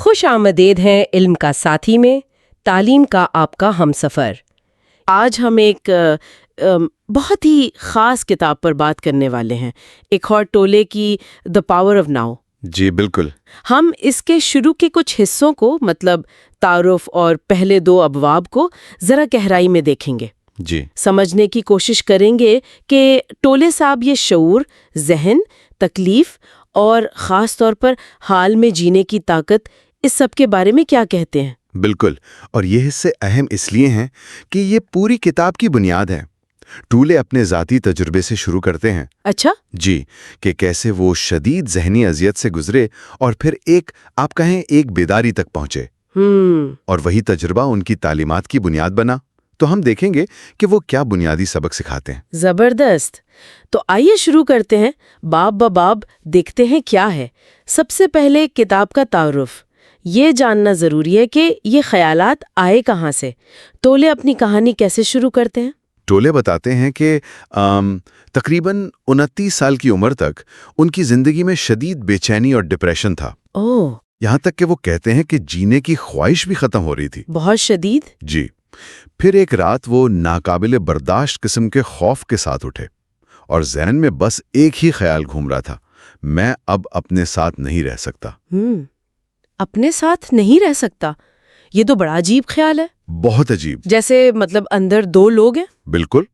خوش آمدید ہیں علم کا ساتھی میں، تعلیم کا آپ کا ہم سفر۔ آج ہم ایک بہت ہی خاص کتاب پر بات کرنے والے ہیں، ایک اور ٹولے کی دا پاور آف ناؤ۔ جی بالکل۔ ہم اس کے شروع کے کچھ حصوں کو، مطلب تعارف اور پہلے 2 ابواب کو ذرا گہرائی میں دیکھیں گے، جی سمجھنے کی کوشش کریں گے کہ ٹولے صاحب یہ شعور، ذہن، تکلیف اور خاص طور پر حال میں جینے کی طاقت، اس سب کے بارے میں کیا کہتے ہیں۔ بالکل، اور یہ حصے اہم اس لیے ہیں کہ یہ پوری کتاب کی بنیاد ہے۔ ٹولے اپنے ذاتی تجربے سے شروع کرتے ہیں۔ اچھا، جی، کہ کیسے وہ شدید ذہنی اذیت سے گزرے اور پھر آپ کہیں ایک بیداری تک پہنچے، اور وہی تجربہ ان کی تعلیمات کی بنیاد بنا۔ تو ہم دیکھیں گے کہ وہ کیا بنیادی سبق سکھاتے ہیں۔ زبردست۔ تو آئیے شروع کرتے ہیں، باب باب دیکھتے ہیں کیا ہے۔ سب سے پہلے کتاب کا تعارف۔ یہ جاننا ضروری ہے کہ یہ خیالات آئے کہاں سے۔ ٹولے اپنی کہانی کیسے شروع کرتے ہیں؟ ٹولے بتاتے ہیں کہ تقریباً 29 سال کی عمر تک ان کی زندگی میں شدید بے چینی اور ڈپریشن تھا، یہاں تک کہ وہ کہتے ہیں کہ جینے کی خواہش بھی ختم ہو رہی تھی۔ بہت شدید۔ جی، پھر ایک رات وہ ناقابل برداشت قسم کے خوف کے ساتھ اٹھے، اور ذہن میں بس ایک ہی خیال گھوم رہا تھا، میں اب اپنے ساتھ نہیں رہ سکتا۔ اپنے ساتھ نہیں رہ سکتا، یہ تو بڑا عجیب خیال ہے۔ بہت عجیب، جیسے مطلب اندر 2 لوگ ہیں۔ بالکل،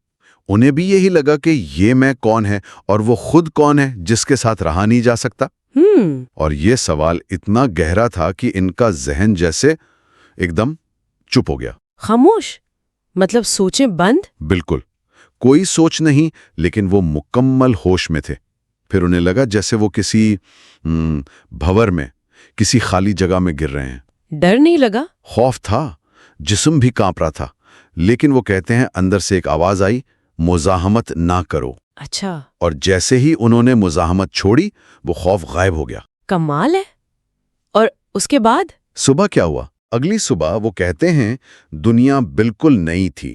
انہیں بھی یہی لگا کہ یہ میں کون ہے اور وہ خود کون ہے جس کے ساتھ رہا نہیں جا سکتا۔ اور یہ سوال اتنا گہرا تھا کہ ان کا ذہن جیسے ایک دم چپ ہو گیا۔ خاموش، مطلب سوچیں بند۔ بالکل، کوئی سوچ نہیں، لیکن وہ مکمل ہوش میں تھے۔ پھر انہیں لگا جیسے وہ کسی بھور میں، کسی خالی جگہ میں گر رہے ہیں۔ ڈر نہیں لگا؟ خوف تھا، جسم بھی کانپ رہا تھا، لیکن وہ کہتے ہیں اندر سے ایک آواز آئی، مزاحمت نہ کرو۔ اچھا۔ اور جیسے ہی انہوں نے مزاحمت چھوڑی، وہ خوف غائب ہو گیا۔ کمال ہے۔ اور اس کے بعد؟ صبح کیا ہوا؟ اگلی صبح وہ کہتے ہیں دنیا بالکل نئی تھی،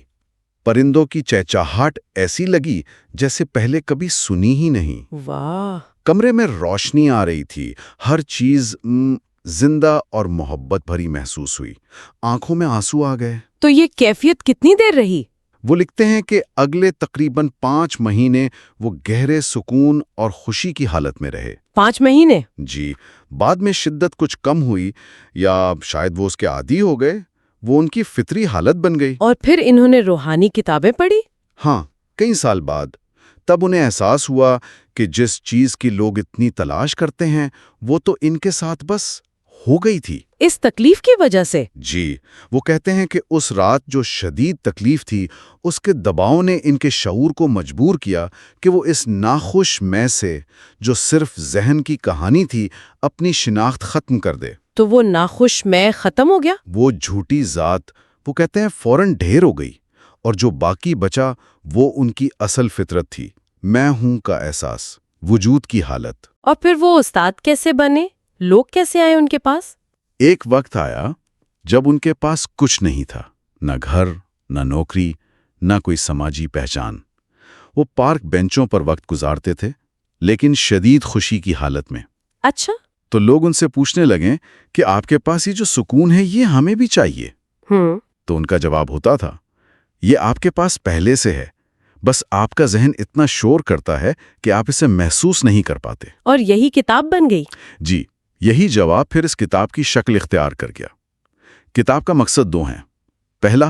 پرندوں کی چہچہاہٹ ایسی لگی جیسے پہلے کبھی سنی ہی نہیں۔ واہ۔ کمرے میں روشنی آ رہی تھی، ہر چیز زندہ اور محبت بھری محسوس ہوئی، آنکھوں میں آنسو آ گئے۔ تو یہ کیفیت کتنی دیر رہی؟ وہ لکھتے ہیں کہ اگلے تقریباً 5 مہینے وہ گہرے سکون اور خوشی کی حالت میں رہے۔ 5 مہینے؟ جی، بعد میں شدت کچھ کم ہوئی، یا شاید وہ اس کے عادی ہو گئے، وہ ان کی فطری حالت بن گئی۔ اور پھر انہوں نے روحانی کتابیں پڑھی؟ ہاں، کئی سال بعد۔ تب انہیں احساس ہوا کہ جس چیز کی لوگ اتنی تلاش کرتے ہیں وہ تو ان کے ساتھ بس ہو گئی تھی۔ اس تکلیف کی وجہ سے؟ جی، وہ کہتے ہیں کہ اس رات جو شدید تکلیف تھی، اس کے دباؤ نے ان کے شعور کو مجبور کیا کہ وہ اس ناخوش میں سے، جو صرف ذہن کی کہانی تھی، اپنی شناخت ختم کر دے۔ تو وہ ناخوش میں ختم ہو گیا؟ وہ جھوٹی ذات، وہ کہتے ہیں، فوراً ڈھیر ہو گئی، اور جو باقی بچا وہ ان کی اصل فطرت تھی، میں ہوں کا احساس، وجود کی حالت۔ اور پھر وہ استاد کیسے بنے؟ لوگ کیسے آئے ان کے پاس؟ ایک وقت آیا جب ان کے پاس کچھ نہیں تھا، نہ گھر، نہ نوکری، نہ کوئی سماجی پہچان۔ وہ پارک بینچوں پر وقت گزارتے تھے، لیکن شدید خوشی کی حالت میں۔ اچھا۔ تو لوگ ان سے پوچھنے لگے کہ آپ کے پاس یہ جو سکون ہے یہ ہمیں بھی چاہیے۔ تو ان کا جواب ہوتا تھا، یہ آپ کے پاس پہلے سے ہے، بس آپ کا ذہن اتنا شور کرتا ہے کہ آپ اسے محسوس نہیں کر پاتے۔ اور یہی کتاب بن گئی؟ جی، یہی جواب پھر اس کتاب کی شکل اختیار کر گیا۔ کتاب کا مقصد 2 ہیں۔ پہلا،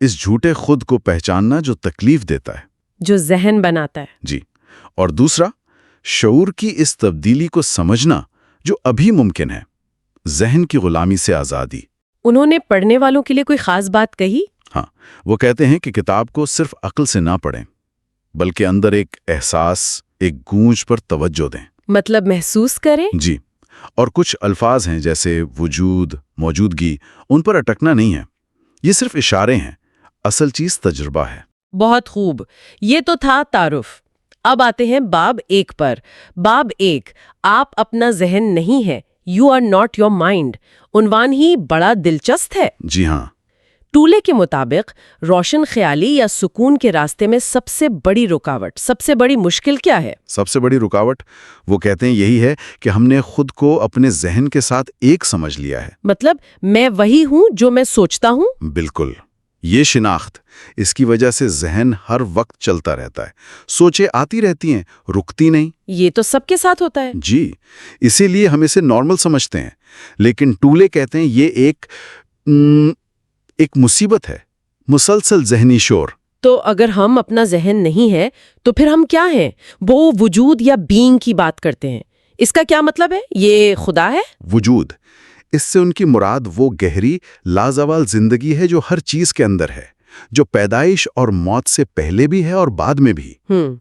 اس جھوٹے خود کو پہچاننا جو تکلیف دیتا ہے، جو ذہن بناتا ہے۔ جی، اور دوسرا، شعور کی اس تبدیلی کو سمجھنا جو ابھی ممکن ہے، ذہن کی غلامی سے آزادی۔ انہوں نے پڑھنے والوں کے لیے کوئی خاص بات کہی؟ ہاں، وہ کہتے ہیں کہ کتاب کو صرف عقل سے نہ پڑھیں، بلکہ اندر ایک احساس، ایک گونج پر توجہ دیں۔ مطلب محسوس کریں؟ جی، اور کچھ الفاظ ہیں جیسے وجود، موجودگی، ان پر اٹکنا نہیں ہے، یہ صرف اشارے ہیں، اصل چیز تجربہ ہے۔ بہت خوب، یہ تو تھا تعارف۔ اب آتے ہیں باب 1 پر۔ باب 1، آپ اپنا ذہن نہیں ہے، you are not your mind. عنوان ہی بڑا دلچسپ ہے۔ جی ہاں، ٹولے کے مطابق روشن خیالی یا سکون کے راستے میں سب سے بڑی رکاوٹ، سب سے بڑی مشکل کیا ہے؟ سب سے بڑی رکاوٹ وہ کہتے ہیں یہی ہے کہ ہم نے خود کو اپنے ذہن کے ساتھ ایک سمجھ لیا ہے۔ مطلب میں وہی ہوں جو میں سوچتا ہوں؟ بالکل، یہ شناخت، اس کی وجہ سے ذہن ہر وقت چلتا رہتا ہے، سوچیں آتی رہتی ہیں، رکتی نہیں۔ یہ تو سب کے ساتھ ہوتا ہے۔ جی، اسی لیے ہم اسے نارمل سمجھتے ہیں، لیکن ٹولے کہتے ہیں یہ ایک مصیبت ہے، مسلسل ذہنی شور۔ تو اگر ہم اپنا ذہن نہیں ہے تو پھر ہم کیا ہیں؟ وہ وجود یا بینگ کی بات کرتے ہیں، اس کا کیا مطلب ہے؟ یہ خدا ہے؟ وجود، اس سے ان کی مراد وہ گہری لازوال زندگی ہے جو ہر چیز کے اندر ہے، جو پیدائش اور موت سے پہلے بھی ہے اور بعد میں بھی۔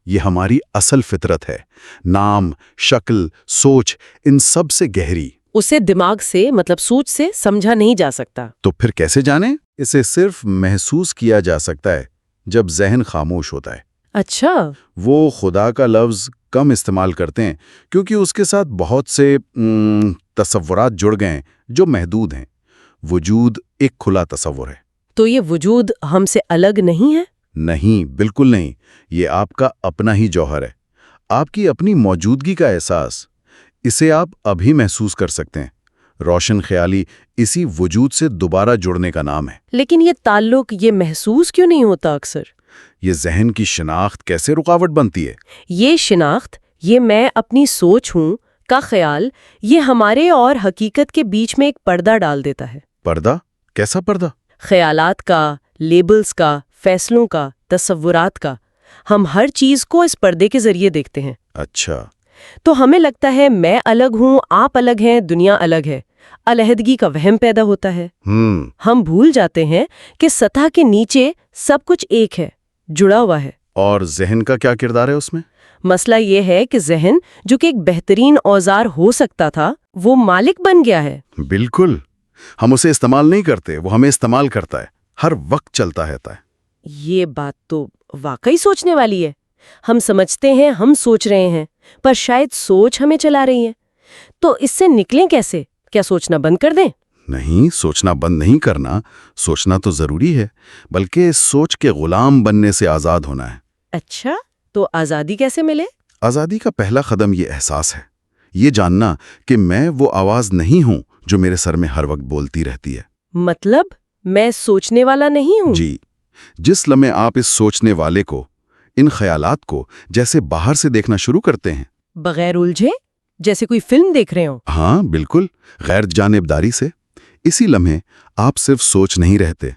یہ ہماری اصل فطرت ہے، نام، شکل، سوچ، ان سب سے گہری۔ اسے دماغ سے، مطلب سوچ سے سمجھا نہیں جا سکتا۔ تو پھر کیسے جانیں؟ اسے صرف محسوس کیا جا سکتا ہے جب ذہن خاموش ہوتا ہے۔ اچھا۔ وہ خدا کا لفظ کم استعمال کرتے ہیں کیونکہ اس کے ساتھ بہت سے تصورات جڑ گئے ہیں جو محدود ہیں۔ وجود ایک کھلا تصور ہے۔ تو یہ وجود ہم سے الگ نہیں ہے؟ نہیں، بالکل نہیں، یہ آپ کا اپنا ہی جوہر ہے، آپ کی اپنی موجودگی کا احساس۔ اسے آپ ابھی محسوس کر سکتے ہیں۔ روشن خیالی اسی وجود سے دوبارہ جڑنے کا نام ہے۔ لیکن یہ تعلق، یہ محسوس کیوں نہیں ہوتا اکثر؟ یہ ذہن کی شناخت کیسے رکاوٹ بنتی ہے؟ یہ شناخت، یہ میں اپنی سوچ ہوں کا خیال، یہ ہمارے اور حقیقت کے بیچ میں ایک پردہ ڈال دیتا ہے۔ پردہ؟ کیسا پردہ؟ خیالات کا، لیبلز کا، فیصلوں کا، تصورات کا۔ ہم ہر چیز کو اس پردے کے ذریعے دیکھتے ہیں۔ اچھا۔ تو ہمیں لگتا ہے میں الگ ہوں، آپ الگ ہیں، دنیا الگ ہے۔ علیحدگی کا وہم پیدا ہوتا ہے۔ ہم بھول جاتے ہیں کہ سطح کے نیچے سب کچھ ایک ہے، جڑا ہوا ہے۔ اور ذہن کا کیا کردار ہے اس میں؟ مسئلہ یہ ہے کہ ذہن، جو کہ ایک بہترین اوزار ہو سکتا تھا، وہ مالک بن گیا ہے۔ بالکل، ہم اسے استعمال نہیں کرتے، وہ ہمیں استعمال کرتا ہے، ہر وقت چلتا رہتا ہے۔ یہ بات تو واقعی سوچنے والی ہے۔ ہم سمجھتے ہیں ہم سوچ رہے ہیں، پر شاید سوچ ہمیں چلا رہی ہے۔ تو اس سے نکلیں کیسے؟ کیا سوچنا بند کر دیں؟ نہیں، سوچنا بند نہیں کرنا، سوچنا تو ضروری ہے، بلکہ اس سوچ کے غلام بننے سے آزاد ہونا ہے۔ اچھا، تو آزادی کیسے ملے؟ آزادی کا پہلا قدم یہ احساس ہے، یہ جاننا کہ میں وہ آواز نہیں ہوں جو میرے سر میں ہر وقت بولتی رہتی ہے۔ مطلب میں سوچنے والا نہیں ہوں؟ جی، جس لمحے آپ اس سوچنے والے کو، ان خیالات کو جیسے باہر سے دیکھنا شروع کرتے ہیں، بغیر الجھے، جیسے کوئی فلم دیکھ رہے ہوں۔ ہاں بالکل، غیر جانبداری سے، اسی لمحے آپ صرف سوچ نہیں رہتے،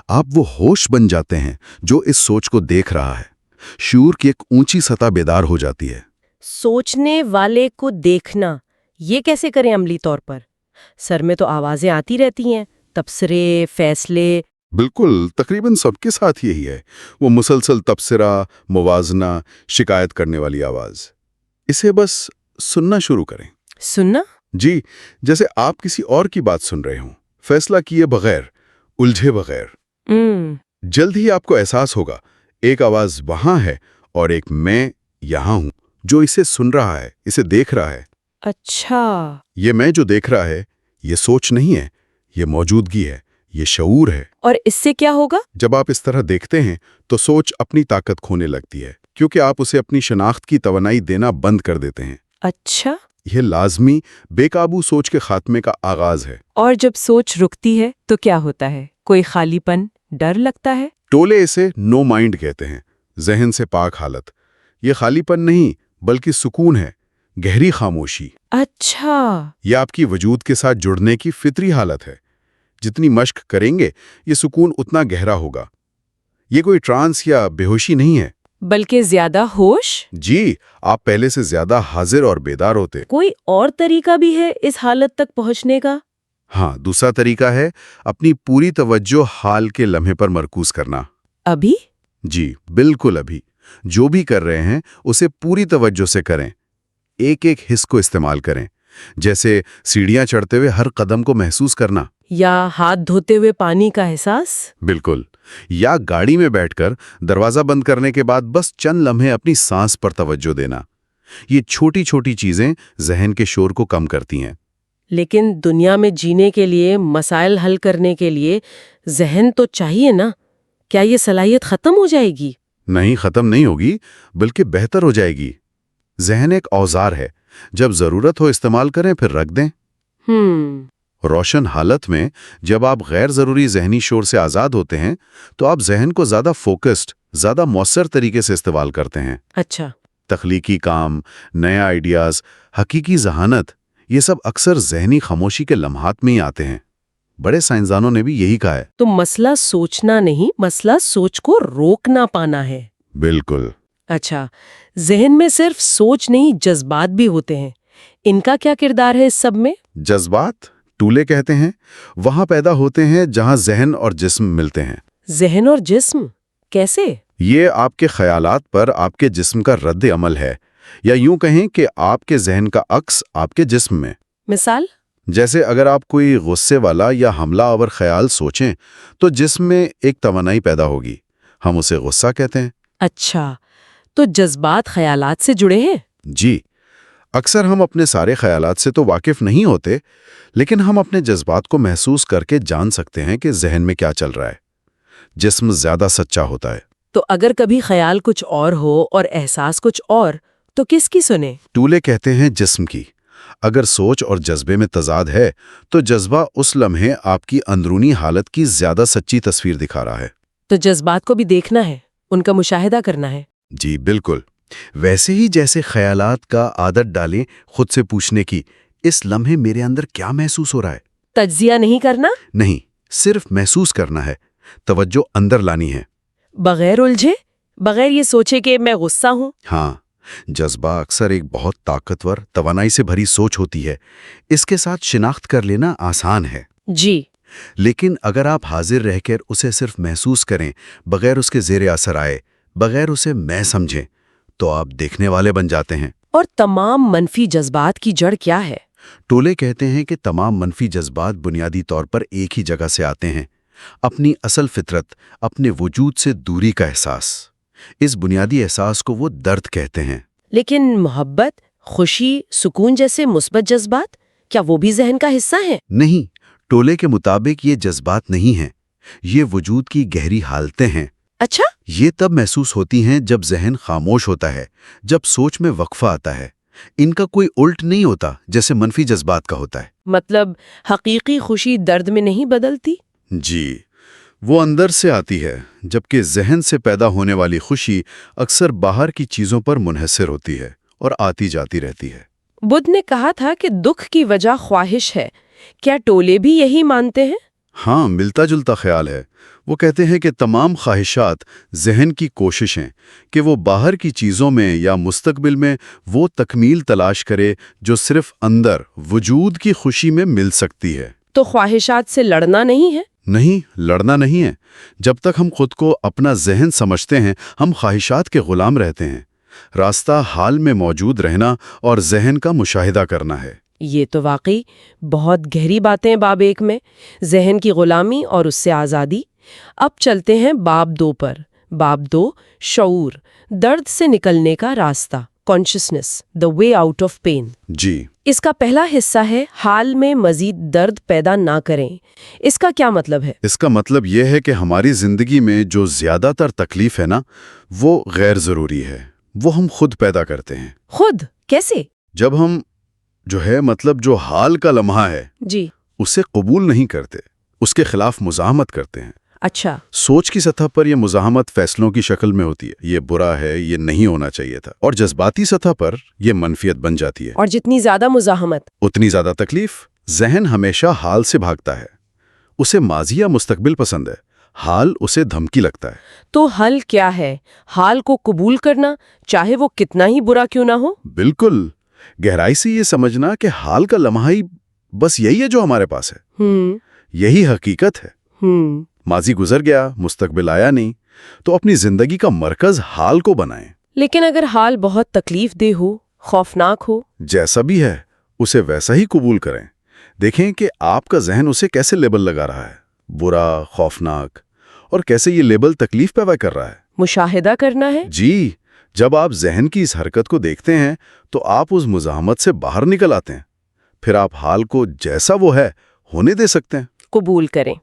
آپ وہ ہوش بن جاتے ہیں جو اس سوچ کو دیکھ رہا ہے۔ شعور کی ایک اونچی سطح بیدار ہو جاتی ہے۔ سوچنے والے کو دیکھنا، یہ کیسے کریں عملی طور پر؟ سر میں تو آوازیں آتی رہتی ہیں، تبصرے، فیصلے۔ بالکل، تقریباً سب کے ساتھ یہی ہے، وہ مسلسل تبصرہ، موازنہ، شکایت کرنے والی آواز۔ اسے بس سننا شروع کریں۔ سننا؟ جی، جیسے آپ کسی اور کی بات سن رہے ہوں، فیصلہ کیے بغیر، الجھے بغیر۔ جلد ہی آپ کو احساس ہوگا، ایک آواز وہاں ہے اور ایک میں یہاں ہوں جو اسے سن رہا ہے، اسے دیکھ رہا ہے۔ اچھا۔ یہ میں جو دیکھ رہا ہے، یہ سوچ نہیں ہے، یہ موجودگی ہے، یہ شعور ہے۔ اور اس سے کیا ہوگا؟ جب آپ اس طرح دیکھتے ہیں تو سوچ اپنی طاقت کھونے لگتی ہے، کیونکہ آپ اسے اپنی شناخت کی توانائی دینا بند کر دیتے ہیں۔ اچھا۔ یہ لازمی بے قابو سوچ کے خاتمے کا آغاز ہے۔ اور جب سوچ رکتی ہے تو کیا ہوتا ہے؟ کوئی خالی پن، ڈر لگتا ہے؟ ٹولے اسے نو مائنڈ کہتے ہیں، ذہن سے پاک حالت۔ یہ خالی پن نہیں بلکہ سکون ہے، گہری خاموشی۔ اچھا۔ یہ آپ کی وجود کے ساتھ جڑنے کی فطری حالت ہے۔ جتنی مشق کریں گے یہ سکون اتنا گہرا ہوگا۔ یہ کوئی ٹرانس یا بے ہوشی نہیں ہے، بلکہ زیادہ ہوش؟ جی، آپ پہلے سے زیادہ حاضر اور بیدار ہوتے۔ کوئی اور طریقہ بھی ہے اس حالت تک پہنچنے کا؟ ہاں، دوسرا طریقہ ہے اپنی پوری توجہ حال کے لمحے پر مرکوز کرنا۔ ابھی؟ جی، بالکل ابھی۔ جو بھی کر رہے ہیں اسے پوری توجہ سے کریں، ایک ایک حص کو استعمال کریں، جیسے سیڑھیاں چڑھتے ہوئے ہر قدم کو محسوس کرنا، یا ہاتھ دھوتے ہوئے پانی کا احساس؟ بالکل، یا گاڑی میں بیٹھ کر دروازہ بند کرنے کے بعد بس چند لمحے اپنی سانس پر توجہ دینا۔ یہ چھوٹی چھوٹی چیزیں ذہن کے شور کو کم کرتی ہیں۔ لیکن دنیا میں جینے کے لیے، مسائل حل کرنے کے لیے ذہن تو چاہیے نا؟ کیا یہ صلاحیت ختم ہو جائے گی؟ نہیں، ختم نہیں ہوگی، بلکہ بہتر ہو جائے گی۔ ذہن ایک اوزار ہے، جب ضرورت ہو استعمال کریں پھر رکھ دیں۔ روشن حالت میں جب آپ غیر ضروری ذہنی شور سے آزاد ہوتے ہیں تو آپ ذہن کو زیادہ فوکسڈ، زیادہ مؤثر طریقے سے استعمال کرتے ہیں۔ اچھا۔ تخلیقی کام، نئے آئیڈیاز، حقیقی ذہانت، یہ سب اکثر ذہنی خاموشی کے لمحات میں ہی آتے ہیں۔ بڑے سائنسدانوں نے بھی یہی کہا ہے۔ تو مسئلہ سوچنا نہیں، مسئلہ سوچ کو روک نہ پانا ہے۔ بالکل۔ اچھا، ذہن میں صرف سوچ نہیں، جذبات بھی ہوتے ہیں، ان کا کیا کردار ہے اس سب میں؟ جذبات ٹولے کہتے ہیں، وہاں پیدا ہوتے ہیں جہاں ذہن اور جسم ملتے ہیں۔ ذہن اور جسم کیسے؟ یہ آپ کے خیالات پر آپ کے جسم کا رد عمل ہے، یا یوں کہیں کہ آپ کے ذہن کا عکس آپ کے جسم میں۔ مثال؟ جیسے اگر آپ کوئی غصے والا یا حملہ آور خیال سوچیں تو جسم میں ایک توانائی پیدا ہوگی، ہم اسے غصہ کہتے ہیں۔ اچھا، تو جذبات خیالات سے جڑے ہیں؟ جی، اکثر ہم اپنے سارے خیالات سے تو واقف نہیں ہوتے، لیکن ہم اپنے جذبات کو محسوس کر کے جان سکتے ہیں کہ ذہن میں کیا چل رہا ہے۔ جسم زیادہ سچا ہوتا ہے۔ تو اگر کبھی خیال کچھ اور ہو اور احساس کچھ اور، تو کس کی سنیں؟ ٹولے کہتے ہیں جسم کی۔ اگر سوچ اور جذبے میں تضاد ہے تو جذبہ اس لمحے آپ کی اندرونی حالت کی زیادہ سچی تصویر دکھا رہا ہے۔ تو جذبات کو بھی دیکھنا ہے، ان کا مشاہدہ کرنا ہے۔ جی بالکل، ویسے ہی جیسے خیالات کا عادت ڈالیں خود سے پوچھنے کی، اس لمحے میرے اندر کیا محسوس ہو رہا ہے؟ تجزیہ نہیں کرنا؟ نہیں، صرف محسوس کرنا ہے، توجہ اندر لانی ہے۔ بغیر الجھے، بغیر یہ سوچے کہ میں غصہ ہوں۔ ہاں، جذبہ اکثر ایک بہت طاقتور، توانائی سے بھری سوچ ہوتی ہے، اس کے ساتھ شناخت کر لینا آسان ہے۔ جی۔ لیکن اگر آپ حاضر رہ کر اسے صرف محسوس کریں، بغیر اس کے زیر اثر آئے، بغیر اسے میں سمجھیں، تو آپ دیکھنے والے بن جاتے ہیں۔ اور تمام منفی جذبات کی جڑ کیا ہے؟ ٹولے کہتے ہیں کہ تمام منفی جذبات بنیادی طور پر ایک ہی جگہ سے آتے ہیں، اپنی اصل فطرت، اپنے وجود سے دوری کا احساس۔ اس بنیادی احساس کو وہ درد کہتے ہیں۔ لیکن محبت، خوشی، سکون جیسے مثبت جذبات، کیا وہ بھی ذہن کا حصہ ہیں؟ نہیں، ٹولے کے مطابق یہ جذبات نہیں ہیں، یہ وجود کی گہری حالتیں ہیں۔ اچھا؟ یہ تب محسوس ہوتی ہیں جب ذہن خاموش ہوتا ہے، جب سوچ میں وقفہ آتا ہے۔ ان کا کوئی الٹ نہیں ہوتا جیسے منفی جذبات کا ہوتا ہے۔ مطلب حقیقی خوشی درد میں نہیں بدلتی؟ جی، وہ اندر سے آتی ہے، جبکہ ذہن سے پیدا ہونے والی خوشی اکثر باہر کی چیزوں پر منحصر ہوتی ہے اور آتی جاتی رہتی ہے۔ بدھ نے کہا تھا کہ دکھ کی وجہ خواہش ہے، کیا ٹولے بھی یہی مانتے ہیں؟ ہاں، ملتا جلتا خیال ہے۔ وہ کہتے ہیں کہ تمام خواہشات ذہن کی کوششیں کہ وہ باہر کی چیزوں میں یا مستقبل میں وہ تکمیل تلاش کرے جو صرف اندر وجود کی خوشی میں مل سکتی ہے۔ تو خواہشات سے لڑنا نہیں ہے؟ نہیں، لڑنا نہیں ہے۔ جب تک ہم خود کو اپنا ذہن سمجھتے ہیں ہم خواہشات کے غلام رہتے ہیں۔ راستہ حال میں موجود رہنا اور ذہن کا مشاہدہ کرنا ہے۔ یہ تو واقعی بہت گہری باتیں باب ایک میں، ذہن کی غلامی اور اس سے آزادی۔ اب چلتے ہیں باب 2 پر۔ باب 2، شعور، درد سے نکلنے کا راستہ، consciousness, the way out of pain۔ جی، اس کا پہلا حصہ ہے حال میں مزید درد پیدا نہ کریں۔ اس کا کیا مطلب ہے؟ اس کا مطلب یہ ہے کہ ہماری زندگی میں جو زیادہ تر تکلیف ہے نا، وہ غیر ضروری ہے، وہ ہم خود پیدا کرتے ہیں۔ خود کیسے؟ جب ہم جو حال کا لمحہ ہے جی۔ اسے قبول نہیں کرتے، اس کے خلاف مزاحمت کرتے ہیں۔ اچھا۔ سوچ کی سطح پر یہ مزاحمت فیصلوں کی شکل میں ہوتی ہے، یہ برا ہے، یہ نہیں ہونا چاہیے تھا، اور جذباتی سطح پر یہ منفیت بن جاتی ہے۔ اور جتنی زیادہ مزاحمت اتنی زیادہ تکلیف۔ ذہن ہمیشہ حال سے بھاگتا ہے، اسے ماضی یا مستقبل پسند ہے، حال اسے دھمکی لگتا ہے۔ تو حل کیا ہے؟ حال کو قبول کرنا، چاہے وہ کتنا ہی برا کیوں نہ ہو؟ بالکل، گہرائی سے یہ سمجھنا کہ حال کا لمحہ ہی بس یہی ہے جو ہمارے پاس ہے، یہی حقیقت ہے۔ ماضی گزر گیا، مستقبل آیا نہیں، تو اپنی زندگی کا مرکز حال کو بنائیں۔ لیکن اگر حال بہت تکلیف دہ ہو، خوفناک ہو؟ جیسا بھی ہے اسے ویسا ہی قبول کریں۔ دیکھیں کہ آپ کا ذہن اسے کیسے لیبل لگا رہا ہے، برا، خوفناک، اور کیسے یہ لیبل تکلیف پیدا کر رہا ہے۔ مشاہدہ کرنا ہے؟ جی، جب آپ ذہن کی اس حرکت کو دیکھتے ہیں تو آپ اس مزاحمت سے باہر نکل آتے ہیں۔ پھر آپ حال کو جیسا وہ ہے ہونے دے سکتے ہیں۔ قبول کریں،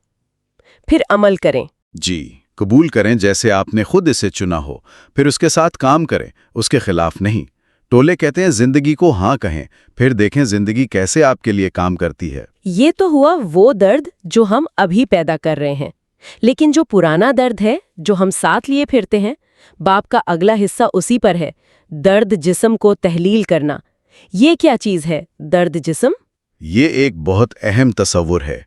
پھر عمل کریں۔ جی، قبول کریں جیسے آپ نے خود اسے چنا ہو، پھر اس کے ساتھ کام کریں، اس کے خلاف نہیں۔ ٹولے کہتے ہیں زندگی کو ہاں کہیں، پھر دیکھیں زندگی کیسے آپ کے لیے کام کرتی ہے۔ یہ تو ہوا وہ درد جو ہم ابھی پیدا کر رہے ہیں، لیکن جو پرانا درد ہے جو ہم ساتھ لیے پھرتے ہیں، باپ کا اگلا حصہ اسی پر ہے، درد جسم کو تحلیل کرنا۔ یہ کیا چیز ہے درد جسم؟ یہ ایک بہت اہم تصور ہے۔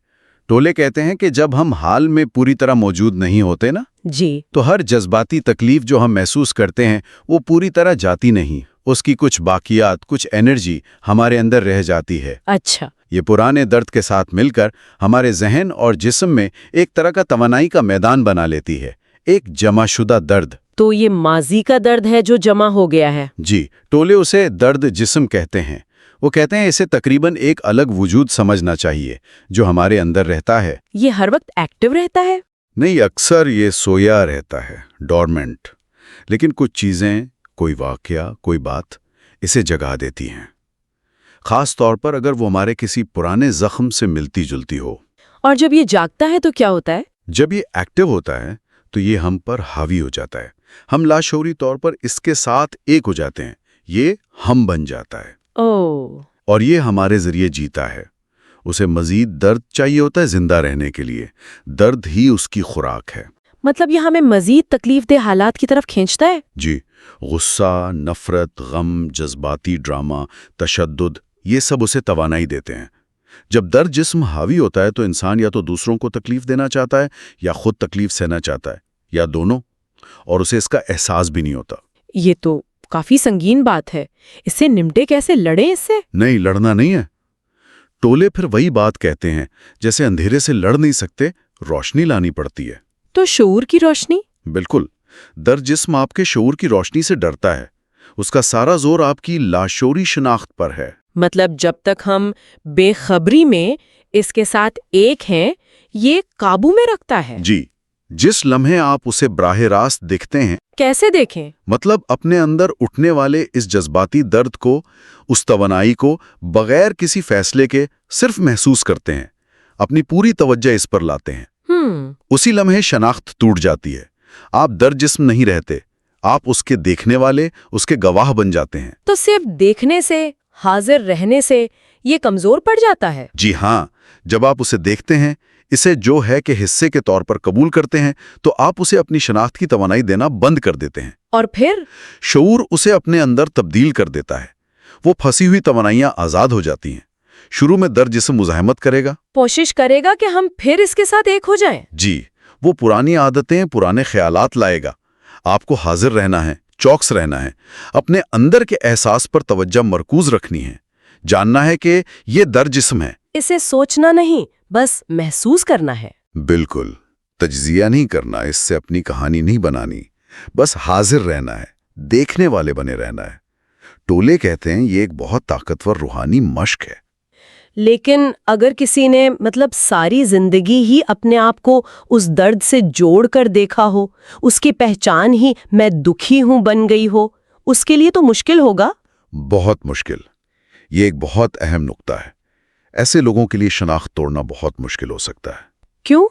ٹولے کہتے ہیں کہ جب ہم حال میں پوری طرح موجود نہیں ہوتے نا، جی، تو ہر جذباتی تکلیف جو ہم محسوس کرتے ہیں وہ پوری طرح جاتی نہیں، اس کی کچھ باقیات، کچھ انرجی ہمارے اندر رہ جاتی ہے۔ اچھا، یہ پرانے درد کے ساتھ مل کر ہمارے ذہن اور جسم میں ایک طرح کا توانائی کا میدان بنا لیتی ہے، ایک جمع شدہ درد۔ تو یہ ماضی کا درد ہے جو جمع ہو گیا ہے۔ جی، ٹولے اسے درد جسم کہتے ہیں۔ وہ کہتے ہیں اسے تقریباً ایک الگ وجود سمجھنا چاہیے جو ہمارے اندر رہتا ہے۔ یہ ہر وقت ایکٹیو رہتا ہے؟ نہیں، اکثر یہ سویا رہتا ہے، ڈورمنٹ، لیکن کچھ چیزیں، کوئی واقعہ، کوئی بات اسے جگا دیتی ہیں، خاص طور پر اگر وہ ہمارے کسی پرانے زخم سے ملتی جلتی ہو۔ اور جب یہ جاگتا ہے تو کیا ہوتا ہے؟ جب یہ ایکٹیو ہوتا ہے تو یہ ہم پر حاوی ہو جاتا ہے، ہم لاشعوری طور پر اس کے ساتھ ایک ہو جاتے ہیں، یہ ہم بن جاتا ہے، اور یہ ہمارے ذریعے جیتا ہے۔ اسے مزید درد چاہیے ہوتا ہے زندہ رہنے کے لیے، درد ہی اس کی خوراک ہے۔ مطلب یہ ہمیں مزید تکلیف دہ حالات کی طرف کھینچتا ہے؟ جی، غصہ، نفرت، غم، جذباتی ڈرامہ، تشدد، یہ سب اسے توانائی دیتے ہیں۔ جب درد جسم حاوی ہوتا ہے تو انسان یا تو دوسروں کو تکلیف دینا چاہتا ہے یا خود تکلیف سہنا چاہتا ہے، یا دونوں، اور اسے اس کا احساس بھی نہیں ہوتا۔ یہ تو کافی سنگین بات ہے، اس سے نمٹے کیسے؟ لڑیں اس سے؟ نہیں، لڑنا نہیں ہے۔ ٹولے پھر وہی بات کہتے ہیں، جیسے اندھیرے سے لڑ نہیں سکتے، روشنی لانی پڑتی ہے۔ تو شعور کی روشنی؟ بالکل، درد جسم آپ کے شعور کی روشنی سے ڈرتا ہے، اس کا سارا زور آپ کی لاشعوری شناخت پر ہے۔ مطلب جب تک ہم بے خبری میں اس کے ساتھ ایک ہیں، یہ قابو میں رکھتا ہے؟ جی، جس لمحے آپ اسے براہ راست دیکھتے ہیں، کیسے دیکھیں؟ مطلب اپنے اندر اٹھنے والے اس جذباتی درد کو، اس توانائی کو بغیر کسی فیصلے کے صرف محسوس کرتے ہیں، اپنی پوری توجہ اس پر لاتے ہیں۔ اسی لمحے شناخت ٹوٹ جاتی ہے، آپ درد جسم نہیں رہتے، آپ اس کے دیکھنے والے، اس کے گواہ بن جاتے ہیں۔ تو صرف دیکھنے سے، حاضر رہنے سے یہ کمزور پڑ جاتا ہے؟ جی ہاں، جب آپ اسے دیکھتے ہیں، اسے جو ہے کہ حصے کے طور پر قبول کرتے ہیں، تو آپ اسے اپنی شناخت کی توانائی دینا بند کر دیتے ہیں۔ اور پھر شعور اسے اپنے اندر تبدیل کر دیتا ہے، وہ پھنسی ہوئی توانائیاں آزاد ہو جاتی ہیں۔ شروع میں درد جسم مزاحمت کرے گا، کوشش کرے گا کہ ہم پھر اس کے ساتھ ایک ہو جائیں۔ جی، وہ پرانی عادتیں، پرانے خیالات لائے گا۔ آپ کو حاضر رہنا ہے، چوکس رہنا ہے، اپنے اندر کے احساس پر توجہ مرکوز رکھنی ہے، جاننا ہے کہ یہ درد جسم ہے۔ اسے سوچنا نہیں، بس محسوس کرنا ہے۔ بالکل، تجزیہ نہیں کرنا، اس سے اپنی کہانی نہیں بنانی، بس حاضر رہنا ہے، دیکھنے والے بنے رہنا ہے۔ ٹولے کہتے ہیں یہ ایک بہت طاقتور روحانی مشق ہے۔ لیکن اگر کسی نے ساری زندگی ہی اپنے آپ کو اس درد سے جوڑ کر دیکھا ہو، اس کی پہچان ہی میں دکھی ہوں بن گئی ہو، اس کے لیے تو مشکل ہوگا۔ بہت مشکل، یہ ایک بہت اہم نقطہ ہے۔ ایسے لوگوں کے لیے شناخت توڑنا بہت مشکل ہو سکتا ہے۔ کیوں؟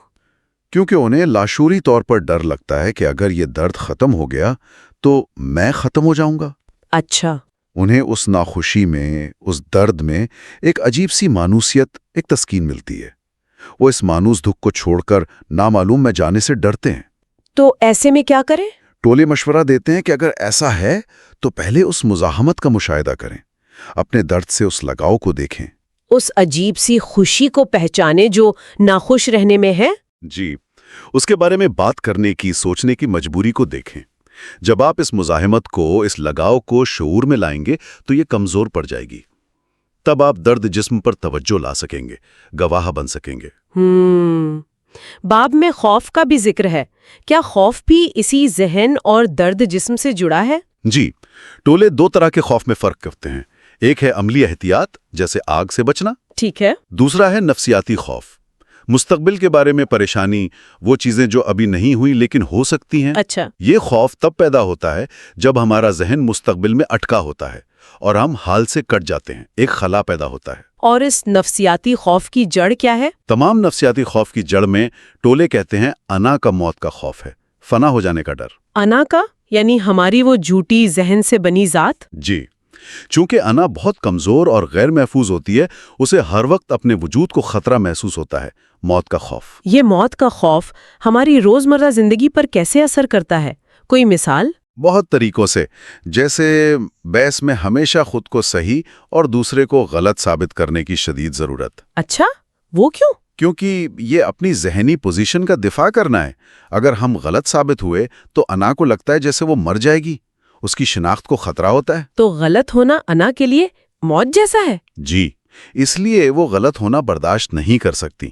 کیونکہ انہیں لاشعوری طور پر ڈر لگتا ہے کہ اگر یہ درد ختم ہو گیا تو میں ختم ہو جاؤں گا۔ اچھا، انہیں اس ناخوشی میں، اس درد میں ایک عجیب سی مانوسیت، ایک تسکین ملتی ہے۔ وہ اس مانوس دکھ کو چھوڑ کر نامعلوم میں جانے سے ڈرتے ہیں۔ تو ایسے میں کیا کریں؟ ٹولے مشورہ دیتے ہیں کہ اگر ایسا ہے تو پہلے اس مزاحمت کا مشاہدہ کریں، اپنے درد سے اس لگاؤ کو دیکھیں۔ اس عجیب سی خوشی کو پہچانے جو ناخوش رہنے میں ہے؟ جی، اس کے بارے میں بات کرنے کی، سوچنے کی مجبوری کو دیکھیں۔ جب آپ اس مزاحمت کو، اس لگاؤ کو شعور میں لائیں گے تو یہ کمزور پڑ جائے گی۔ تب آپ درد جسم پر توجہ لا سکیں گے، گواہ بن سکیں گے۔ باب میں خوف کا بھی ذکر ہے، کیا خوف بھی اسی ذہن اور درد جسم سے جڑا ہے؟ جی، ٹولے دو طرح کے خوف میں فرق کرتے ہیں۔ ایک ہے عملی احتیاط، جیسے آگ سے بچنا۔ ٹھیک ہے۔ دوسرا ہے نفسیاتی خوف، مستقبل کے بارے میں پریشانی، وہ چیزیں جو ابھی نہیں ہوئی لیکن ہو سکتی ہیں۔ اچھا، یہ خوف تب پیدا ہوتا ہے جب ہمارا ذہن مستقبل میں اٹکا ہوتا ہے اور ہم حال سے کٹ جاتے ہیں، ایک خلا پیدا ہوتا ہے۔ اور اس نفسیاتی خوف کی جڑ کیا ہے؟ تمام نفسیاتی خوف کی جڑ میں ٹولے کہتے ہیں انا کا موت کا خوف ہے، فنا ہو جانے کا ڈر۔ انا کا یعنی ہماری وہ جھوٹی ذہن سے بنی ذات؟ جی، چونکہ انا بہت کمزور اور غیر محفوظ ہوتی ہے، اسے ہر وقت اپنے وجود کو خطرہ محسوس ہوتا ہے، موت کا خوف۔ یہ موت کا خوف ہماری روزمرہ زندگی پر کیسے اثر کرتا ہے؟ کوئی مثال؟ بہت طریقوں سے، جیسے بحث میں ہمیشہ خود کو صحیح اور دوسرے کو غلط ثابت کرنے کی شدید ضرورت۔ اچھا، وہ کیوں؟ کیونکہ یہ اپنی ذہنی پوزیشن کا دفاع کرنا ہے۔ اگر ہم غلط ثابت ہوئے تو انا کو لگتا ہے جیسے وہ مر جائے گی، اس کی شناخت کو خطرہ ہوتا ہے۔ تو غلط ہونا انا کے لیے موت جیسا ہے؟ جی، اس لیے وہ غلط ہونا برداشت نہیں کر سکتی۔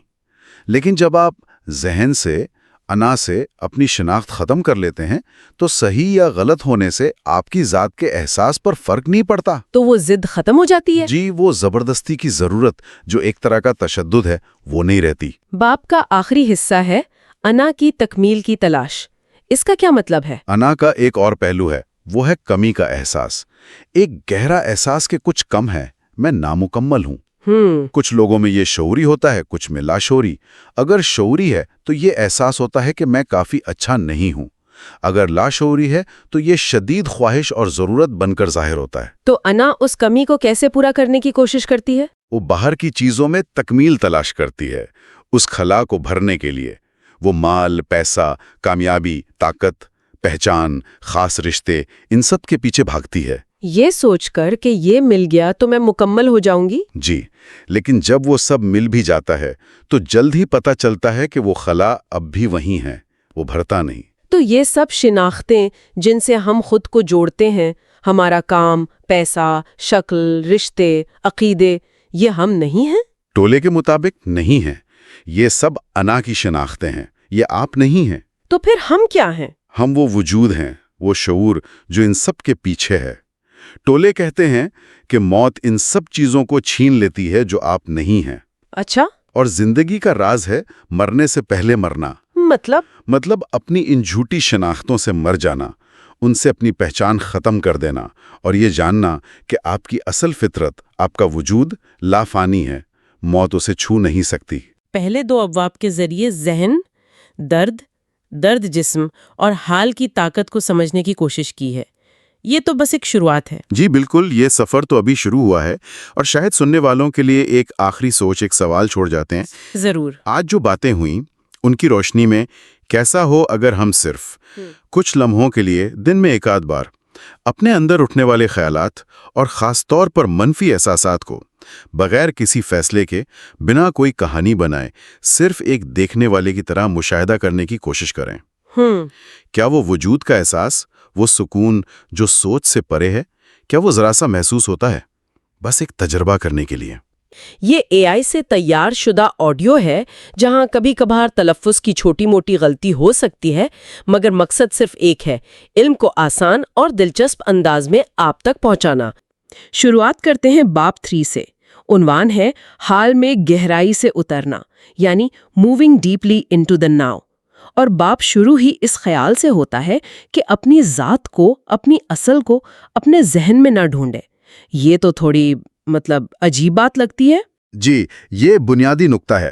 لیکن جب آپ ذہن سے، انا سے اپنی شناخت ختم کر لیتے ہیں تو صحیح یا غلط ہونے سے آپ کی ذات کے احساس پر فرق نہیں پڑتا۔ تو وہ ضد ختم ہو جاتی ہے؟ جی، وہ زبردستی کی ضرورت جو ایک طرح کا تشدد ہے وہ نہیں رہتی۔ باپ کا آخری حصہ ہے انا کی تکمیل کی تلاش۔ اس کا کیا مطلب ہے؟ انا کا ایک اور پہلو ہے، وہ ہے کمی کا احساس۔ ایک گہرا احساس کہ کچھ کم ہے، میں نامکمل ہوں۔ کچھ لوگوں میں یہ شعوری ہوتا ہے، کچھ میں لاشعوری۔ اگر شعوری ہے تو یہ احساس ہوتا ہے کہ میں کافی اچھا نہیں ہوں۔ اگر لاشعوری ہے تو یہ شدید خواہش اور ضرورت بن کر ظاہر ہوتا ہے۔ تو انا اس کمی کو کیسے پورا کرنے کی کوشش کرتی ہے؟ وہ باہر کی چیزوں میں تکمیل تلاش کرتی ہے، اس خلا کو بھرنے کے لیے۔ وہ مال، پیسہ، کامیابی، طاقت، پہچان، خاص رشتے، ان سب کے پیچھے بھاگتی ہے۔ یہ سوچ کر کہ یہ مل گیا تو میں مکمل ہو جاؤں گی۔ جی، لیکن جب وہ سب مل بھی جاتا ہے تو جلد ہی پتہ چلتا ہے کہ وہ خلا اب بھی وہیں ہے، وہ بھرتا نہیں۔ تو یہ سب شناختیں جن سے ہم خود کو جوڑتے ہیں، ہمارا کام، پیسہ، شکل، رشتے، عقیدے، یہ ہم نہیں ہیں؟ ٹولے کے مطابق نہیں ہیں۔ یہ سب انا کی شناختیں ہیں، یہ آپ نہیں ہیں۔ تو پھر ہم کیا ہیں؟ ہم وہ وجود ہیں، وہ شعور جو ان سب کے پیچھے ہے۔ ٹولے کہتے ہیں کہ موت ان سب چیزوں کو چھین لیتی ہے جو آپ نہیں ہیں۔ اچھا، اور زندگی کا راز ہے مرنے سے پہلے مرنا۔ مطلب اپنی ان جھوٹی شناختوں سے مر جانا، ان سے اپنی پہچان ختم کر دینا، اور یہ جاننا کہ آپ کی اصل فطرت، آپ کا وجود لافانی ہے، موت اسے چھو نہیں سکتی۔ پہلے دو ابواب کے ذریعے ذہن، درد جسم اور حال کی طاقت کو سمجھنے کی کوشش کی ہے۔ یہ تو بس ایک شروعات ہے۔ جی بالکل، یہ سفر تو ابھی شروع ہوا ہے، اور شاید سننے والوں کے لیے ایک آخری سوچ، ایک سوال چھوڑ جاتے ہیں۔ ضرور۔ آج جو باتیں ہوئیں ان کی روشنی میں کیسا ہو اگر ہم صرف کچھ لمحوں کے لیے دن میں ایک آدھ بار اپنے اندر اٹھنے والے خیالات اور خاص طور پر منفی احساسات کو بغیر کسی فیصلے کے، بنا کوئی کہانی بنائے، صرف ایک دیکھنے والے کی طرح مشاہدہ کرنے کی کوشش کریں۔ کیا وہ وجود کا احساس، وہ سکون جو سوچ سے پرے ہے، کیا وہ ذرا سا محسوس ہوتا ہے؟ بس ایک تجربہ کرنے کے لیے۔ یہ اے آئی سے تیار شدہ آڈیو ہے، جہاں کبھی کبھار تلفظ کی چھوٹی موٹی غلطی ہو سکتی ہے، مگر مقصد صرف ایک ہے: علم کو آسان اور دلچسپ انداز میں آپ تک پہنچانا۔ شروعات کرتے ہیں باب 3 سے۔ عنوان ہے حال میں گہرائی سے اترنا، یعنی moving deeply into the now. اور باب شروع ہی اس خیال سے ہوتا ہے کہ اپنی ذات کو، اپنی اصل کو اپنے ذہن میں نہ ڈھونڈے۔ یہ تو تھوڑی عجیب بات لگتی ہے۔ جی، یہ بنیادی نقطہ ہے۔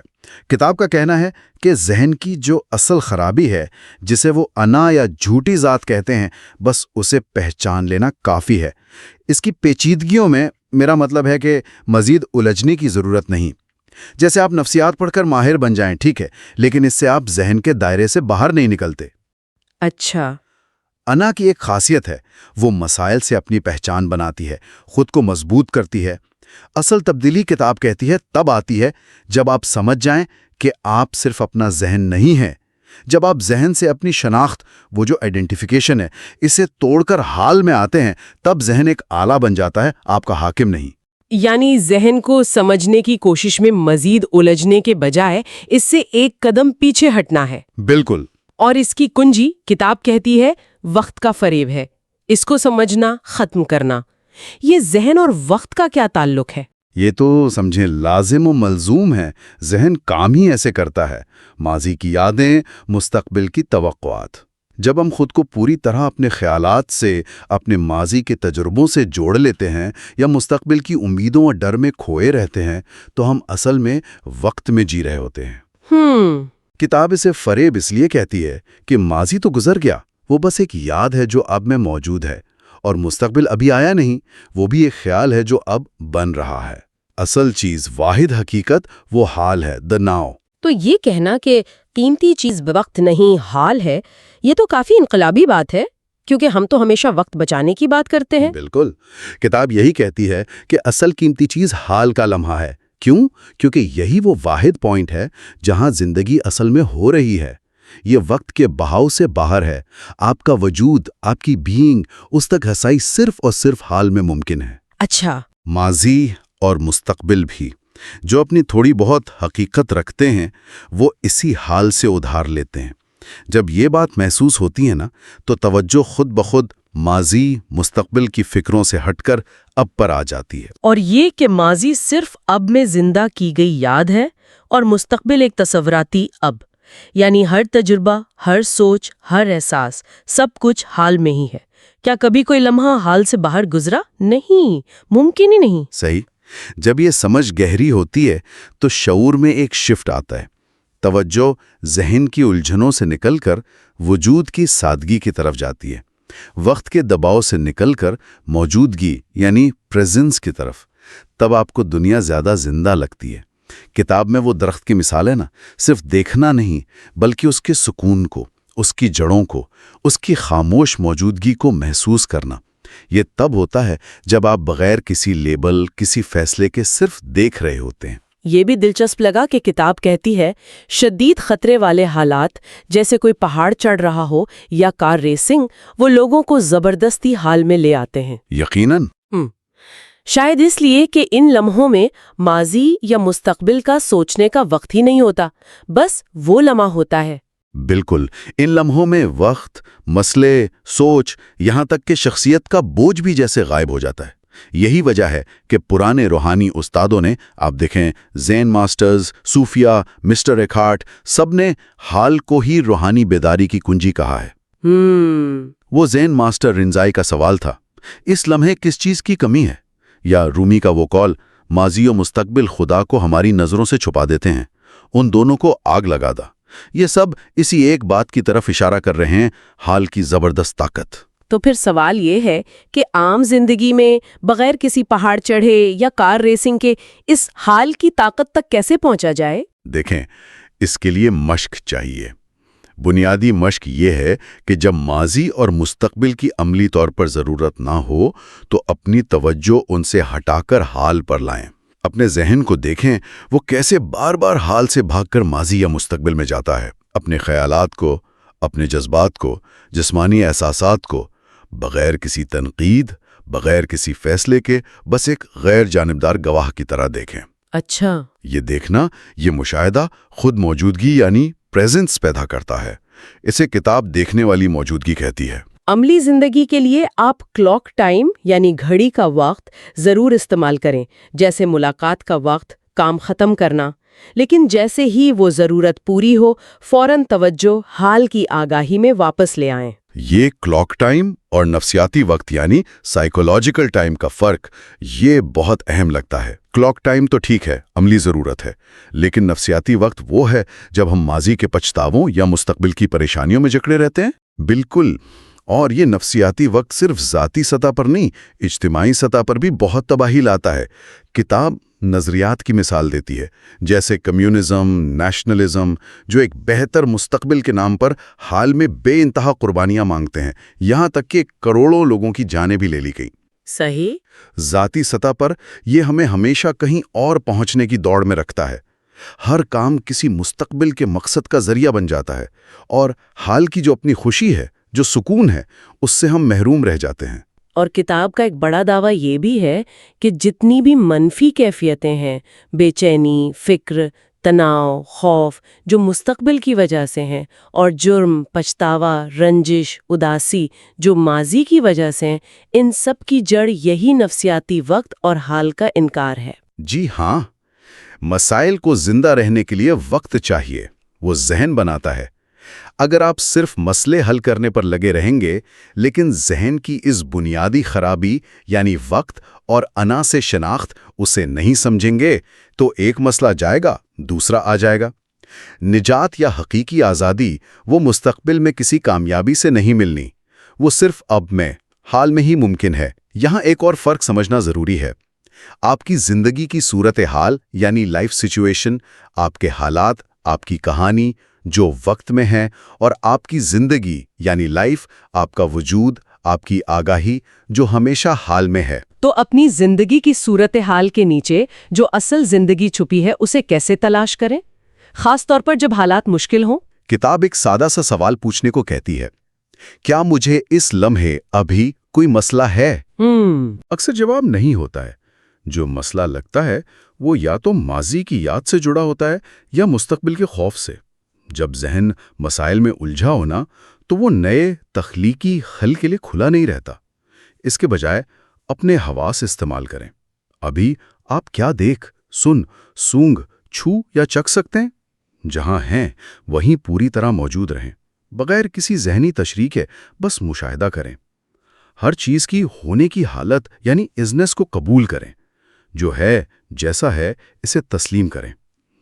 کتاب کا کہنا ہے کہ ذہن کی جو اصل خرابی ہے، جسے وہ انا یا جھوٹی ذات کہتے ہیں، بس اسے پہچان لینا کافی ہے۔ اس کی پیچیدگیوں میں میرا مطلب ہے کہ مزید الجھنے کی ضرورت نہیں۔ جیسے آپ نفسیات پڑھ کر ماہر بن جائیں، ٹھیک ہے، لیکن اس سے آپ ذہن کے دائرے سے باہر نہیں نکلتے۔ اچھا۔ انا کی ایک خاصیت ہے، وہ مسائل سے اپنی پہچان بناتی ہے، خود کو مضبوط کرتی ہے۔ اصل تبدیلی، کتاب کہتی ہے، تب آتی ہے جب آپ سمجھ جائیں کہ آپ صرف اپنا ذہن نہیں ہیں۔ جب آپ ذہن سے اپنی شناخت، وہ جو آئیڈینٹیفیکیشن ہے، اسے توڑ کر حال میں آتے ہیں، تب ذہن ایک آلہ بن جاتا ہے، آپ کا حاکم نہیں۔ یعنی ذہن کو سمجھنے کی کوشش میں مزید الجھنے کے بجائے اس سے ایک قدم پیچھے ہٹنا ہے۔ بالکل۔ اور اس کی کنجی، کتاب کہتی ہے، وقت کا فریب ہے۔ اس کو سمجھنا، ختم کرنا۔ یہ ذہن اور وقت کا کیا تعلق ہے؟ یہ تو سمجھیں لازم و ملزوم ہے۔ ذہن کام ہی ایسے کرتا ہے، ماضی کی یادیں، مستقبل کی توقعات۔ جب ہم خود کو پوری طرح اپنے خیالات سے، اپنے ماضی کے تجربوں سے جوڑ لیتے ہیں یا مستقبل کی امیدوں اور ڈر میں کھوئے رہتے ہیں تو ہم اصل میں وقت میں جی رہے ہوتے ہیں۔ کتاب اسے فریب اس لیے کہتی ہے کہ ماضی تو گزر گیا، وہ بس ایک یاد ہے جو اب میں موجود ہے، اور مستقبل ابھی آیا نہیں، وہ بھی ایک خیال ہے جو اب بن رہا ہے۔ اصل چیز، واحد حقیقت، وہ حال ہے، the now۔ تو یہ کہنا کہ قیمتی چیز وقت نہیں حال ہے، یہ تو کافی انقلابی بات ہے، کیونکہ ہم تو ہمیشہ وقت بچانے کی بات کرتے ہیں۔ بالکل، کتاب یہی کہتی ہے کہ اصل قیمتی چیز حال کا لمحہ ہے۔ کیوں؟ کیونکہ یہی وہ واحد پوائنٹ ہے جہاں زندگی اصل میں ہو رہی ہے۔ یہ وقت کے بہاؤ سے باہر ہے۔ آپ کا وجود، آپ کی بینگ، اس تک رسائی صرف اور صرف حال میں ممکن ہے۔ اچھا۔ ماضی اور مستقبل بھی، جو اپنی تھوڑی بہت حقیقت رکھتے ہیں، وہ اسی حال سے ادھار لیتے ہیں۔ جب یہ بات محسوس ہوتی ہے نا، تو توجہ خود بخود ماضی مستقبل کی فکروں سے ہٹ کر اب پر آ جاتی ہے۔ اور یہ کہ ماضی صرف اب میں زندہ کی گئی یاد ہے اور مستقبل ایک تصوراتی اب، یعنی ہر تجربہ، ہر سوچ، ہر احساس، سب کچھ حال میں ہی ہے۔ کیا کبھی کوئی لمحہ حال سے باہر گزرا؟ نہیں، ممکن ہی نہیں۔ صحیح۔ جب یہ سمجھ گہری ہوتی ہے تو شعور میں ایک شفٹ آتا ہے۔ توجہ ذہن کی الجھنوں سے نکل کر وجود کی سادگی کی طرف جاتی ہے، وقت کے دباؤ سے نکل کر موجودگی یعنی پریزنس کی طرف۔ تب آپ کو دنیا زیادہ زندہ لگتی ہے۔ کتاب میں وہ درخت کی مثال ہے نا، صرف دیکھنا نہیں بلکہ اس کے سکون کو، اس کی جڑوں کو، اس کی خاموش موجودگی کو محسوس کرنا۔ یہ تب ہوتا ہے جب آپ بغیر کسی لیبل، کسی فیصلے کے صرف دیکھ رہے ہوتے ہیں۔ یہ بھی دلچسپ لگا کہ کتاب کہتی ہے شدید خطرے والے حالات، جیسے کوئی پہاڑ چڑھ رہا ہو یا کار ریسنگ، وہ لوگوں کو زبردستی حال میں لے آتے ہیں۔ یقیناً۔ شاید اس لیے کہ ان لمحوں میں ماضی یا مستقبل کا سوچنے کا وقت ہی نہیں ہوتا، بس وہ لمحہ ہوتا ہے۔ بالکل، ان لمحوں میں وقت، مسئلے، سوچ، یہاں تک کہ شخصیت کا بوجھ بھی جیسے غائب ہو جاتا ہے۔ یہی وجہ ہے کہ پرانے روحانی استادوں نے، آپ دیکھیں زین ماسٹرز، صوفیہ، مسٹر ایکہارٹ، سب نے حال کو ہی روحانی بیداری کی کنجی کہا ہے۔ وہ زین ماسٹر رنزائی کا سوال تھا، اس لمحے کس چیز کی کمی ہے؟ یا رومی کا وہ قول، ماضی و مستقبل خدا کو ہماری نظروں سے چھپا دیتے ہیں، ان دونوں کو آگ لگا دا۔ یہ سب اسی ایک بات کی طرف اشارہ کر رہے ہیں، حال کی زبردست طاقت۔ تو پھر سوال یہ ہے کہ عام زندگی میں بغیر کسی پہاڑ چڑھے یا کار ریسنگ کے اس حال کی طاقت تک کیسے پہنچا جائے؟ دیکھیں، اس کے لیے مشق چاہیے۔ بنیادی مشق یہ ہے کہ جب ماضی اور مستقبل کی عملی طور پر ضرورت نہ ہو تو اپنی توجہ ان سے ہٹا کر حال پر لائیں۔ اپنے ذہن کو دیکھیں، وہ کیسے بار بار حال سے بھاگ کر ماضی یا مستقبل میں جاتا ہے۔ اپنے خیالات کو، اپنے جذبات کو، جسمانی احساسات کو، بغیر کسی تنقید، بغیر کسی فیصلے کے، بس ایک غیر جانبدار گواہ کی طرح دیکھیں۔ اچھا۔ یہ دیکھنا، یہ مشاہدہ خود موجودگی یعنی پریزنس پیدا کرتا ہے۔ اسے کتاب دیکھنے والی موجودگی کہتی ہے۔ عملی زندگی کے لیے آپ کلاک ٹائم یعنی گھڑی کا وقت ضرور استعمال کریں، جیسے ملاقات کا وقت، کام ختم کرنا، لیکن جیسے ہی وہ ضرورت پوری ہو فوراً توجہ حال کی آگاہی میں واپس لے آئیں۔ یہ کلاک ٹائم اور نفسیاتی وقت یعنی سائیکولوجیکل ٹائم کا فرق یہ بہت اہم لگتا ہے۔ کلاک ٹائم تو ٹھیک ہے، عملی ضرورت ہے، لیکن نفسیاتی وقت وہ ہے جب ہم ماضی کے پچھتاووں یا مستقبل کی پریشانیوں میں جکڑے رہتے ہیں۔ بالکل، اور یہ نفسیاتی وقت صرف ذاتی سطح پر نہیں، اجتماعی سطح پر بھی بہت تباہی لاتا ہے۔ کتاب نظریات کی مثال دیتی ہے، جیسے کمیونزم، نیشنلزم، جو ایک بہتر مستقبل کے نام پر حال میں بے انتہا قربانیاں مانگتے ہیں، یہاں تک کہ کروڑوں لوگوں کی جانیں بھی لے لی گئیں۔ صحیح۔ ذاتی سطح پر یہ ہمیں ہمیشہ کہیں اور پہنچنے کی دوڑ میں رکھتا ہے۔ ہر کام کسی مستقبل کے مقصد کا ذریعہ بن جاتا ہے، اور حال کی جو اپنی خوشی ہے، جو سکون ہے، اس سے ہم محروم رہ جاتے ہیں۔ اور کتاب کا ایک بڑا دعویٰ یہ بھی ہے کہ جتنی بھی منفی کیفیتیں ہیں، بے چینی، فکر، تناؤ، خوف، جو مستقبل کی وجہ سے ہیں، اور جرم، پچھتاوا، رنجش، اداسی، جو ماضی کی وجہ سے ہیں، ان سب کی جڑ یہی نفسیاتی وقت اور حال کا انکار ہے۔ جی ہاں، مسائل کو زندہ رہنے کے لیے وقت چاہیے، وہ ذہن بناتا ہے، اگر آپ صرف مسئلے حل کرنے پر لگے رہیں گے لیکن ذہن کی اس بنیادی خرابی یعنی وقت اور انا سے شناخت اسے نہیں سمجھیں گے تو ایک مسئلہ جائے گا دوسرا آ جائے گا۔ نجات یا حقیقی آزادی وہ مستقبل میں کسی کامیابی سے نہیں ملنی، وہ صرف اب میں حال میں ہی ممکن ہے۔ یہاں ایک اور فرق سمجھنا ضروری ہے۔ آپ کی زندگی کی صورتحال یعنی لائف سچویشن، آپ کے حالات، آپ کی کہانی جو وقت میں ہے، اور آپ کی زندگی یعنی لائف، آپ کا وجود، آپ کی آگاہی جو ہمیشہ حال میں ہے۔ تو اپنی زندگی کی صورتحال کے نیچے جو اصل زندگی چھپی ہے اسے کیسے تلاش کریں، خاص طور پر جب حالات مشکل ہوں؟ کتاب ایک سادہ سا سوال پوچھنے کو کہتی ہے، کیا مجھے اس لمحے ابھی کوئی مسئلہ ہے؟ اکثر جواب نہیں ہوتا ہے۔ جو مسئلہ لگتا ہے وہ یا تو ماضی کی یاد سے جڑا ہوتا ہے یا مستقبل کے خوف سے۔ جب ذہن مسائل میں الجھا ہونا تو وہ نئے تخلیقی حل کے لیے کھلا نہیں رہتا۔ اس کے بجائے اپنے حواس استعمال کریں۔ ابھی آپ کیا دیکھ، سن، سونگھ، چھو یا چکھ سکتے ہیں؟ جہاں ہیں وہیں پوری طرح موجود رہیں، بغیر کسی ذہنی تشریح کے بس مشاہدہ کریں۔ ہر چیز کی ہونے کی حالت یعنی ازنس کو قبول کریں۔ جو ہے جیسا ہے اسے تسلیم کریں۔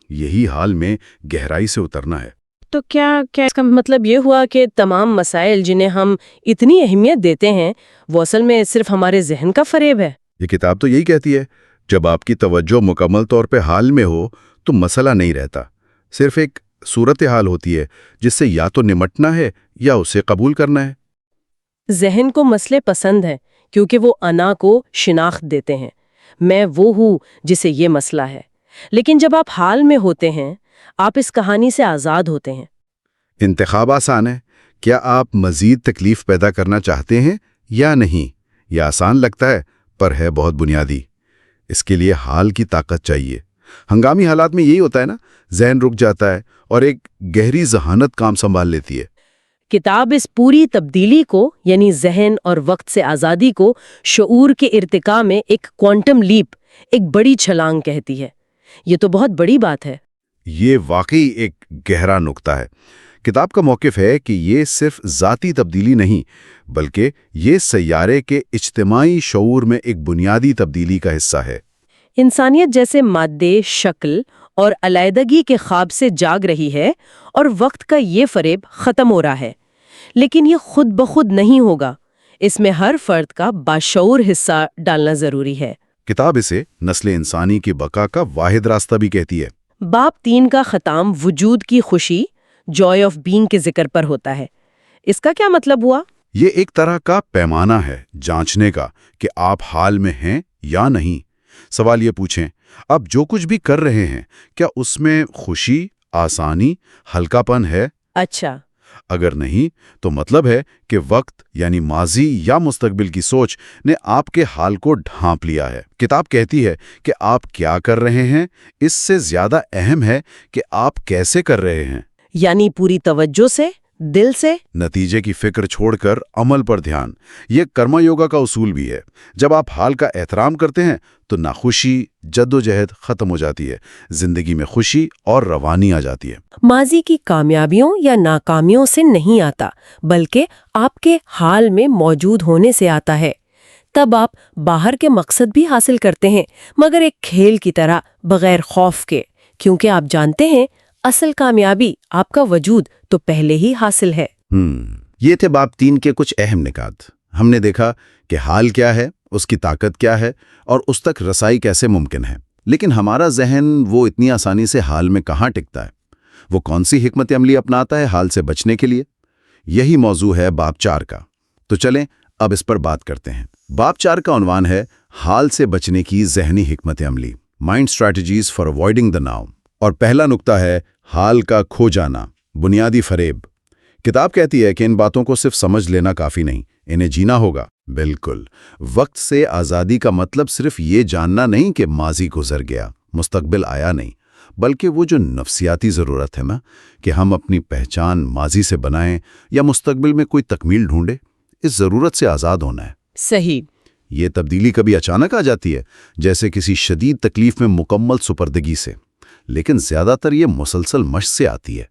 یہی حال میں گہرائی سے اترنا ہے۔ تو کیا اس کا مطلب یہ ہوا کہ تمام مسائل جنہیں ہم اتنی اہمیت دیتے ہیں وہ اصل میں صرف ہمارے ذہن کا فریب ہے؟ یہ کتاب تو یہی کہتی ہے، جب آپ کی توجہ مکمل طور پہ حال میں ہو تو مسئلہ نہیں رہتا، صرف ایک صورتحال ہوتی ہے جس سے یا تو نمٹنا ہے یا اسے قبول کرنا ہے۔ ذہن کو مسئلے پسند ہیں کیونکہ وہ انا کو شناخت دیتے ہیں، میں وہ ہوں جسے یہ مسئلہ ہے۔ لیکن جب آپ حال میں ہوتے ہیں آپ اس کہانی سے آزاد ہوتے ہیں۔ انتخاب آسان ہے، کیا آپ مزید تکلیف پیدا کرنا چاہتے ہیں یا نہیں؟ یہ آسان لگتا ہے پر ہے بہت بنیادی۔ اس کے لیے حال کی طاقت چاہیے۔ ہنگامی حالات میں یہی ہوتا ہے نا، ذہن رک جاتا ہے اور ایک گہری ذہانت کام سنبھال لیتی ہے۔ کتاب اس پوری تبدیلی کو یعنی ذہن اور وقت سے آزادی کو شعور کے ارتقاء میں ایک کوانٹم لیپ، ایک بڑی چھلانگ کہتی ہے۔ یہ تو بہت بڑی بات ہے۔ یہ واقعی ایک گہرا نقطہ ہے۔ کتاب کا موقف ہے کہ یہ صرف ذاتی تبدیلی نہیں بلکہ یہ سیارے کے اجتماعی شعور میں ایک بنیادی تبدیلی کا حصہ ہے۔ انسانیت جیسے مادے، شکل اور علیحدگی کے خواب سے جاگ رہی ہے اور وقت کا یہ فریب ختم ہو رہا ہے، لیکن یہ خود بخود نہیں ہوگا۔ اس میں ہر فرد کا باشعور حصہ ڈالنا ضروری ہے۔ کتاب اسے نسل انسانی کی بقا کا واحد راستہ بھی کہتی ہے۔ باب 3 کا ختام وجود کی خوشی، جوائے آف بینگ کے ذکر پر ہوتا ہے۔ اس کا کیا مطلب ہوا؟ یہ ایک طرح کا پیمانہ ہے جانچنے کا کہ آپ حال میں ہیں یا نہیں۔ سوال یہ پوچھیں، آپ جو کچھ بھی کر رہے ہیں کیا اس میں خوشی، آسانی، ہلکا پن ہے؟ اچھا، اگر نہیں تو مطلب ہے کہ وقت یعنی ماضی یا مستقبل کی سوچ نے آپ کے حال کو ڈھانپ لیا ہے۔ کتاب کہتی ہے کہ آپ کیا کر رہے ہیں اس سے زیادہ اہم ہے کہ آپ کیسے کر رہے ہیں۔ یعنی پوری توجہ سے، دل سے۔ نتیجے کی فکر چھوڑ کر عمل پر دھیان، یہ کرما یوگا کا اصول بھی ہے۔ جب آپ حال کا احترام کرتے ہیں تو ناخوشی، جدوجہد ختم ہو جاتی ہے، زندگی میں خوشی اور روانی آ جاتی ہے۔ ماضی کی کامیابیوں یا ناکامیوں سے نہیں آتا بلکہ آپ کے حال میں موجود ہونے سے آتا ہے۔ تب آپ باہر کے مقصد بھی حاصل کرتے ہیں مگر ایک کھیل کی طرح، بغیر خوف کے، کیونکہ آپ جانتے ہیں اصل کامیابی آپ کا وجود تو پہلے ہی حاصل ہے۔ یہ تھے باب 3 کے کچھ اہم نکات۔ ہم نے دیکھا کہ حال کیا ہے، اس کی طاقت کیا ہے اور اس تک رسائی کیسے ممکن ہے۔ لیکن ہمارا ذہن وہ اتنی آسانی سے حال میں کہاں ٹکتا ہے؟ وہ کون سی حکمت عملی اپناتا ہے حال سے بچنے کے لیے؟ یہی موضوع ہے باب 4 کا۔ تو چلیں اب اس پر بات کرتے ہیں۔ باب 4 کا عنوان ہے حال سے بچنے کی ذہنی حکمت عملی، mind strategies for avoiding the now. اور پہلا نقطہ ہے حال کا کھو جانا، بنیادی فریب۔ کتاب کہتی ہے کہ ان باتوں کو صرف سمجھ لینا کافی نہیں، انہیں جینا ہوگا۔ بالکل، وقت سے آزادی کا مطلب صرف یہ جاننا نہیں کہ ماضی گزر گیا، مستقبل آیا نہیں، بلکہ وہ جو نفسیاتی ضرورت ہے نا کہ ہم اپنی پہچان ماضی سے بنائیں یا مستقبل میں کوئی تکمیل ڈھونڈیں، اس ضرورت سے آزاد ہونا ہے۔ صحیح۔ یہ تبدیلی کبھی اچانک آ جاتی ہے، جیسے کسی شدید تکلیف میں مکمل سپردگی سے، لیکن زیادہ تر یہ مسلسل مشق سے آتی ہے۔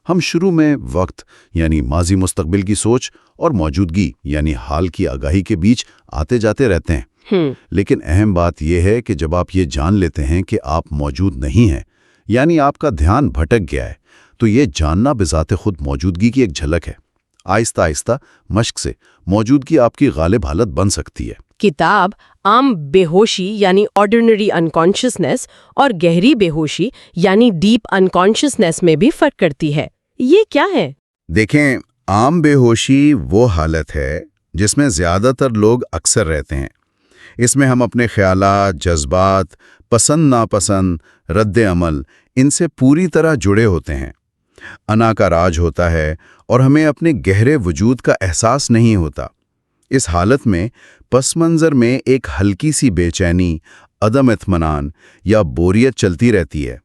ہم شروع میں وقت یعنی ماضی مستقبل کی سوچ اور موجودگی یعنی حال کی آگاہی کے بیچ آتے جاتے رہتے ہیں، لیکن اہم بات یہ ہے کہ جب آپ یہ جان لیتے ہیں کہ آپ موجود نہیں ہیں، یعنی آپ کا دھیان بھٹک گیا ہے، تو یہ جاننا بذات خود موجودگی کی ایک جھلک ہے۔ آہستہ آہستہ مشق سے موجودگی آپ کی غالب حالت بن سکتی ہے۔ کتاب عام بے ہوشی یعنی آرڈینری انکانشسنس اور گہری بے ہوشی یعنی ڈیپ انکانشسنس میں بھی فرق کرتی ہے۔ یہ کیا ہے؟ دیکھیں، عام بے ہوشی وہ حالت ہے جس میں زیادہ تر لوگ اکثر رہتے ہیں۔ اس میں ہم اپنے خیالات، جذبات، پسند ناپسند، رد عمل ان سے پوری طرح جڑے ہوتے ہیں۔ انا کا راج ہوتا ہے اور ہمیں اپنے گہرے وجود کا احساس نہیں ہوتا۔ اس حالت میں پس منظر میں ایک ہلکی سی بے چینی، عدم اطمینان یا بوریت چلتی رہتی ہے۔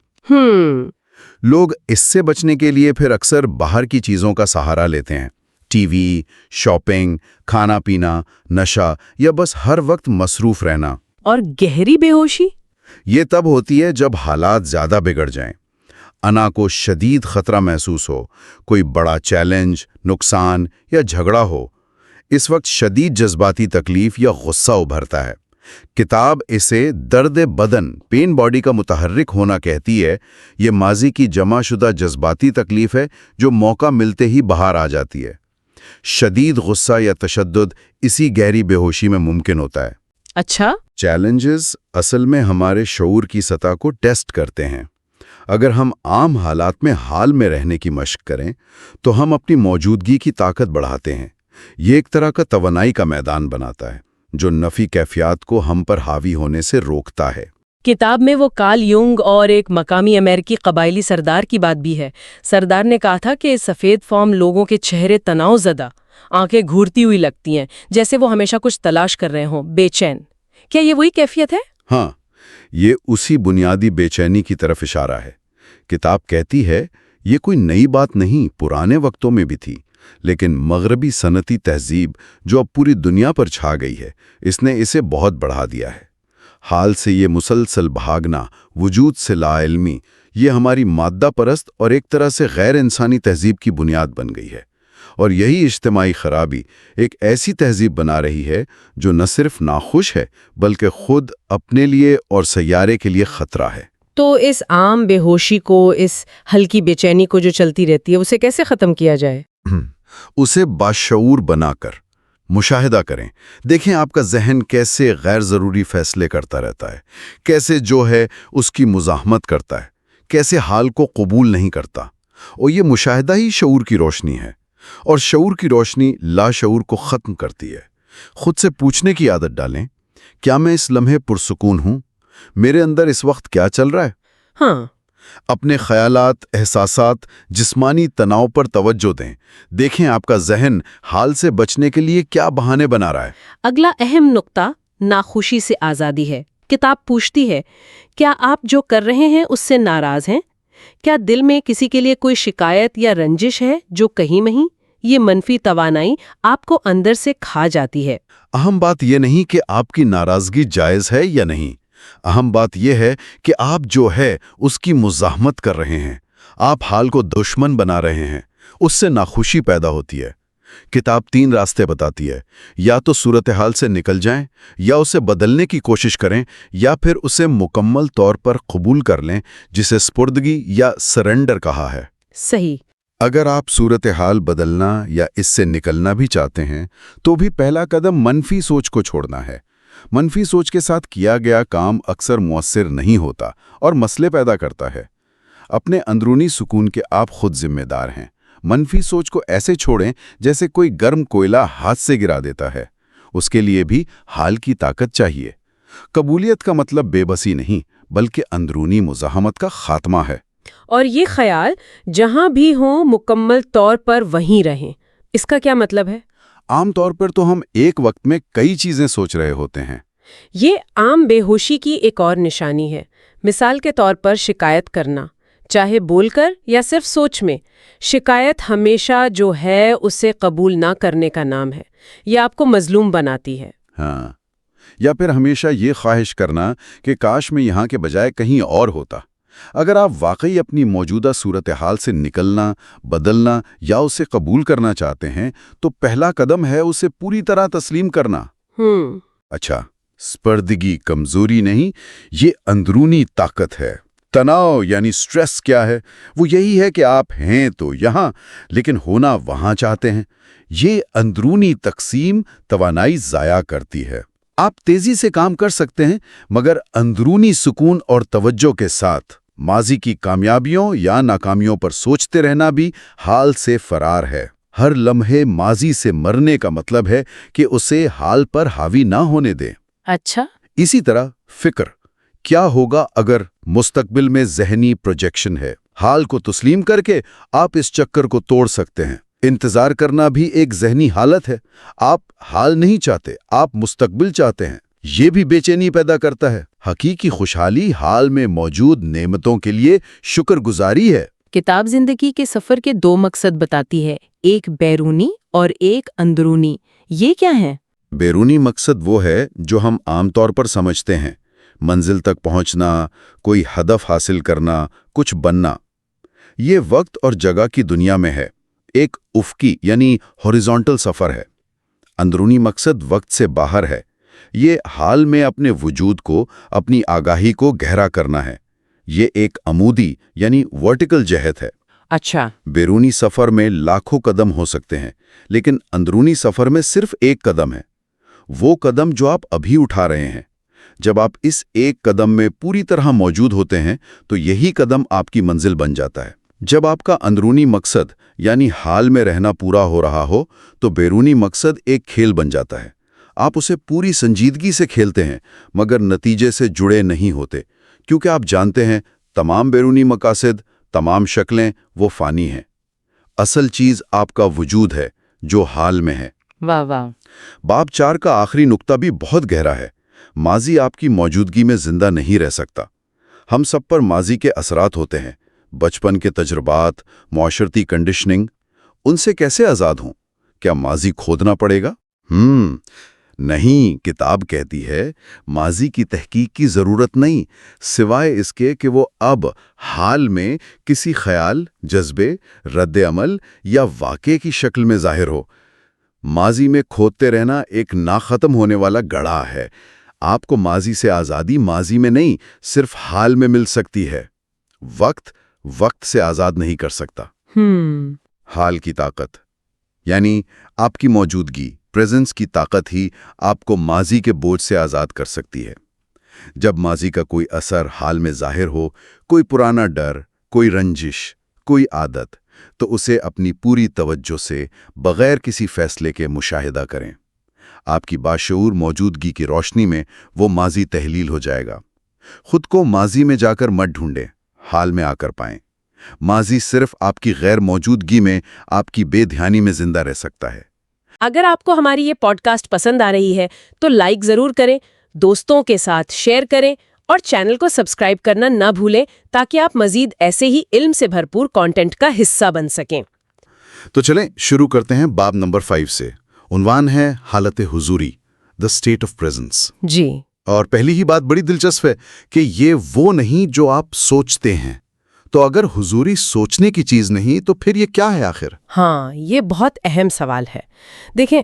لوگ اس سے بچنے کے لیے پھر اکثر باہر کی چیزوں کا سہارا لیتے ہیں، ٹی وی، شاپنگ، کھانا پینا، نشہ یا بس ہر وقت مصروف رہنا۔ اور گہری بے ہوشی؟ یہ تب ہوتی ہے جب حالات زیادہ بگڑ جائیں، انا کو شدید خطرہ محسوس ہو، کوئی بڑا چیلنج، نقصان یا جھگڑا ہو۔ اس وقت شدید جذباتی تکلیف یا غصہ ابھرتا ہے۔ کتاب اسے درد بدن، پین باڈی کا متحرک ہونا کہتی ہے۔ یہ ماضی کی جمع شدہ جذباتی تکلیف ہے جو موقع ملتے ہی باہر آ جاتی ہے۔ شدید غصہ یا تشدد اسی گہری بے ہوشی میں ممکن ہوتا ہے۔ اچھا، چیلنجز اصل میں ہمارے شعور کی سطح کو ٹیسٹ کرتے ہیں۔ اگر ہم عام حالات میں حال میں رہنے کی مشق کریں تو ہم اپنی موجودگی کی طاقت بڑھاتے ہیں۔ یہ ایک طرح کا توانائی کا میدان بناتا ہے جو نفی کیفیات کو ہم پر حاوی ہونے سے روکتا ہے۔ کتاب میں وہ کارل یونگ اور ایک مقامی امریکی قبائلی سردار کی بات بھی ہے۔ سردار نے کہا تھا کہ سفید فام لوگوں کے چہرے تناؤ زدہ، آنکھیں گھورتی ہوئی لگتی ہیں، جیسے وہ ہمیشہ کچھ تلاش کر رہے ہوں، بے چین۔ کیا یہ وہی کیفیت ہے؟ ہاں، یہ اسی بنیادی بے چینی کی طرف اشارہ ہے۔ کتاب کہتی ہے یہ کوئی نئی بات نہیں، پرانے وقتوں میں بھی تھی، لیکن مغربی صنعتی تہذیب جو اب پوری دنیا پر چھا گئی ہے، اس نے اسے بہت بڑھا دیا ہے۔ حال سے یہ مسلسل بھاگنا، وجود سے لا علمی، یہ ہماری مادہ پرست اور ایک طرح سے غیر انسانی تہذیب کی بنیاد بن گئی ہے۔ اور یہی اجتماعی خرابی ایک ایسی تہذیب بنا رہی ہے جو نہ صرف ناخوش ہے بلکہ خود اپنے لیے اور سیارے کے لیے خطرہ ہے۔ تو اس عام بے ہوشی کو، اس ہلکی بے چینی کو جو چلتی رہتی ہے، اسے کیسے ختم کیا جائے؟ اسے باشعور بنا کر مشاہدہ کریں۔ دیکھیں آپ کا ذہن کیسے غیر ضروری فیصلے کرتا رہتا ہے، کیسے جو ہے اس کی مزاحمت کرتا ہے، کیسے حال کو قبول نہیں کرتا۔ اور یہ مشاہدہ ہی شعور کی روشنی ہے، اور شعور کی روشنی لاشعور کو ختم کرتی ہے۔ خود سے پوچھنے کی عادت ڈالیں، کیا میں اس لمحے پرسکون ہوں؟ میرے اندر اس وقت کیا چل رہا ہے؟ ہاں، اپنے خیالات، احساسات، جسمانی تناؤ پر توجہ دیں۔ دیکھیں آپ کا ذہن حال سے بچنے کے لیے کیا بہانے بنا رہا ہے۔ اگلا اہم نقطہ ناخوشی سے آزادی ہے۔ کتاب پوچھتی ہے، کیا آپ جو کر رہے ہیں اس سے ناراض ہیں؟ کیا دل میں کسی کے لیے کوئی شکایت یا رنجش ہے جو کہیں نہیں؟ یہ منفی توانائی آپ کو اندر سے کھا جاتی ہے۔ اہم بات یہ نہیں کہ آپ کی ناراضگی جائز ہے یا نہیں، اہم بات یہ ہے کہ آپ جو ہے اس کی مزاحمت کر رہے ہیں، آپ حال کو دشمن بنا رہے ہیں، اس سے ناخوشی پیدا ہوتی ہے۔ کتاب 3 راستے بتاتی ہے، یا تو صورتحال سے نکل جائیں، یا اسے بدلنے کی کوشش کریں، یا پھر اسے مکمل طور پر قبول کر لیں، جسے سپردگی یا سرنڈر کہا ہے۔ صحیح۔ اگر آپ صورتحال بدلنا یا اس سے نکلنا بھی چاہتے ہیں تو بھی پہلا قدم منفی سوچ کو چھوڑنا ہے۔ منفی سوچ کے ساتھ کیا گیا کام اکثر مؤثر نہیں ہوتا اور مسئلے پیدا کرتا ہے۔ اپنے اندرونی سکون کے آپ خود ذمہ دار ہیں۔ منفی سوچ کو ایسے چھوڑیں جیسے کوئی گرم کوئلہ ہاتھ سے گرا دیتا ہے۔ اس کے لیے بھی حال کی طاقت چاہیے۔ قبولیت کا مطلب بے بسی نہیں بلکہ اندرونی مزاحمت کا خاتمہ ہے۔ اور یہ خیال جہاں بھی ہوں مکمل طور پر وہیں رہیں، اس کا کیا مطلب ہے؟ عام طور پر تو ہم ایک وقت میں کئی چیزیں سوچ رہے ہوتے ہیں۔ یہ عام بے ہوشی کی ایک اور نشانی ہے۔ مثال کے طور پر شکایت کرنا، چاہے بول کر یا صرف سوچ میں۔ شکایت ہمیشہ جو ہے اسے قبول نہ کرنے کا نام ہے، یہ آپ کو مظلوم بناتی ہے۔ ہاں، یا پھر ہمیشہ یہ خواہش کرنا کہ کاش میں یہاں کے بجائے کہیں اور ہوتا۔ اگر آپ واقعی اپنی موجودہ صورتحال سے نکلنا، بدلنا یا اسے قبول کرنا چاہتے ہیں تو پہلا قدم ہے اسے پوری طرح تسلیم کرنا۔ اچھا، سپردگی کمزوری نہیں، یہ اندرونی طاقت ہے۔ تناؤ یعنی سٹریس کیا ہے؟ وہ یہی ہے کہ آپ ہیں تو یہاں لیکن ہونا وہاں چاہتے ہیں۔ یہ اندرونی تقسیم توانائی ضائع کرتی ہے۔ آپ تیزی سے کام کر سکتے ہیں مگر اندرونی سکون اور توجہ کے ساتھ ماضی کی کامیابیوں یا ناکامیوں پر سوچتے رہنا بھی حال سے فرار ہے۔ ہر لمحے ماضی سے مرنے کا مطلب ہے کہ اسے حال پر حاوی نہ ہونے دیں۔ اچھا، اسی طرح فکر، کیا ہوگا اگر مستقبل میں ذہنی پروجیکشن ہے۔ حال کو تسلیم کر کے آپ اس چکر کو توڑ سکتے ہیں۔ انتظار کرنا بھی ایک ذہنی حالت ہے۔ آپ حال نہیں چاہتے، آپ مستقبل چاہتے ہیں۔ یہ بھی بے چینی پیدا کرتا ہے۔ حقیقی خوشحالی حال میں موجود نعمتوں کے لیے شکر گزاری ہے۔ کتاب زندگی کے سفر کے 2 مقصد بتاتی ہے، ایک بیرونی اور ایک اندرونی۔ یہ کیا ہیں؟ بیرونی مقصد وہ ہے جو ہم عام طور پر سمجھتے ہیں، منزل تک پہنچنا، کوئی ہدف حاصل کرنا، کچھ بننا۔ یہ وقت اور جگہ کی دنیا میں ہے، ایک افقی یعنی ہاریزونٹل سفر ہے۔ اندرونی مقصد وقت سے باہر ہے، یہ حال میں اپنے وجود کو، اپنی آگاہی کو گہرا کرنا ہے۔ یہ ایک عمودی یعنی ورٹیکل جہت ہے۔ اچھا، بیرونی سفر میں لاکھوں قدم ہو سکتے ہیں لیکن اندرونی سفر میں صرف ایک قدم ہے، وہ قدم جو آپ ابھی اٹھا رہے ہیں۔ جب آپ اس ایک قدم میں پوری طرح موجود ہوتے ہیں تو یہی قدم آپ کی منزل بن جاتا ہے۔ جب آپ کا اندرونی مقصد یعنی حال میں رہنا پورا ہو رہا ہو تو بیرونی مقصد ایک کھیل بن جاتا ہے۔ آپ اسے پوری سنجیدگی سے کھیلتے ہیں مگر نتیجے سے جڑے نہیں ہوتے، کیونکہ آپ جانتے ہیں تمام بیرونی مقاصد، تمام شکلیں وہ فانی ہیں۔ اصل چیز آپ کا وجود ہے جو حال میں ہے۔ واہ واہ! باب 4 کا آخری نقطہ بھی بہت گہرا ہے۔ ماضی آپ کی موجودگی میں زندہ نہیں رہ سکتا۔ ہم سب پر ماضی کے اثرات ہوتے ہیں، بچپن کے تجربات، معاشرتی کنڈیشننگ۔ ان سے کیسے آزاد ہوں؟ کیا ماضی کھودنا پڑے گا؟ نہیں، کتاب کہتی ہے ماضی کی تحقیق کی ضرورت نہیں، سوائے اس کے کہ وہ اب حال میں کسی خیال، جذبے، رد عمل یا واقعے کی شکل میں ظاہر ہو۔ ماضی میں کھودتے رہنا ایک ناختم ہونے والا گڑھا ہے۔ آپ کو ماضی سے آزادی ماضی میں نہیں، صرف حال میں مل سکتی ہے۔ وقت سے آزاد نہیں کر سکتا۔ حال کی طاقت یعنی آپ کی موجودگی، پریزنس کی طاقت ہی آپ کو ماضی کے بوجھ سے آزاد کر سکتی ہے۔ جب ماضی کا کوئی اثر حال میں ظاہر ہو، کوئی پرانا ڈر، کوئی رنجش، کوئی عادت، تو اسے اپنی پوری توجہ سے بغیر کسی فیصلے کے مشاہدہ کریں۔ آپ کی باشعور موجودگی کی روشنی میں وہ ماضی تحلیل ہو جائے گا۔ خود کو ماضی میں جا کر مت ڈھونڈیں، حال میں آ کر پائیں۔ ماضی صرف آپ کی غیر موجودگی میں، آپ کی بے دھیانی میں زندہ رہ سکتا ہے۔ اگر آپ کو ہماری یہ پوڈ کاسٹ پسند آ رہی ہے تو لائک ضرور کریں، دوستوں کے ساتھ شیئر کریں اور چینل کو سبسکرائب کرنا نہ بھولیں تاکہ آپ مزید ایسے ہی علم سے بھرپور کانٹینٹ کا حصہ بن سکیں۔ تو چلیں شروع کرتے ہیں باب نمبر 5 سے۔ عنوان ہے حالت حضوری، the state of presence۔ جی، اور پہلی ہی بات بڑی دلچسپ ہے کہ یہ وہ نہیں جو آپ سوچتے ہیں۔ تو اگر حضوری سوچنے کی چیز نہیں تو پھر یہ کیا ہے آخر؟ ہاں، یہ بہت اہم سوال ہے۔ دیکھیں،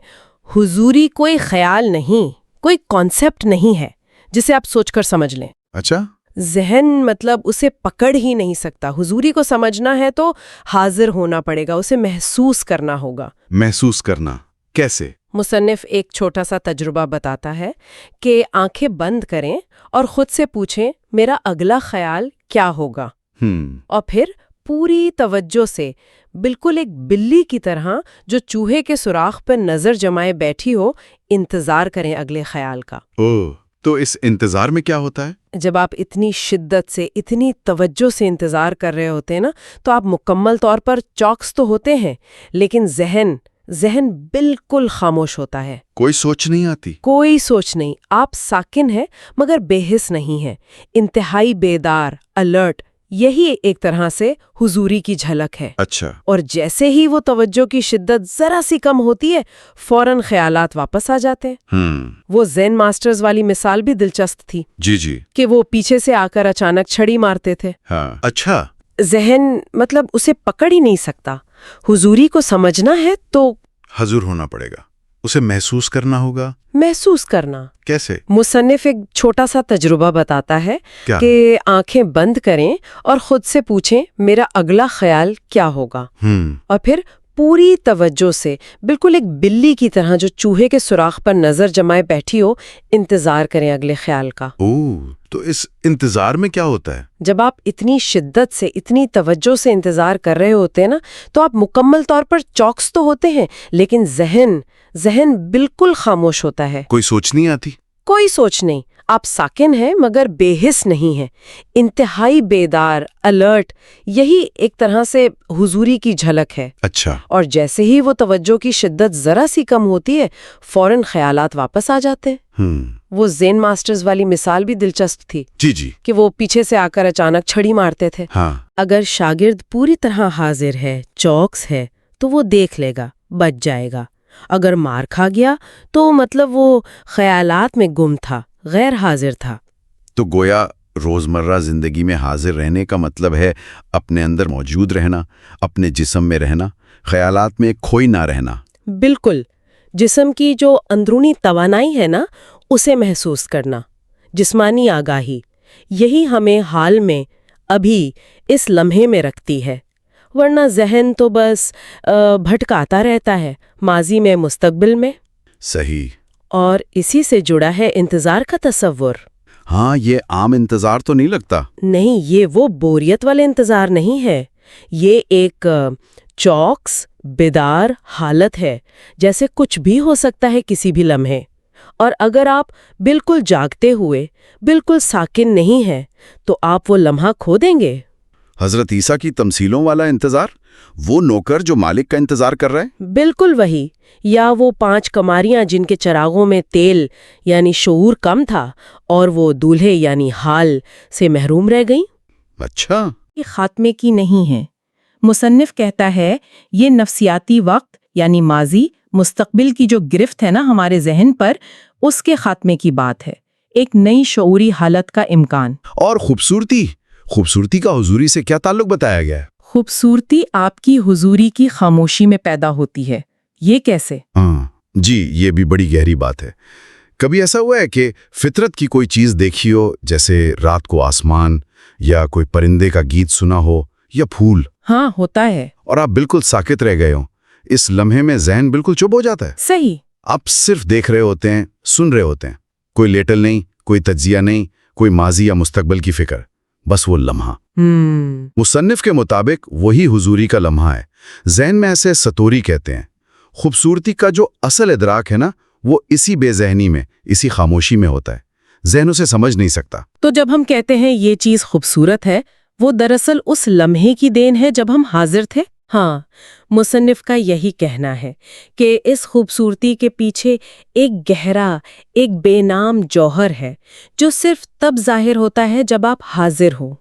حضوری کوئی خیال نہیں، کوئی کانسیپٹ نہیں ہے جسے آپ سوچ کر سمجھ لیں۔ اچھا، ذہن مطلب اسے پکڑ ہی نہیں سکتا۔ حضوری کو سمجھنا ہے تو حاضر ہونا پڑے گا، اسے محسوس کرنا ہوگا۔ محسوس کرنا کیسے؟ مصنف ایک چھوٹا سا تجربہ بتاتا ہے کہ آنکھیں بند کریں اور خود سے پوچھیں میرا اگلا خیال کیا ہوگا، اور پھر پوری توجہ سے، بالکل ایک بلی کی طرح جو چوہے کے سوراخ پر نظر جمائے بیٹھی ہو، انتظار کریں اگلے خیال کا۔ تو اس انتظار میں کیا ہوتا ہے؟ جب آپ اتنی شدت سے، اتنی توجہ سے انتظار کر رہے ہوتے ہیں نا، تو آپ مکمل طور پر چوکس تو ہوتے ہیں لیکن ذہن بالکل خاموش ہوتا ہے۔ کوئی سوچ نہیں آتی؟ کوئی سوچ نہیں۔ آپ ساکن ہیں مگر بے حس نہیں ہیں، انتہائی بیدار، الرٹ۔ یہی ایک طرح سے حضوری کی جھلک ہے۔ اچھا، اور جیسے ہی وہ توجہ کی شدت ذرا سی کم ہوتی ہے فوراً خیالات واپس آ جاتے ہیں۔ وہ زین ماسٹرز والی مثال بھی دلچسپ تھی جی کہ وہ پیچھے سے آ کر اچانک چھڑی مارتے تھے۔ ہاں، اچھا، ذہن اسے پکڑ ہی نہیں سکتا۔ حضوری کو سمجھنا ہے تو حضور ہونا پڑے گا، اسے محسوس کرنا ہوگا۔ محسوس کرنا کیسے؟ مصنف ایک چھوٹا سا تجربہ بتاتا ہے کیا؟ کہ آنکھیں بند کریں اور خود سے پوچھیں میرا اگلا خیال کیا ہوگا، اور پھر پوری توجہ سے بالکل ایک بلی کی طرح جو چوہے کے سوراخ پر نظر جمائے بیٹھی ہو انتظار کریں اگلے خیال کا۔ تو اس انتظار میں کیا ہوتا ہے؟ جب آپ اتنی شدت سے اتنی توجہ سے انتظار کر رہے ہوتے ہیں نا تو آپ مکمل طور پر چوکس تو ہوتے ہیں لیکن ذہن بالکل خاموش ہوتا ہے۔ کوئی سوچ نہیں آتی؟ کوئی سوچ نہیں، آپ ساکن ہیں مگر بے حس نہیں ہیں، انتہائی بیدار، الرٹ۔ یہی ایک طرح سے حضوری کی جھلک ہے۔ اچھا، اور جیسے ہی وہ توجہ کی شدت ذرا سی کم ہوتی ہے فوراً خیالات واپس آ جاتے ہیں۔ وہ زین ماسٹرز والی مثال بھی دلچسپ تھی جی کہ وہ پیچھے سے آ کر اچانک چھڑی مارتے تھے۔ ہاں، اگر شاگرد پوری طرح حاضر ہے، چوکس ہے، تو وہ دیکھ لے گا، بچ جائے گا۔ اگر مار کھا گیا تو مطلب وہ خیالات میں گم تھا، غیر حاضر تھا۔ تو گویا روزمرہ زندگی میں حاضر رہنے کا مطلب ہے اپنے اندر موجود رہنا، اپنے جسم میں رہنا، خیالات میں کھوئی نہ رہنا۔ بالکل، جسم کی جو اندرونی توانائی ہے نا اسے محسوس کرنا، جسمانی آگاہی، یہی ہمیں حال میں ابھی اس لمحے میں رکھتی ہے، ورنہ ذہن تو بس بھٹکاتا رہتا ہے، ماضی میں، مستقبل میں۔ صحیح۔ اور اسی سے جڑا ہے انتظار کا تصور۔ ہاں، یہ عام انتظار تو نہیں لگتا۔ نہیں، یہ وہ بوریت والے انتظار نہیں ہے، یہ ایک چوکس بیدار حالت ہے، جیسے کچھ بھی ہو سکتا ہے کسی بھی لمحے۔ اور اگر آپ بالکل جاگتے ہوئے بالکل ساکن نہیں ہیں تو آپ وہ لمحہ کھو دیں گے۔ حضرت عیسیٰ کی تمثیلوں والا انتظار، وہ نوکر جو مالک کا انتظار کر رہا ہے؟ بالکل وہی، یا وہ 5 کماریاں جن کے چراغوں میں تیل یعنی شعور کم تھا اور وہ دولہے یعنی حال سے محروم رہ گئیں۔ اچھا، یہ خاتمے کی نہیں ہے۔ مصنف کہتا ہے یہ نفسیاتی وقت یعنی ماضی مستقبل کی جو گرفت ہے نا ہمارے ذہن پر، اس کے خاتمے کی بات ہے، ایک نئی شعوری حالت کا امکان۔ اور خوبصورتی کا حضوری سے کیا تعلق بتایا گیا ہے؟ خوبصورتی آپ کی حضوری کی خاموشی میں پیدا ہوتی ہے۔ یہ کیسے؟ ہاں جی، یہ بھی بڑی گہری بات ہے۔ کبھی ایسا ہوا ہے کہ فطرت کی کوئی چیز دیکھی ہو، جیسے رات کو آسمان یا کوئی پرندے کا گیت سنا ہو یا پھول؟ ہاں، ہوتا ہے۔ اور آپ بالکل ساکت رہ گئے ہوں، اس لمحے میں ذہن بالکل چپ ہو جاتا ہے۔ صحیح۔ آپ صرف دیکھ رہے ہوتے ہیں، سن رہے ہوتے ہیں، کوئی لیٹل نہیں، کوئی تجزیہ نہیں، کوئی ماضی یا مستقبل کی فکر، بس وہ لمحہ۔ مصنف کے مطابق وہی حضوری کا لمحہ ہے۔ ذہن میں ایسے ستوری کہتے ہیں۔ خوبصورتی کا جو اصل ادراک ہے نا، وہ اسی بے ذہنی میں، اسی خاموشی میں ہوتا ہے۔ ذہن اسے سمجھ نہیں سکتا۔ تو جب ہم کہتے ہیں یہ چیز خوبصورت ہے، وہ دراصل اس لمحے کی دین ہے جب ہم حاضر تھے۔ ہاں، مصنف کا یہی کہنا ہے کہ اس خوبصورتی کے پیچھے ایک گہرا، ایک بے نام جوہر ہے جو صرف تب ظاہر ہوتا ہے جب آپ حاضر ہو۔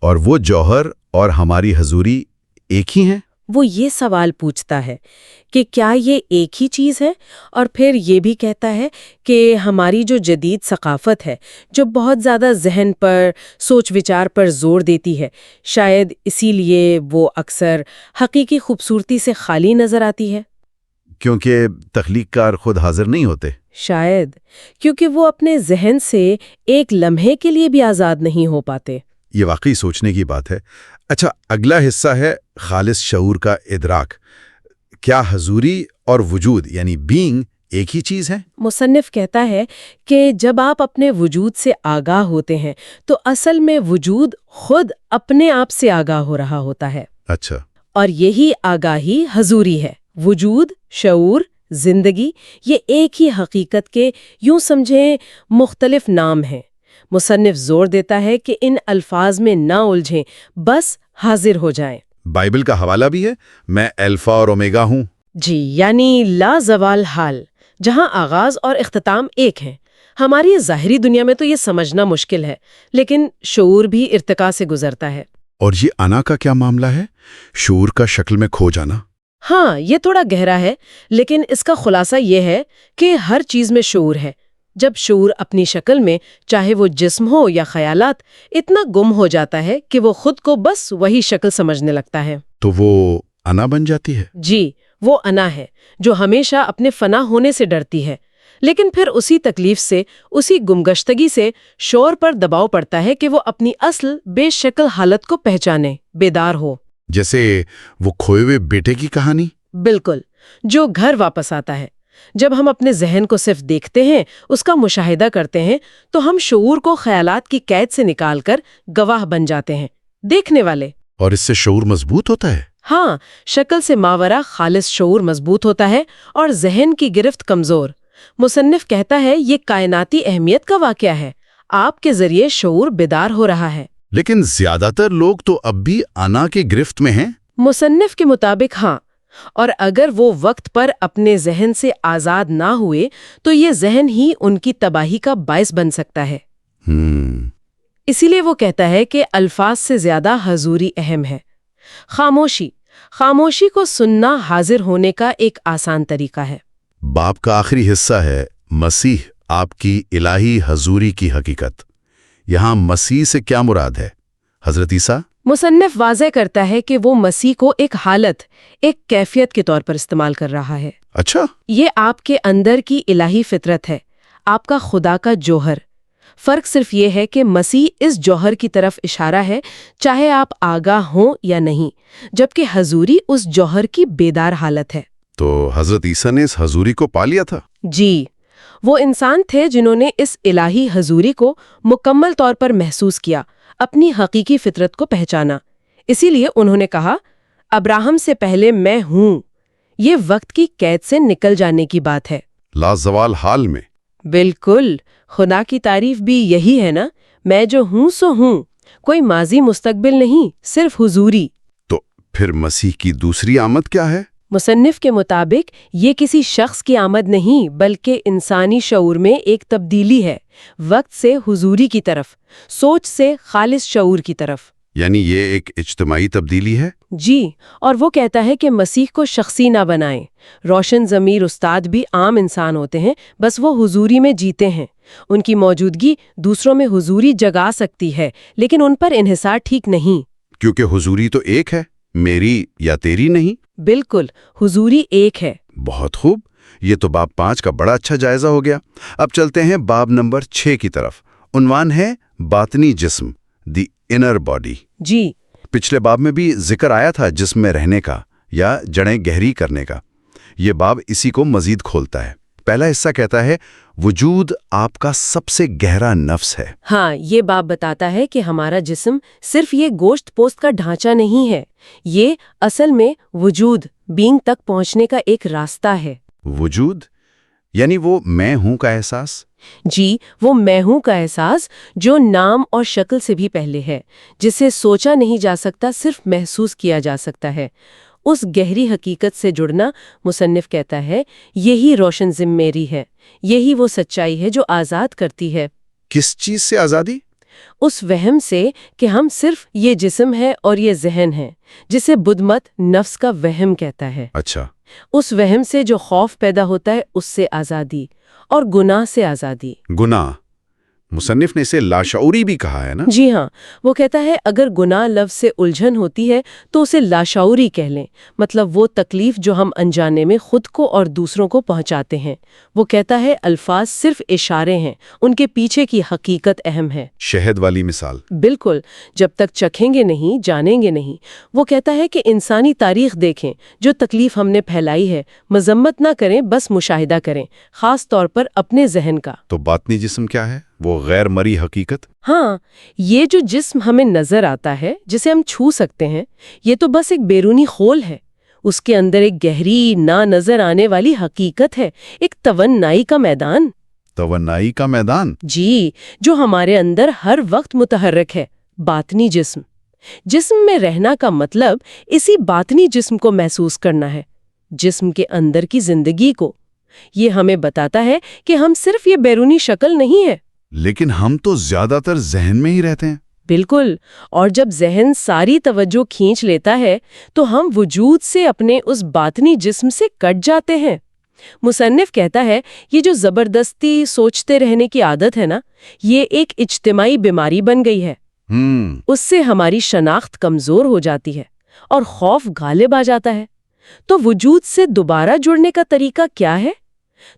اور وہ جوہر اور ہماری حضوری ایک ہی ہیں؟ وہ یہ سوال پوچھتا ہے کہ کیا یہ ایک ہی چیز ہے، اور پھر یہ بھی کہتا ہے کہ ہماری جو جدید ثقافت ہے جو بہت زیادہ ذہن پر، سوچ وچار پر زور دیتی ہے، شاید اسی لیے وہ اکثر حقیقی خوبصورتی سے خالی نظر آتی ہے۔ کیونکہ تخلیق کار خود حاضر نہیں ہوتے۔ شاید کیونکہ وہ اپنے ذہن سے ایک لمحے کے لیے بھی آزاد نہیں ہو پاتے۔ یہ واقعی سوچنے کی بات ہے۔ اچھا، اگلا حصہ ہے خالص شعور کا ادراک۔ کیا حضوری اور وجود یعنی بینگ ایک ہی چیز ہے؟ مصنف کہتا ہے کہ جب آپ اپنے وجود سے آگاہ ہوتے ہیں تو اصل میں وجود خود اپنے آپ سے آگاہ ہو رہا ہوتا ہے۔ اچھا، اور یہی آگاہی حضوری ہے۔ وجود، شعور، زندگی، یہ ایک ہی حقیقت کے یوں سمجھیں مختلف نام ہیں۔ مصنف زور دیتا ہے کہ ان الفاظ میں نہ الجھیں، بس حاضر ہو جائیں۔ بائبل کا حوالہ بھی ہے، میں الفا اور اومیگا ہوں۔ جی، یعنی لا زوال حال، جہاں آغاز اور اختتام ایک ہیں۔ ہماری ظاہری دنیا میں تو یہ سمجھنا مشکل ہے، لیکن شعور بھی ارتقاء سے گزرتا ہے۔ اور یہ انا کا کیا معاملہ ہے؟ شعور کا شکل میں کھو جانا؟ ہاں، یہ تھوڑا گہرا ہے، لیکن اس کا خلاصہ یہ ہے کہ ہر چیز میں شعور ہے۔ جب شعور اپنی شکل میں، چاہے وہ جسم ہو یا خیالات، اتنا گم ہو جاتا ہے کہ وہ خود کو بس وہی شکل سمجھنے لگتا ہے۔ تو وہ انا بن جاتی ہے؟ جی، وہ انا ہے جو ہمیشہ اپنے فنا ہونے سے ڈرتی ہے، لیکن پھر اسی تکلیف سے، اسی گمگشتگی سے شعور پر دباؤ پڑتا ہے کہ وہ اپنی اصل بے شکل حالت کو پہچانے، بیدار ہو۔ جیسے وہ کھوئے ہوئے بیٹے کی کہانی؟ بالکل، جو گھر واپس آتا ہے۔ جب ہم اپنے ذہن کو صرف دیکھتے ہیں، اس کا مشاہدہ کرتے ہیں، تو ہم شعور کو خیالات کی قید سے نکال کر گواہ بن جاتے ہیں، دیکھنے والے۔ اور اس سے شعور مضبوط ہوتا ہے؟ ہاں، شکل سے ماورا خالص شعور مضبوط ہوتا ہے اور ذہن کی گرفت کمزور۔ مصنف کہتا ہے یہ کائناتی اہمیت کا واقعہ ہے، آپ کے ذریعے شعور بیدار ہو رہا ہے۔ لیکن زیادہ تر لوگ تو اب بھی انا کی گرفت میں ہیں۔ مصنف کے مطابق ہاں، اور اگر وہ وقت پر اپنے ذہن سے آزاد نہ ہوئے تو یہ ذہن ہی ان کی تباہی کا باعث بن سکتا ہے۔ اسی لیے وہ کہتا ہے کہ الفاظ سے زیادہ حضوری اہم ہے۔ خاموشی کو سننا حاضر ہونے کا ایک آسان طریقہ ہے۔ باب کا آخری حصہ ہے مسیح، آپ کی الہی حضوری کی حقیقت۔ یہاں مسیح سے کیا مراد ہے؟ حضرت عیسیٰ؟ مصنف واضح کرتا ہے کہ وہ مسیح کو ایک حالت، ایک کیفیت کے طور پر استعمال کر رہا ہے۔ اچھا، یہ آپ کے اندر کی الہی فطرت ہے، آپ کا خدا کا جوہر۔ فرق صرف یہ ہے کہ مسیح اس جوہر کی طرف اشارہ ہے، چاہے آپ آگاہ ہوں یا نہیں، جبکہ حضوری اس جوہر کی بیدار حالت ہے۔ تو حضرت عیسیٰ نے اس حضوری کو پا لیا تھا؟ جی، وہ انسان تھے جنہوں نے اس الہی حضوری کو مکمل طور پر محسوس کیا، اپنی حقیقی فطرت کو پہچانا۔ اسی لیے انہوں نے کہا، ابراہم سے پہلے میں ہوں۔ یہ وقت کی قید سے نکل جانے کی بات ہے۔ لازوال حال میں؟ بالکل، خدا کی تعریف بھی یہی ہے نا، میں جو ہوں سو ہوں، کوئی ماضی مستقبل نہیں، صرف حضوری۔ تو پھر مسیح کی دوسری آمد کیا ہے؟ مصنف کے مطابق یہ کسی شخص کی آمد نہیں، بلکہ انسانی شعور میں ایک تبدیلی ہے، وقت سے حضوری کی طرف، سوچ سے خالص شعور کی طرف۔ یعنی یہ ایک اجتماعی تبدیلی ہے؟ جی، اور وہ کہتا ہے کہ مسیح کو شخصی نہ بنائیں۔ روشن ضمیر استاد بھی عام انسان ہوتے ہیں، بس وہ حضوری میں جیتے ہیں۔ ان کی موجودگی دوسروں میں حضوری جگا سکتی ہے، لیکن ان پر انحصار ٹھیک نہیں۔ کیونکہ حضوری تو ایک ہے، میری یا تیری نہیں۔ بالکل، حضوری ایک ہے۔ بہت خوب، یہ تو باب 5 کا بڑا اچھا جائزہ ہو گیا۔ اب چلتے ہیں باب نمبر 6 کی طرف۔ عنوان ہے باطنی جسم، دی انر باڈی۔ جی، پچھلے باب میں بھی ذکر آیا تھا جسم میں رہنے کا یا جڑیں گہری کرنے کا۔ یہ باب اسی کو مزید کھولتا ہے۔ پہلا حصہ کہتا ہے وجود آپ کا سب سے گہرا نفس ہے۔ ہاں، یہ باب بتاتا ہے کہ ہمارا جسم صرف یہ گوشت پوست کا ڈھانچہ نہیں ہے، یہ اصل میں وجود، بینگ تک پہنچنے کا ایک راستہ ہے۔ وجود یعنی وہ میں ہوں کا احساس؟ جی، وہ میں ہوں کا احساس جو نام اور شکل سے بھی پہلے ہے، جسے سوچا نہیں جا سکتا، صرف محسوس کیا جا سکتا ہے۔ اس گہری حقیقت سے جڑنا، مصنف کہتا ہے، یہی روشن ذمہ ہے، یہی وہ سچائی ہے جو آزاد کرتی ہے۔ کس چیز سے آزادی؟ اس وہم سے کہ ہم صرف یہ جسم ہے اور یہ ذہن ہے، جسے بدھ مت نفس کا وہم کہتا ہے۔ اچھا، اس وہم سے جو خوف پیدا ہوتا ہے، اس سے آزادی، اور گناہ سے آزادی۔ گناہ، مصنف نے اسے لاشعوری بھی کہا ہے نا؟ جی ہاں، وہ کہتا ہے اگر گناہ لفظ سے الجھن ہوتی ہے تو اسے لاشعوری کہہ لیں، مطلب وہ تکلیف جو ہم انجانے میں خود کو اور دوسروں کو پہنچاتے ہیں۔ وہ کہتا ہے الفاظ صرف اشارے ہیں، ان کے پیچھے کی حقیقت اہم ہے۔ شہد والی مثال۔ بالکل، جب تک چکھیں گے نہیں، جانیں گے نہیں۔ وہ کہتا ہے کہ انسانی تاریخ دیکھیں، جو تکلیف ہم نے پھیلائی ہے، مذمت نہ کریں، بس مشاہدہ کریں، خاص طور پر اپنے ذہن کا۔ تو باطنی جسم کیا ہے؟ وہ غیر مری حقیقت؟ ہاں، یہ جو جسم ہمیں نظر آتا ہے، جسے ہم چھو سکتے ہیں، یہ تو بس ایک بیرونی خول ہے۔ اس کے اندر ایک گہری، نہ نظر آنے والی حقیقت ہے، ایک توانائی کا میدان۔ توانائی کا میدان؟ جی، جو ہمارے اندر ہر وقت متحرک ہے، باطنی جسم۔ جسم میں رہنا کا مطلب اسی باطنی جسم کو محسوس کرنا ہے، جسم کے اندر کی زندگی کو۔ یہ ہمیں بتاتا ہے کہ ہم صرف یہ بیرونی شکل نہیں ہے۔ لیکن ہم تو زیادہ تر ذہن میں ہی رہتے ہیں۔ بالکل، اور جب ذہن ساری توجہ کھینچ لیتا ہے تو ہم وجود سے اپنے اس باطنی جسم سے کٹ جاتے ہیں۔ مصنف کہتا ہے یہ جو زبردستی سوچتے رہنے کی عادت ہے نا، یہ ایک اجتماعی بیماری بن گئی ہے۔ اس سے ہماری شناخت کمزور ہو جاتی ہے اور خوف غالب آ جاتا ہے۔ تو وجود سے دوبارہ جڑنے کا طریقہ کیا ہے؟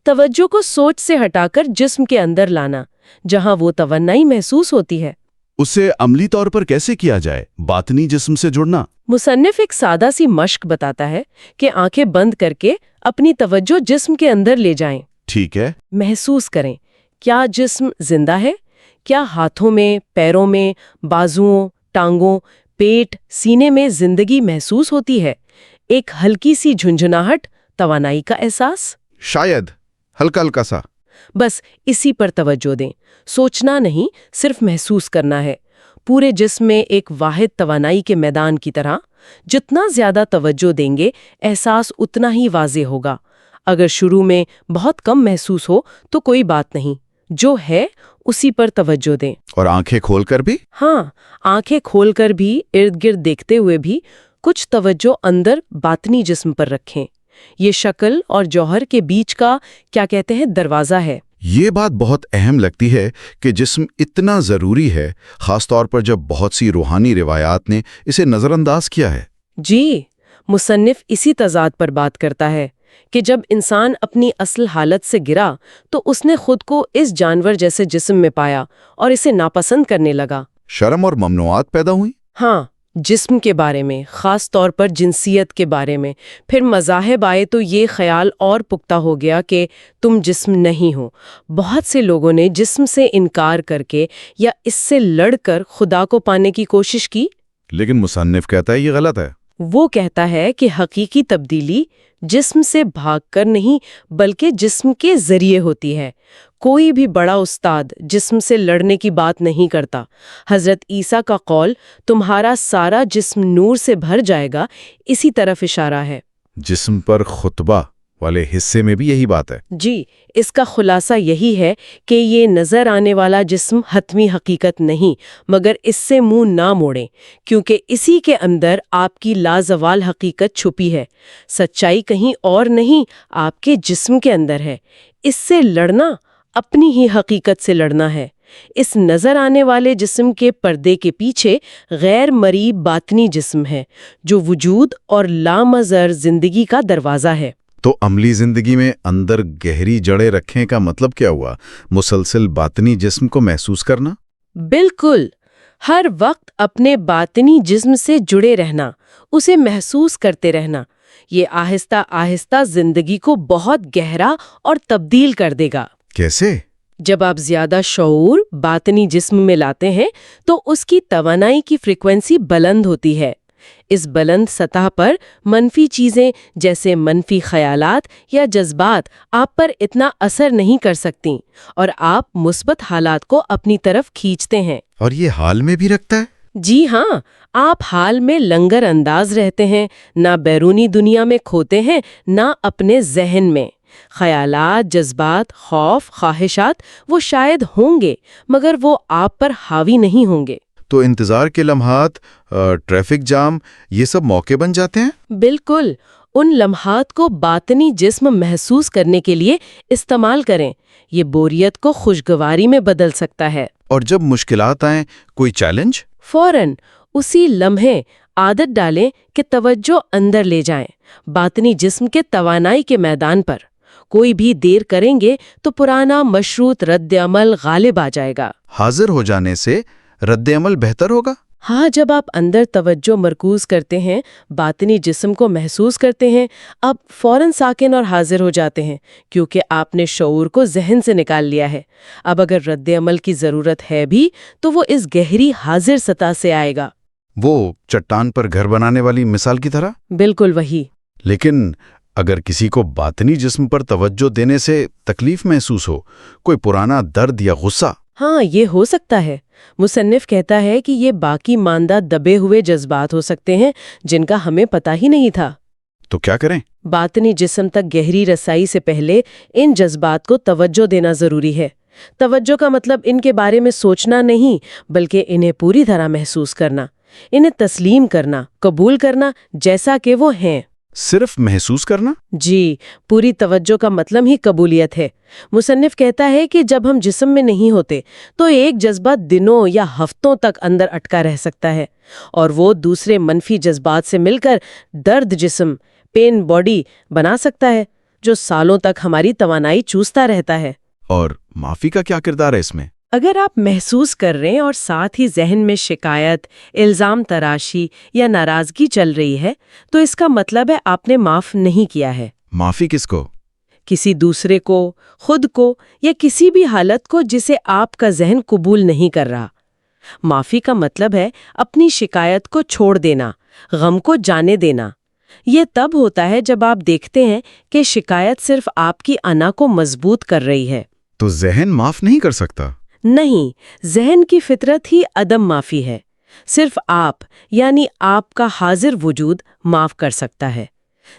توجہ کو سوچ سے ہٹا کر جسم کے اندر لانا، جہاں وہ توانائی محسوس ہوتی ہے۔ اسے عملی طور پر کیسے کیا جائے، باطنی جسم سے جڑنا؟ مصنف ایک سادہ سی مشق بتاتا ہے کہ آنکھیں بند کر کے اپنی توجہ جسم کے اندر لے جائیں۔ ٹھیک ہے۔ محسوس کریں کیا جسم زندہ ہے، کیا ہاتھوں میں، پیروں میں، بازوؤں، ٹانگوں، پیٹ، سینے میں زندگی محسوس ہوتی ہے، ایک ہلکی سی جھنجھناہٹ، توانائی کا احساس؟ شاید ہلکا ہلکا سا۔ بس اسی پر توجہ دیں، سوچنا نہیں، صرف محسوس کرنا ہے، پورے جسم میں ایک واحد توانائی کے میدان کی طرح۔ جتنا زیادہ توجہ دیں گے احساس اتنا ہی واضح ہوگا۔ اگر شروع میں بہت کم محسوس ہو تو کوئی بات نہیں، جو ہے اسی پر توجہ دیں۔ اور آنکھیں کھول کر بھی؟ ہاں، آنکھیں کھول کر بھی، ارد گرد دیکھتے ہوئے بھی کچھ توجہ اندر باطنی جسم پر رکھیں۔ یہ شکل اور جوہر کے بیچ کا کیا کہتے ہیں دروازہ ہے۔ یہ بات بہت اہم لگتی ہے کہ جسم اتنا ضروری ہے، خاص طور پر جب بہت سی روحانی روایات نے اسے نظر انداز کیا ہے۔ جی، مصنف اسی تضاد پر بات کرتا ہے کہ جب انسان اپنی اصل حالت سے گرا تو اس نے خود کو اس جانور جیسے جسم میں پایا اور اسے ناپسند کرنے لگا۔ شرم اور ممنوعات پیدا ہوئیں۔ ہاں، جسم کے بارے میں، خاص طور پر جنسیت کے بارے میں۔ پھر مذاہب آئے تو یہ خیال اور پختہ ہو گیا کہ تم جسم نہیں ہو۔ بہت سے لوگوں نے جسم سے انکار کر کے یا اس سے لڑ کر خدا کو پانے کی کوشش کی۔ لیکن مصنف کہتا ہے یہ غلط ہے۔ وہ کہتا ہے کہ حقیقی تبدیلی جسم سے بھاگ کر نہیں بلکہ جسم کے ذریعے ہوتی ہے۔ کوئی بھی بڑا استاد جسم سے لڑنے کی بات نہیں کرتا۔ حضرت عیسیٰ کا قول تمہارا سارا جسم نور سے بھر جائے گا اسی طرف اشارہ ہے۔ جسم پر خطبہ والے حصے میں بھی یہی بات ہے۔ جی، اس کا خلاصہ یہی ہے کہ یہ نظر آنے والا جسم حتمی حقیقت نہیں، مگر اس سے منہ نہ موڑیں، کیونکہ اسی کے اندر آپ کی لازوال حقیقت چھپی ہے۔ سچائی کہیں اور نہیں، آپ کے جسم کے اندر ہے۔ اس سے لڑنا اپنی ہی حقیقت سے لڑنا ہے۔ اس نظر آنے والے جسم کے پردے کے پیچھے غیر مرئی باطنی جسم ہے، جو وجود اور لامزر زندگی کا دروازہ ہے۔ تو عملی زندگی میں اندر گہری جڑیں رکھیں کا مطلب کیا ہوا؟ مسلسل باطنی جسم کو محسوس کرنا؟ بالکل، ہر وقت اپنے باطنی جسم سے جڑے رہنا، اسے محسوس کرتے رہنا۔ یہ آہستہ آہستہ زندگی کو بہت گہرا اور تبدیل کر دے گا۔ کیسے؟ جب آپ زیادہ شعور باطنی جسم میں لاتے ہیں تو اس کی توانائی کی فریکوینسی بلند ہوتی ہے۔ اس بلند سطح پر منفی چیزیں جیسے منفی خیالات یا جذبات آپ پر اتنا اثر نہیں کر سکتیں اور آپ مثبت حالات کو اپنی طرف کھینچتے ہیں۔ اور یہ حال میں بھی رکھتا ہے؟ جی ہاں، آپ حال میں لنگر انداز رہتے ہیں، نہ بیرونی دنیا میں کھوتے ہیں نہ اپنے ذہن میں۔ خیالات، جذبات، خوف، خواہشات وہ شاید ہوں گے مگر وہ آپ پر حاوی نہیں ہوں گے۔ تو انتظار کے لمحات، ٹریفک جام، یہ سب موقع بن جاتے ہیں؟ بالکل، ان لمحات کو باطنی جسم محسوس کرنے کے لیے استعمال کریں۔ یہ بوریت کو خوشگواری میں بدل سکتا ہے۔ اور جب مشکلات آئیں، کوئی چیلنج؟ فوراً اسی لمحے عادت ڈالیں کہ توجہ اندر لے جائیں، باطنی جسم کے توانائی کے میدان پر۔ کوئی بھی دیر کریں گے تو پرانا مشروط رد عمل غالب آ جائے گا۔ حاضر ہو جانے سے رد عمل بہتر ہوگا؟ ہاں، جب آپ اندر توجہ مرکوز کرتے ہیں، باطنی جسم کو محسوس کرتے ہیں، اب فوراً ساکن اور حاضر ہو جاتے ہیں، کیونکہ آپ نے شعور کو ذہن سے نکال لیا ہے۔ اب اگر رد عمل کی ضرورت ہے بھی تو وہ اس گہری حاضر سطح سے آئے گا۔ وہ چٹان پر گھر بنانے والی مثال کی طرح؟ بالکل وہی۔ لیکن اگر کسی کو باطنی جسم پر توجہ دینے سے تکلیف محسوس ہو، کوئی پرانا درد یا غصہ؟ ہاں، یہ ہو سکتا ہے۔ مصنف کہتا ہے کہ یہ باقی ماندہ دبے ہوئے جذبات ہو سکتے ہیں جن کا ہمیں پتہ ہی نہیں تھا۔ تو کیا کریں؟ باطنی جسم تک گہری رسائی سے پہلے ان جذبات کو توجہ دینا ضروری ہے۔ توجہ کا مطلب ان کے بارے میں سوچنا نہیں، بلکہ انہیں پوری طرح محسوس کرنا، انہیں تسلیم کرنا، قبول کرنا جیسا کہ وہ ہیں۔ صرف محسوس کرنا؟ جی، پوری توجہ کا مطلب ہی قبولیت ہے۔ مصنف کہتا ہے کہ جب ہم جسم میں نہیں ہوتے تو ایک جذبہ دنوں یا ہفتوں تک اندر اٹکا رہ سکتا ہے، اور وہ دوسرے منفی جذبات سے مل کر درد جسم، پین باڈی بنا سکتا ہے، جو سالوں تک ہماری توانائی چوستا رہتا ہے۔ اور معافی کا کیا کردار ہے اس میں؟ اگر آپ محسوس کر رہے ہیں اور ساتھ ہی ذہن میں شکایت، الزام تراشی یا ناراضگی چل رہی ہے، تو اس کا مطلب ہے آپ نے معاف نہیں کیا ہے۔ معافی کس کو؟ کسی دوسرے کو، خود کو، یا کسی بھی حالت کو جسے آپ کا ذہن قبول نہیں کر رہا۔ معافی کا مطلب ہے اپنی شکایت کو چھوڑ دینا، غم کو جانے دینا۔ یہ تب ہوتا ہے جب آپ دیکھتے ہیں کہ شکایت صرف آپ کی انا کو مضبوط کر رہی ہے۔ تو ذہن معاف نہیں کر سکتا؟ نہیں، ذہن کی فطرت ہی عدم معافی ہے۔ صرف آپ، یعنی آپ کا حاضر وجود معاف کر سکتا ہے۔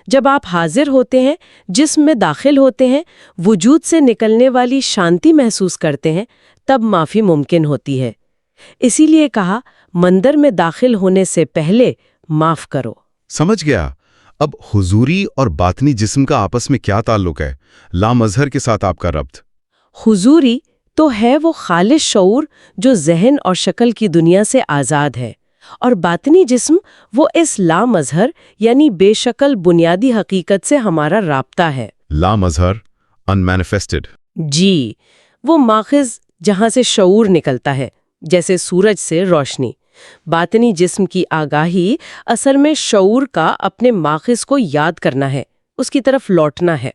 جب آپ حاضر ہوتے ہیں، جسم میں داخل ہوتے ہیں، وجود سے نکلنے والی شانتی محسوس کرتے ہیں، تب معافی ممکن ہوتی ہے۔ اسی لیے کہا، مندر میں داخل ہونے سے پہلے معاف کرو۔ سمجھ گیا۔ اب حضوری اور باطنی جسم کا آپس میں کیا تعلق ہے؟ لامظہر کے ساتھ آپ کا ربط؟ حضوری تو ہے وہ خالص شعور جو ذہن اور شکل کی دنیا سے آزاد ہے، اور باطنی جسم وہ اس لامظہر یعنی بے شکل بنیادی حقیقت سے ہمارا رابطہ ہے۔ لامظہر، unmanifested۔ جی، وہ ماخذ جہاں سے شعور نکلتا ہے، جیسے سورج سے روشنی۔ باطنی جسم کی آگاہی اصل میں شعور کا اپنے ماخذ کو یاد کرنا ہے، اس کی طرف لوٹنا ہے۔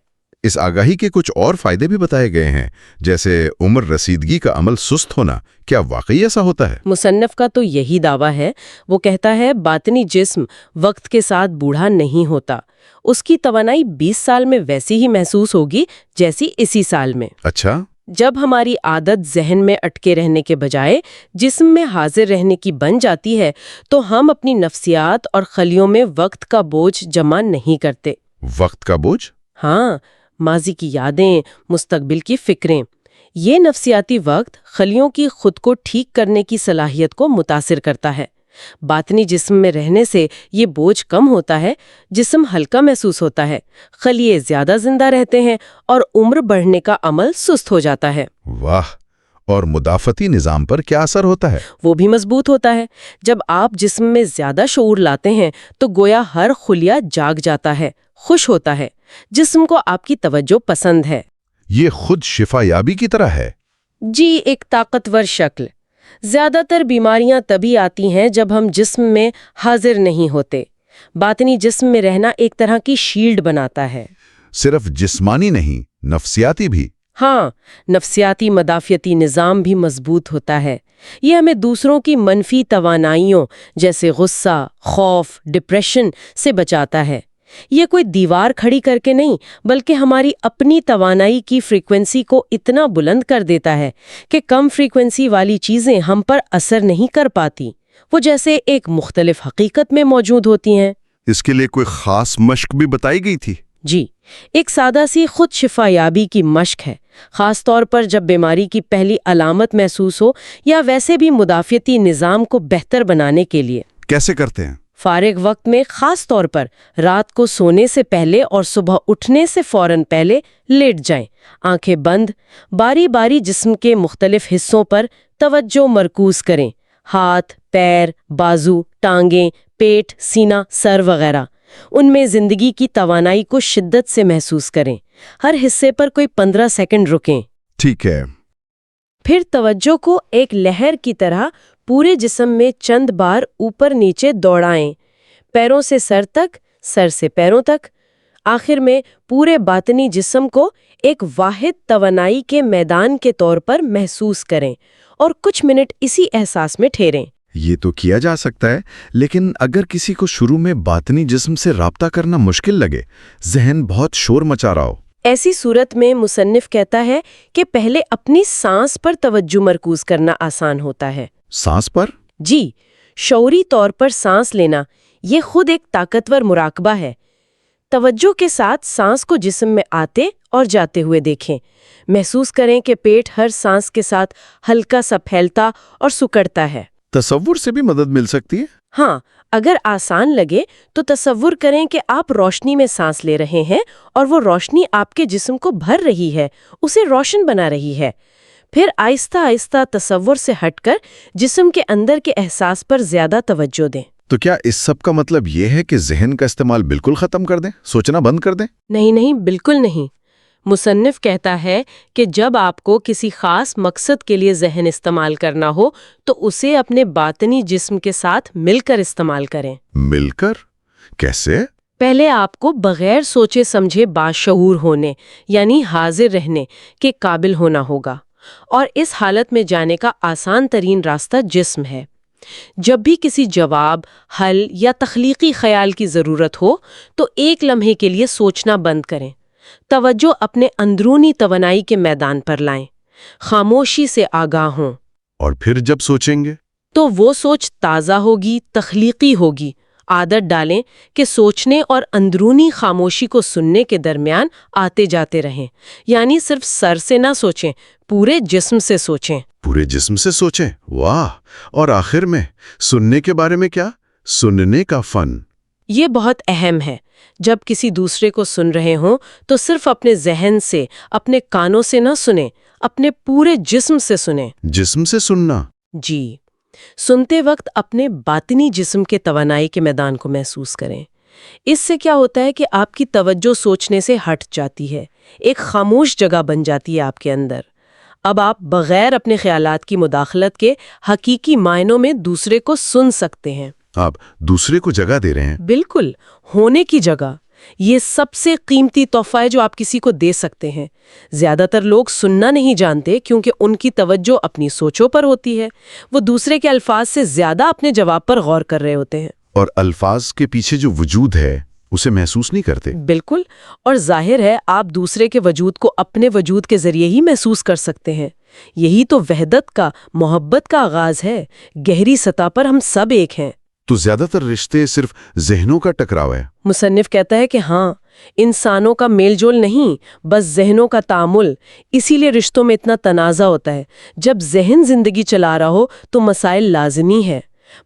اس آگاہی کے کچھ اور فائدے بھی بتائے گئے ہیں، جیسے عمر رسیدگی کا عمل سست ہونا۔ کیا واقعی ایسا ہوتا ہے؟ مصنف کا تو یہی دعویٰ ہے۔ وہ کہتا ہے باطنی جسم وقت کے ساتھ بوڑھا نہیں ہوتا، اس کی توانائی 20 سال میں ویسی ہی محسوس ہوگی جیسی اسی سال میں۔ اچھا۔ جب ہماری عادت ذہن میں اٹکے رہنے کے بجائے جسم میں حاضر رہنے کی بن جاتی ہے، تو ہم اپنی نفسیات اور خلیوں میں وقت کا بوجھ جمع نہیں کرتے۔ وقت کا بوجھ؟ ہاں، ماضی کی یادیں، مستقبل کی فکریں۔ یہ نفسیاتی وقت خلیوں کی خود کو ٹھیک کرنے کی صلاحیت کو متاثر کرتا ہے۔ باطنی جسم میں رہنے سے یہ بوجھ کم ہوتا ہے، جسم ہلکا محسوس ہوتا ہے، خلیے زیادہ زندہ رہتے ہیں، اور عمر بڑھنے کا عمل سست ہو جاتا ہے۔ واہ! اور مدافعتی نظام پر کیا اثر ہوتا ہے؟ وہ بھی مضبوط ہوتا ہے۔ جب آپ جسم میں زیادہ شعور لاتے ہیں تو گویا ہر خلیہ جاگ جاتا ہے، خوش ہوتا ہے، جسم کو آپ کی توجہ پسند ہے۔ یہ خود شفا یابی کی طرح ہے؟ جی، ایک طاقتور شکل۔ زیادہ تر بیماریاں تبھی آتی ہیں جب ہم جسم میں حاضر نہیں ہوتے۔ باطنی جسم میں رہنا ایک طرح کی شیلڈ بناتا ہے۔ صرف جسمانی نہیں، نفسیاتی بھی؟ ہاں، نفسیاتی مدافعتی نظام بھی مضبوط ہوتا ہے۔ یہ ہمیں دوسروں کی منفی توانائیوں جیسے غصہ، خوف، ڈپریشن سے بچاتا ہے۔ یہ کوئی دیوار کھڑی کر کے نہیں، بلکہ ہماری اپنی توانائی کی فریکوینسی کو اتنا بلند کر دیتا ہے کہ کم فریکوینسی والی چیزیں ہم پر اثر نہیں کر پاتی، وہ جیسے ایک مختلف حقیقت میں موجود ہوتی ہیں۔ اس کے لیے کوئی خاص مشق بھی بتائی گئی تھی؟ جی، ایک سادہ سی خود شفا یابی کی مشق ہے، خاص طور پر جب بیماری کی پہلی علامت محسوس ہو، یا ویسے بھی مدافعتی نظام کو بہتر بنانے کے لیے۔ کیسے کرتے ہیں؟ فارغ وقت میں، خاص طور پر رات کو سونے سے پہلے اور صبح اٹھنے سے فوراً پہلے لیٹ جائیں، آنکھیں بند، باری باری جسم کے مختلف حصوں پر توجہ مرکوز کریں، ہاتھ، پیر، بازو، ٹانگیں، پیٹ، سینہ، سر وغیرہ۔ ان میں زندگی کی توانائی کو شدت سے محسوس کریں، ہر حصے پر کوئی 15 سیکنڈ رکیں۔ ٹھیک ہے۔ پھر توجہ کو ایک لہر کی طرح پورے جسم میں چند بار اوپر نیچے دوڑائیں، پیروں سے سر تک، سر سے پیروں تک۔ آخر میں پورے باطنی جسم کو ایک واحد توانائی کے میدان کے طور پر محسوس کریں، اور کچھ منٹ اسی احساس میں ٹھہریں۔ یہ تو کیا جا سکتا ہے، لیکن اگر کسی کو شروع میں باطنی جسم سے رابطہ کرنا مشکل لگے، ذہن بہت شور مچا رہا ہو، ایسی صورت میں مصنف کہتا ہے کہ پہلے اپنی سانس پر توجہ مرکوز کرنا آسان ہوتا ہے۔ سانس پر؟ جی، شعوری طور پر سانس لینا یہ خود ایک طاقتور مراقبہ ہے۔ توجہ کے ساتھ سانس کو جسم میں آتے اور جاتے ہوئے دیکھیں. محسوس کریں کہ پیٹ ہر سانس کے ساتھ ہلکا سا پھیلتا اور سکڑتا ہے. تصور سے بھی مدد مل سکتی ہے؟ ہاں، اگر آسان لگے تو تصور کریں کہ آپ روشنی میں سانس لے رہے ہیں اور وہ روشنی آپ کے جسم کو بھر رہی ہے، اسے روشن بنا رہی ہے. پھر آہستہ آہستہ تصور سے ہٹ کر جسم کے اندر کے احساس پر زیادہ توجہ دیں. تو کیا اس سب کا مطلب یہ ہے کہ ذہن کا استعمال بالکل ختم کر دیں، سوچنا بند کر دیں؟ نہیں، بالکل نہیں. مصنف کہتا ہے کہ جب آپ کو کسی خاص مقصد کے لیے ذہن استعمال کرنا ہو تو اسے اپنے باطنی جسم کے ساتھ مل کر استعمال کریں. مل کر؟ کیسے؟ پہلے آپ کو بغیر سوچے سمجھے باشعور ہونے یعنی حاضر رہنے کے قابل ہونا ہوگا، اور اس حالت میں جانے کا آسان ترین راستہ جسم ہے. جب بھی کسی جواب، حل یا تخلیقی خیال کی ضرورت ہو تو ایک لمحے کے لیے سوچنا بند کریں. توجہ اپنے اندرونی توانائی کے میدان پر لائیں، خاموشی سے آگاہ ہوں. اور پھر جب سوچیں گے تو وہ سوچ تازہ ہوگی، تخلیقی ہوگی. عادت ڈالیں کہ سوچنے اور اندرونی خاموشی کو سننے کے درمیان آتے جاتے رہیں، یعنی صرف سر سے نہ سوچیں، پورے جسم سے سوچیں. پورے جسم سے سوچیں؟ واہ! اور آخر میں سننے کے بارے میں کیا؟ سننے کا فن. یہ بہت اہم ہے. جب کسی دوسرے کو سن رہے ہوں تو صرف اپنے ذہن سے، اپنے کانوں سے نہ سنیں، اپنے پورے جسم سے سنیں. جسم سے سننا؟ جی. سنتے وقت اپنے باطنی جسم کے توانائی کے میدان کو محسوس کریں. اس سے کیا ہوتا ہے کہ آپ کی توجہ سوچنے سے ہٹ جاتی ہے، ایک خاموش جگہ بن جاتی ہے آپ کے اندر. اب آپ بغیر اپنے خیالات کی مداخلت کے حقیقی معنوں میں دوسرے کو سن سکتے ہیں. آپ دوسرے کو جگہ دے رہے ہیں؟ بالکل، ہونے کی جگہ. یہ سب سے قیمتی تحفہ ہے جو آپ کسی کو دے سکتے ہیں. زیادہ تر لوگ سننا نہیں جانتے کیونکہ ان کی توجہ اپنی سوچوں پر ہوتی ہے. وہ دوسرے کے الفاظ سے زیادہ اپنے جواب پر غور کر رہے ہوتے ہیں. اور الفاظ کے پیچھے جو وجود ہے اسے محسوس نہیں کرتے. بالکل. اور ظاہر ہے آپ دوسرے کے وجود کو اپنے وجود کے ذریعے ہی محسوس کر سکتے ہیں. یہی تو وحدت کا، محبت کا آغاز ہے. گہری سطح پر ہم سب ایک ہیں. تو زیادہ تر رشتے صرف ذہنوں کا ٹکراؤ ہے؟ مصنف کہتا ہے کہ ہاں، انسانوں کا میل جول نہیں، بس ذہنوں کا تعامل. اسی لیے رشتوں میں اتنا تنازع ہوتا ہے. جب ذہن زندگی چلا رہا ہو تو مسائل لازمی ہے.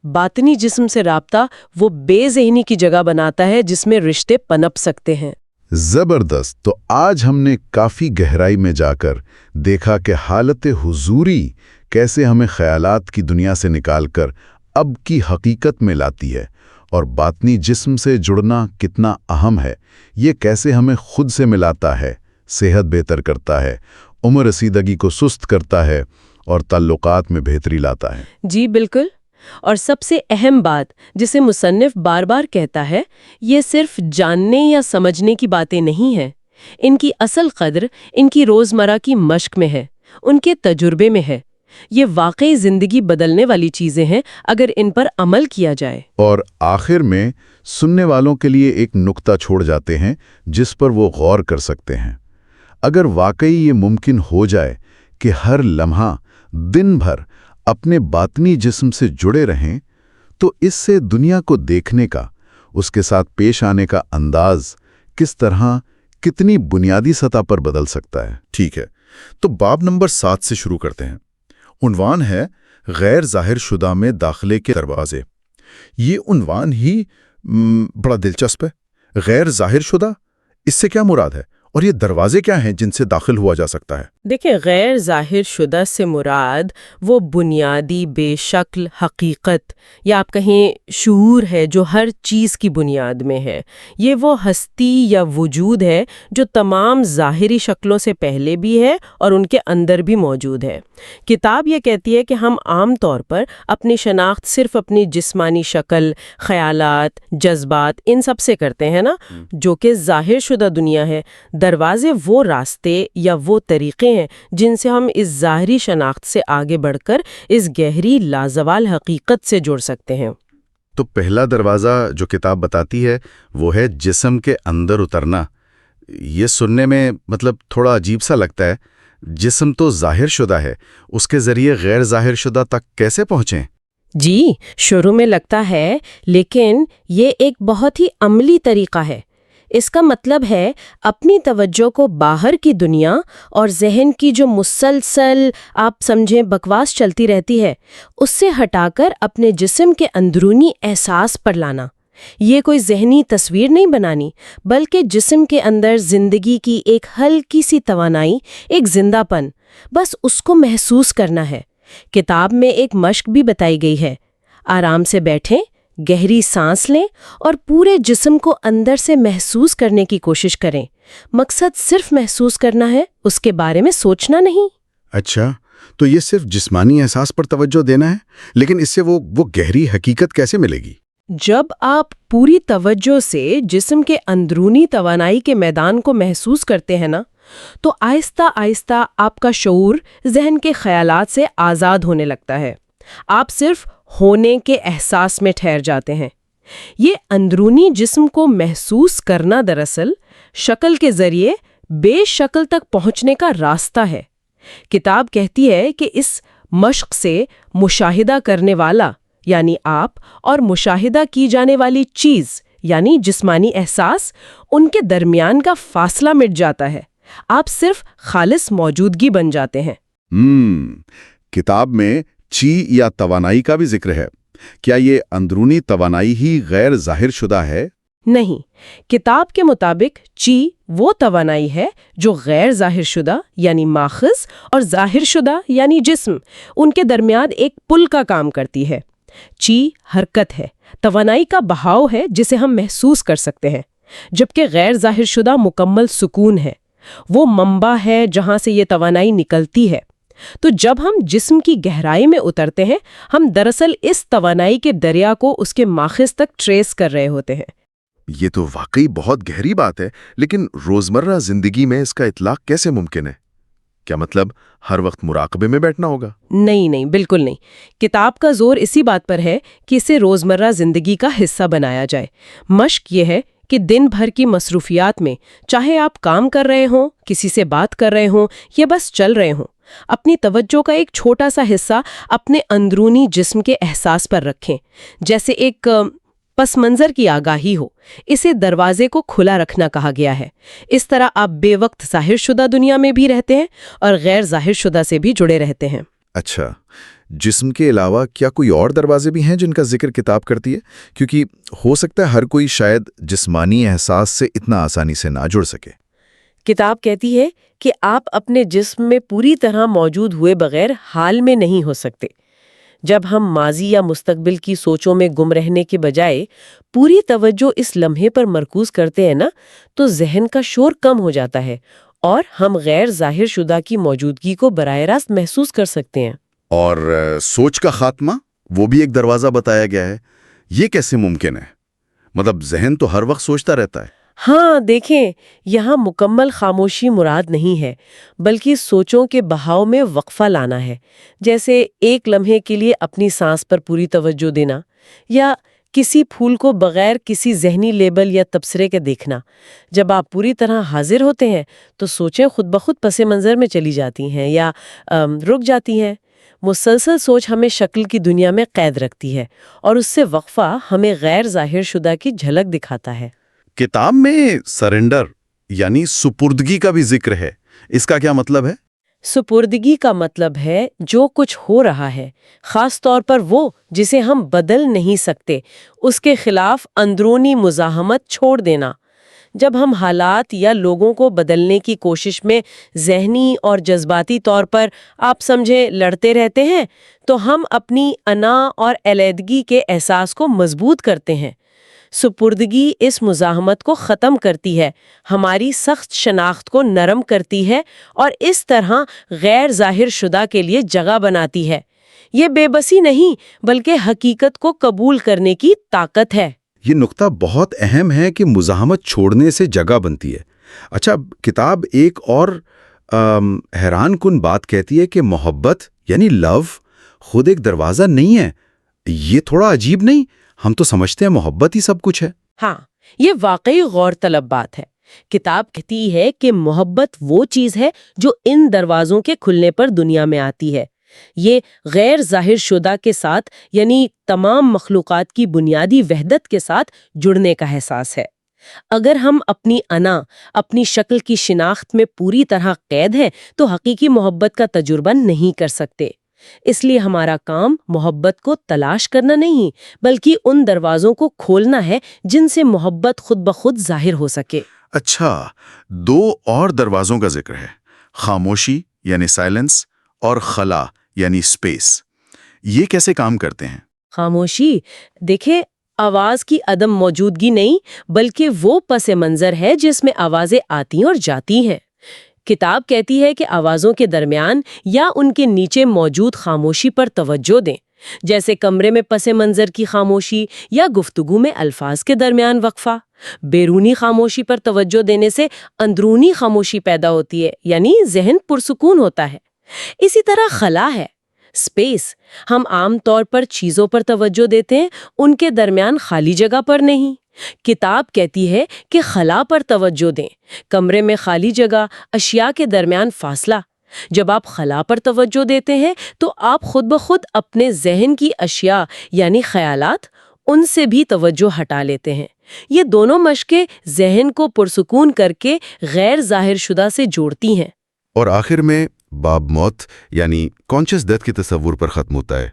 باطنی جسم سے رابطہ وہ بے ذہنی کی جگہ بناتا ہے جس میں رشتے پنپ سکتے ہیں. زبردست. تو آج ہم نے کافی گہرائی میں جا کر دیکھا کہ حالت حضوری کیسے ہمیں خیالات کی دنیا سے نکال کر اب کی حقیقت میں لاتی ہے، اور باطنی جسم سے جڑنا کتنا اہم ہے. یہ کیسے ہمیں خود سے ملاتا ہے، صحت بہتر کرتا ہے، عمر رسیدگی کو سست کرتا ہے اور تعلقات میں بہتری لاتا ہے. جی بالکل. اور سب سے اہم بات جسے مصنف بار بار کہتا ہے، یہ صرف جاننے یا سمجھنے کی باتیں نہیں ہیں. ان کی اصل قدر ان کی روزمرہ کی مشق میں ہے، ان کے تجربے میں ہے. یہ واقعی زندگی بدلنے والی چیزیں ہیں اگر ان پر عمل کیا جائے. اور آخر میں سننے والوں کے لیے ایک نقطہ چھوڑ جاتے ہیں جس پر وہ غور کر سکتے ہیں. اگر واقعی یہ ممکن ہو جائے کہ ہر لمحہ دن بھر اپنے باطنی جسم سے جڑے رہیں، تو اس سے دنیا کو دیکھنے کا، اس کے ساتھ پیش آنے کا انداز کس طرح، کتنی بنیادی سطح پر بدل سکتا ہے. ٹھیک ہے، تو باب نمبر 7 سے شروع کرتے ہیں. عنوان ہے غیر ظاہر شدہ میں داخلے کے دروازے. یہ عنوان ہی بڑا دلچسپ ہے. غیر ظاہر شدہ، اس سے کیا مراد ہے؟ اور یہ دروازے کیا ہیں جن سے داخل ہوا جا سکتا ہے؟ دیکھیں، غیر ظاہر شدہ سے مراد وہ بنیادی بے شکل حقیقت یا آپ کہیں شعور ہے جو ہر چیز کی بنیاد میں ہے. یہ وہ ہستی یا وجود ہے جو تمام ظاہری شکلوں سے پہلے بھی ہے اور ان کے اندر بھی موجود ہے. کتاب یہ کہتی ہے کہ ہم عام طور پر اپنی شناخت صرف اپنی جسمانی شکل، خیالات، جذبات، ان سب سے کرتے ہیں نا، جو کہ ظاہر شدہ دنیا ہے. دروازے وہ راستے یا وہ طریقے ہیں جن سے ہم اس ظاہری شناخت سے آگے بڑھ کر اس گہری لازوال حقیقت سے جڑ سکتے ہیں. تو پہلا دروازہ جو کتاب بتاتی ہے وہ ہے جسم کے اندر اترنا. یہ سننے میں تھوڑا عجیب سا لگتا ہے. جسم تو ظاہر شدہ ہے، اس کے ذریعے غیر ظاہر شدہ تک کیسے پہنچیں؟ جی، شروع میں لگتا ہے، لیکن یہ ایک بہت ہی عملی طریقہ ہے. اس کا مطلب ہے اپنی توجہ کو باہر کی دنیا اور ذہن کی جو مسلسل آپ سمجھیں بکواس چلتی رہتی ہے اس سے ہٹا کر اپنے جسم کے اندرونی احساس پر لانا. یہ کوئی ذہنی تصویر نہیں بنانی بلکہ جسم کے اندر زندگی کی ایک ہلکی سی توانائی، ایک زندہ پن، بس اس کو محسوس کرنا ہے. کتاب میں ایک مشق بھی بتائی گئی ہے. آرام سے بیٹھیں، گہری سانس لیں اور پورے جسم کو اندر سے محسوس کرنے کی کوشش کریں. مقصد صرف محسوس کرنا ہے، اس کے بارے میں سوچنا نہیں. اچھا، تو یہ صرف جسمانی احساس پر توجہ دینا ہے، لیکن اس سے وہ گہری حقیقت کیسے ملے گی؟ جب آپ پوری توجہ سے جسم کے اندرونی توانائی کے میدان کو محسوس کرتے ہیں نا، تو آہستہ آہستہ آپ کا شعور ذہن کے خیالات سے آزاد ہونے لگتا ہے. آپ صرف ہونے کے احساس میں ٹھہر جاتے ہیں. یہ اندرونی جسم کو محسوس کرنا دراصل شکل کے ذریعے بے شکل تک پہنچنے کا راستہ ہے. کتاب کہتی ہے کہ اس مشق سے مشاہدہ کرنے والا یعنی آپ اور مشاہدہ کی جانے والی چیز یعنی جسمانی احساس، ان کے درمیان کا فاصلہ مٹ جاتا ہے. آپ صرف خالص موجودگی بن جاتے ہیں. کتاب میں چی یا توانائی کا بھی ذکر ہے. کیا یہ اندرونی توانائی ہی غیر ظاہر شدہ ہے؟ نہیں، کتاب کے مطابق چی وہ توانائی ہے جو غیر ظاہر شدہ یعنی ماخذ اور ظاہر شدہ یعنی جسم، ان کے درمیان ایک پل کا کام کرتی ہے. چی حرکت ہے، توانائی کا بہاؤ ہے جسے ہم محسوس کر سکتے ہیں، جبکہ غیر ظاہر شدہ مکمل سکون ہے، وہ منبع ہے جہاں سے یہ توانائی نکلتی ہے. تو جب ہم جسم کی گہرائی میں اترتے ہیں، ہم دراصل اس توانائی کے دریا کو اس کے ماخذ تک ٹریس کر رہے ہوتے ہیں. یہ تو واقعی بہت گہری بات ہے، لیکن روزمرہ زندگی میں اس کا اطلاق کیسے ممکن ہے؟ کیا مطلب ہر وقت مراقبے میں بیٹھنا ہوگا؟ نہیں، بالکل نہیں. کتاب کا زور اسی بات پر ہے کہ اسے روزمرہ زندگی کا حصہ بنایا جائے. مشق یہ ہے کہ دن بھر کی مصروفیات میں، چاہے آپ کام کر رہے ہوں، کسی سے بات کر رہے ہوں یا بس چل رہے ہوں، اپنی توجہ کا ایک چھوٹا سا حصہ اپنے اندرونی جسم کے احساس پر رکھیں، جیسے ایک پس منظر کی آگاہی ہو. اسے دروازے کو کھلا رکھنا کہا گیا ہے. اس طرح آپ بے وقت ظاہر شدہ دنیا میں بھی رہتے ہیں اور غیر ظاہر شدہ سے بھی جڑے رہتے ہیں. اچھا، جسم کے علاوہ کیا کوئی اور دروازے بھی ہیں جن کا ذکر کتاب کرتی ہے؟ کیونکہ ہو سکتا ہے ہر کوئی شاید جسمانی احساس سے اتنا آسانی سے نہ جڑ سکے. کتاب کہتی ہے کہ آپ اپنے جسم میں پوری طرح موجود ہوئے بغیر حال میں نہیں ہو سکتے. جب ہم ماضی یا مستقبل کی سوچوں میں گم رہنے کے بجائے پوری توجہ اس لمحے پر مرکوز کرتے ہیں نا، تو ذہن کا شور کم ہو جاتا ہے اور ہم غیر ظاہر شدہ کی موجودگی کو براہ راست محسوس کر سکتے ہیں. اور سوچ کا خاتمہ، وہ بھی ایک دروازہ بتایا گیا ہے. یہ کیسے ممکن ہے؟ مطلب ذہن تو ہر وقت سوچتا رہتا ہے. ہاں، دیکھیں، یہاں مکمل خاموشی مراد نہیں ہے، بلکہ سوچوں کے بہاؤ میں وقفہ لانا ہے. جیسے ایک لمحے کے لیے اپنی سانس پر پوری توجہ دینا، یا کسی پھول کو بغیر کسی ذہنی لیبل یا تبصرے کے دیکھنا. جب آپ پوری طرح حاضر ہوتے ہیں تو سوچیں خود بخود پس منظر میں چلی جاتی ہیں یا رک جاتی ہیں. مسلسل سوچ ہمیں شکل کی دنیا میں قید رکھتی ہے اور اس سے وقفہ ہمیں غیر ظاہر شدہ کی جھلک دکھاتا ہے. کتاب میں سرنڈر یعنی سپردگی کا بھی ذکر ہے. اس کا کیا مطلب ہے؟ سپردگی کا مطلب ہے جو کچھ ہو رہا ہے، خاص طور پر وہ جسے ہم بدل نہیں سکتے، اس کے خلاف اندرونی مزاحمت چھوڑ دینا. جب ہم حالات یا لوگوں کو بدلنے کی کوشش میں ذہنی اور جذباتی طور پر آپ سمجھے لڑتے رہتے ہیں، تو ہم اپنی انا اور علیحدگی کے احساس کو مضبوط کرتے ہیں. سپردگی اس مزاحمت کو ختم کرتی ہے، ہماری سخت شناخت کو نرم کرتی ہے اور اس طرح غیر ظاہر شدہ کے لیے جگہ بناتی ہے. یہ بے بسی نہیں بلکہ حقیقت کو قبول کرنے کی طاقت ہے. یہ نقطہ بہت اہم ہے کہ مزاحمت چھوڑنے سے جگہ بنتی ہے. اچھا، کتاب ایک اور حیران کن بات کہتی ہے کہ محبت یعنی لو خود ایک دروازہ نہیں ہے. یہ تھوڑا عجیب نہیں؟ ہم تو سمجھتے ہیں محبت ہی سب کچھ ہے. ہاں، یہ واقعی غور طلب بات ہے. کتاب کہتی ہے کہ محبت وہ چیز ہے جو ان دروازوں کے کھلنے پر دنیا میں آتی ہے. یہ غیر ظاہر شدہ کے ساتھ یعنی تمام مخلوقات کی بنیادی وحدت کے ساتھ جڑنے کا احساس ہے. اگر ہم اپنی انا، اپنی شکل کی شناخت میں پوری طرح قید ہیں تو حقیقی محبت کا تجربہ نہیں کر سکتے۔ اس لیے ہمارا کام محبت کو تلاش کرنا نہیں، بلکہ ان دروازوں کو کھولنا ہے جن سے محبت خود بخود ظاہر ہو سکے۔ اچھا، 2 اور دروازوں کا ذکر ہے، خاموشی یعنی سائلنس اور خلا یعنی اسپیس۔ یہ کیسے کام کرتے ہیں؟ خاموشی، دیکھیں، آواز کی عدم موجودگی نہیں، بلکہ وہ پس منظر ہے جس میں آوازیں آتی اور جاتی ہیں۔ کتاب کہتی ہے کہ آوازوں کے درمیان یا ان کے نیچے موجود خاموشی پر توجہ دیں، جیسے کمرے میں پس منظر کی خاموشی یا گفتگو میں الفاظ کے درمیان وقفہ۔ بیرونی خاموشی پر توجہ دینے سے اندرونی خاموشی پیدا ہوتی ہے، یعنی ذہن پرسکون ہوتا ہے۔ اسی طرح خلا ہے، اسپیس۔ ہم عام طور پر چیزوں پر توجہ دیتے ہیں، ان کے درمیان خالی جگہ پر نہیں۔ کتاب کہتی ہے کہ خلا پر توجہ دیں، کمرے میں خالی جگہ، اشیاء کے درمیان فاصلہ۔ جب آپ خلا پر توجہ دیتے ہیں تو آپ خود بخود اپنے ذہن کی اشیاء یعنی خیالات، ان سے بھی توجہ ہٹا لیتے ہیں۔ یہ دونوں مشقیں ذہن کو پرسکون کر کے غیر ظاہر شدہ سے جوڑتی ہیں۔ اور آخر میں باب موت یعنی کانشیس ڈیتھ کے تصور پر ختم ہوتا ہے۔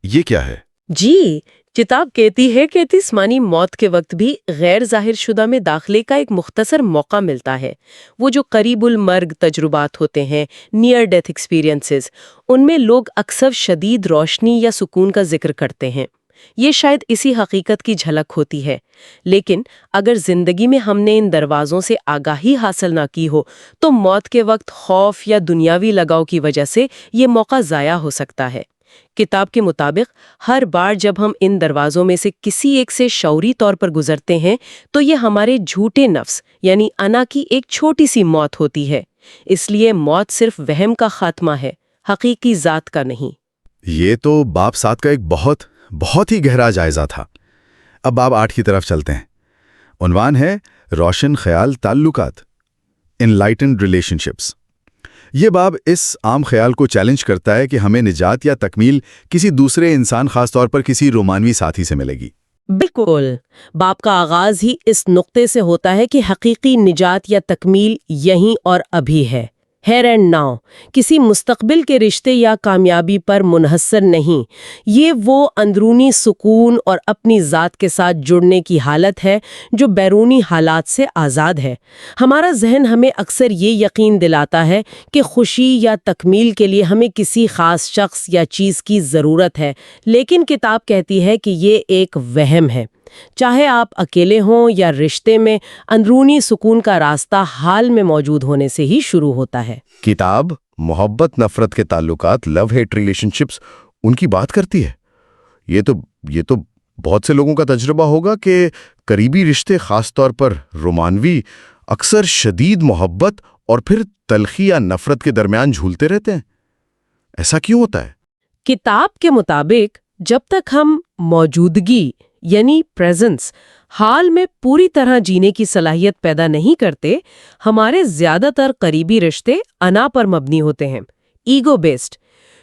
یہ کیا ہے؟ جی، کتاب کہتی ہے کہ جسمانی موت کے وقت بھی غیر ظاہر شدہ میں داخلے کا ایک مختصر موقع ملتا ہے۔ وہ جو قریب المرگ تجربات ہوتے ہیں، نیئر ڈیتھ ایکسپیرینسز، ان میں لوگ اکثر شدید روشنی یا سکون کا ذکر کرتے ہیں۔ یہ شاید اسی حقیقت کی جھلک ہوتی ہے۔ لیکن اگر زندگی میں ہم نے ان دروازوں سے آگاہی حاصل نہ کی ہو تو موت کے وقت خوف یا دنیاوی لگاؤ کی وجہ سے یہ موقع ضائع ہو سکتا ہے۔ کتاب کے مطابق ہر بار جب ہم ان دروازوں میں سے کسی ایک سے شعوری طور پر گزرتے ہیں تو یہ ہمارے جھوٹے نفس یعنی انا کی ایک چھوٹی سی موت ہوتی ہے۔ اس لیے موت صرف وہم کا خاتمہ ہے، حقیقی ذات کا نہیں۔ یہ تو باب 7 کا ایک بہت ہی گہرا جائزہ تھا۔ اب باب 8 کی طرف چلتے ہیں۔ عنوان ہے روشن خیال تعلقات، انلائٹنڈ ریلیشن شپس۔ یہ باب اس عام خیال کو چیلنج کرتا ہے کہ ہمیں نجات یا تکمیل کسی دوسرے انسان، خاص طور پر کسی رومانوی ساتھی سے ملے گی۔ بالکل، باپ کا آغاز ہی اس نقطے سے ہوتا ہے کہ حقیقی نجات یا تکمیل یہیں اور ابھی ہے، ہیئر اینڈ ناؤ، کسی مستقبل کے رشتے یا کامیابی پر منحصر نہیں۔ یہ وہ اندرونی سکون اور اپنی ذات کے ساتھ جڑنے کی حالت ہے جو بیرونی حالات سے آزاد ہے۔ ہمارا ذہن ہمیں اکثر یہ یقین دلاتا ہے کہ خوشی یا تکمیل کے لیے ہمیں کسی خاص شخص یا چیز کی ضرورت ہے، لیکن کتاب کہتی ہے کہ یہ ایک وہم ہے۔ چاہے آپ اکیلے ہوں یا رشتے میں، اندرونی سکون کا راستہ حال میں موجود ہونے سے ہی شروع ہوتا ہے۔ کتاب محبت نفرت کے تعلقات، لو ہیٹ ریلیشن شپس، ان کی بات کرتی ہے۔ یہ تو بہت سے لوگوں کا تجربہ ہوگا کہ قریبی رشتے، خاص طور پر رومانوی، اکثر شدید محبت اور پھر تلخی یا نفرت کے درمیان جھولتے رہتے ہیں۔ ایسا کیوں ہوتا ہے؟ کتاب کے مطابق جب تک ہم موجودگی یعنی پریزنس حال میں پوری طرح جینے کی صلاحیت پیدا نہیں کرتے، ہمارے زیادہ تر قریبی رشتے انا پر مبنی ہوتے ہیں، ایگو بیسڈ۔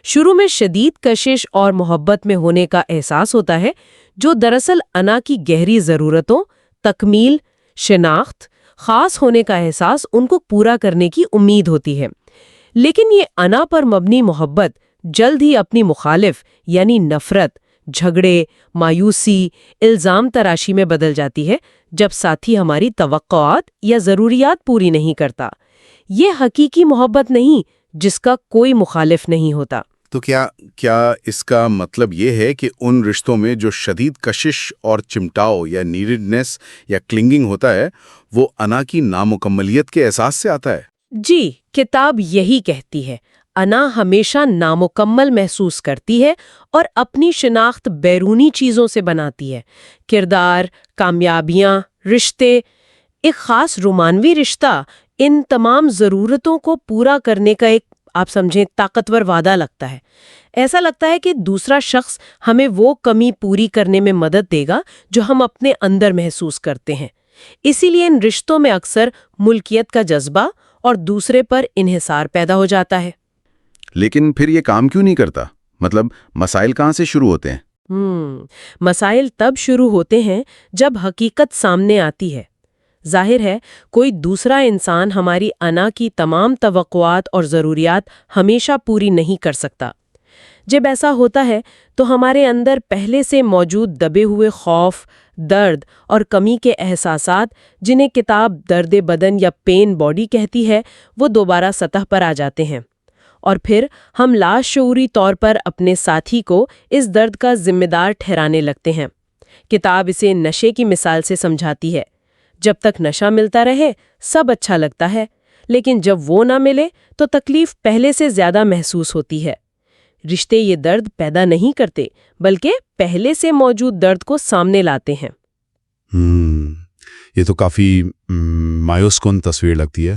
شروع میں شدید کشش اور محبت میں ہونے کا احساس ہوتا ہے، جو دراصل انا کی گہری ضرورتوں، تکمیل، شناخت، خاص ہونے کا احساس ان کو پورا کرنے کی امید ہوتی ہے۔ لیکن یہ انا پر مبنی محبت جلد ہی اپنی مخالف یعنی نفرت، جھگڑے، مایوسی، الزام تراشی میں بدل جاتی ہے جب ساتھی ہماری توقعات یا ضروریات پوری نہیں کرتا۔ یہ حقیقی محبت نہیں جس کا کوئی مخالف نہیں ہوتا۔ تو کیا اس کا مطلب یہ ہے کہ ان رشتوں میں جو شدید کشش اور چمٹاؤ یا نیڈڈنس یا کلنگنگ ہوتا ہے وہ انا کی نامکملیت کے احساس سے آتا ہے؟ جی، کتاب یہی کہتی ہے۔ انا ہمیشہ نامکمل محسوس کرتی ہے اور اپنی شناخت بیرونی چیزوں سے بناتی ہے، کردار، کامیابیاں، رشتے۔ ایک خاص رومانوی رشتہ ان تمام ضرورتوں کو پورا کرنے کا ایک، آپ سمجھیں، طاقتور وعدہ لگتا ہے۔ ایسا لگتا ہے کہ دوسرا شخص ہمیں وہ کمی پوری کرنے میں مدد دے گا جو ہم اپنے اندر محسوس کرتے ہیں۔ اسی لیے ان رشتوں میں اکثر ملکیت کا جذبہ اور دوسرے پر انحصار پیدا ہو جاتا ہے۔ لیکن پھر یہ کام کیوں نہیں کرتا؟ مطلب مسائل کہاں سے شروع ہوتے ہیں؟ مسائل تب شروع ہوتے ہیں جب حقیقت سامنے آتی ہے۔ ظاہر ہے کوئی دوسرا انسان ہماری انا کی تمام توقعات اور ضروریات ہمیشہ پوری نہیں کر سکتا۔ جب ایسا ہوتا ہے تو ہمارے اندر پہلے سے موجود دبے ہوئے خوف، درد اور کمی کے احساسات، جنہیں کتاب درد بدن یا پین باڈی کہتی ہے، وہ دوبارہ سطح پر آ جاتے ہیں، اور پھر ہم لاشعوری طور پر اپنے ساتھی کو اس درد کا ذمہ دار ٹھہرانے لگتے ہیں۔ کتاب اسے نشے کی مثال سے سمجھاتی ہے۔ جب تک نشہ ملتا رہے سب اچھا لگتا ہے، لیکن جب وہ نہ ملے تو تکلیف پہلے سے زیادہ محسوس ہوتی ہے۔ رشتے یہ درد پیدا نہیں کرتے، بلکہ پہلے سے موجود درد کو سامنے لاتے ہیں۔ یہ تو کافی مایوس کن تصویر لگتی ہے۔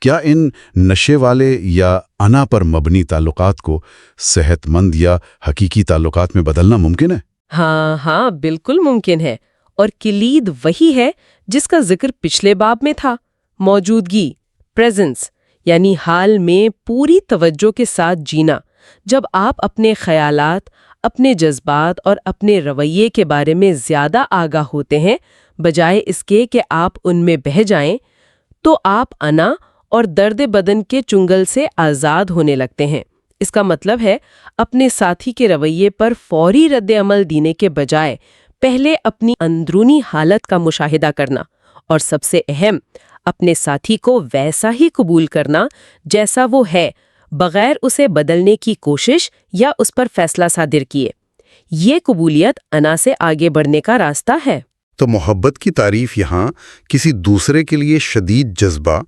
کیا ان نشے والے یا انا پر مبنی تعلقات کو صحت مند یا حقیقی تعلقات میں بدلنا ممکن ہے؟ ہاں بالکل ممکن ہے، اور کلید وہی ہے جس کا ذکر پچھلے باب میں تھا، موجودگی، پریزنس، یعنی حال میں پوری توجہ کے ساتھ جینا۔ جب آپ اپنے خیالات، اپنے جذبات اور اپنے رویے کے بارے میں زیادہ آگاہ ہوتے ہیں، بجائے اس کے کہ آپ ان میں بہہ جائیں، تو آپ انا اور درد بدن کے چنگل سے آزاد ہونے لگتے ہیں۔ اس کا مطلب ہے اپنے ساتھی کے رویے پر فوری رد عمل دینے کے بجائے پہلے اپنی اندرونی حالت کا مشاہدہ کرنا، اور سب سے اہم، اپنے ساتھی کو ویسا ہی قبول کرنا جیسا وہ ہے، بغیر اسے بدلنے کی کوشش یا اس پر فیصلہ صادر کیے۔ یہ قبولیت انا سے آگے بڑھنے کا راستہ ہے۔ تو محبت کی تعریف یہاں کسی دوسرے کے لیے شدید جذبہ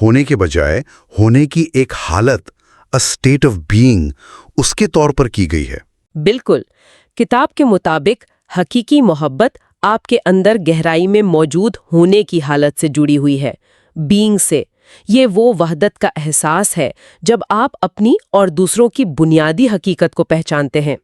ہونے کے بجائے ہونے کی ایک حالت، a state of being، اس کے طور پر کی گئی ہے۔ بالکل، کتاب کے مطابق حقیقی محبت آپ کے اندر گہرائی میں موجود ہونے کی حالت سے جڑی ہوئی ہے، بینگ سے۔ یہ وہ وحدت کا احساس ہے جب آپ اپنی اور دوسروں کی بنیادی حقیقت کو پہچانتے ہیں۔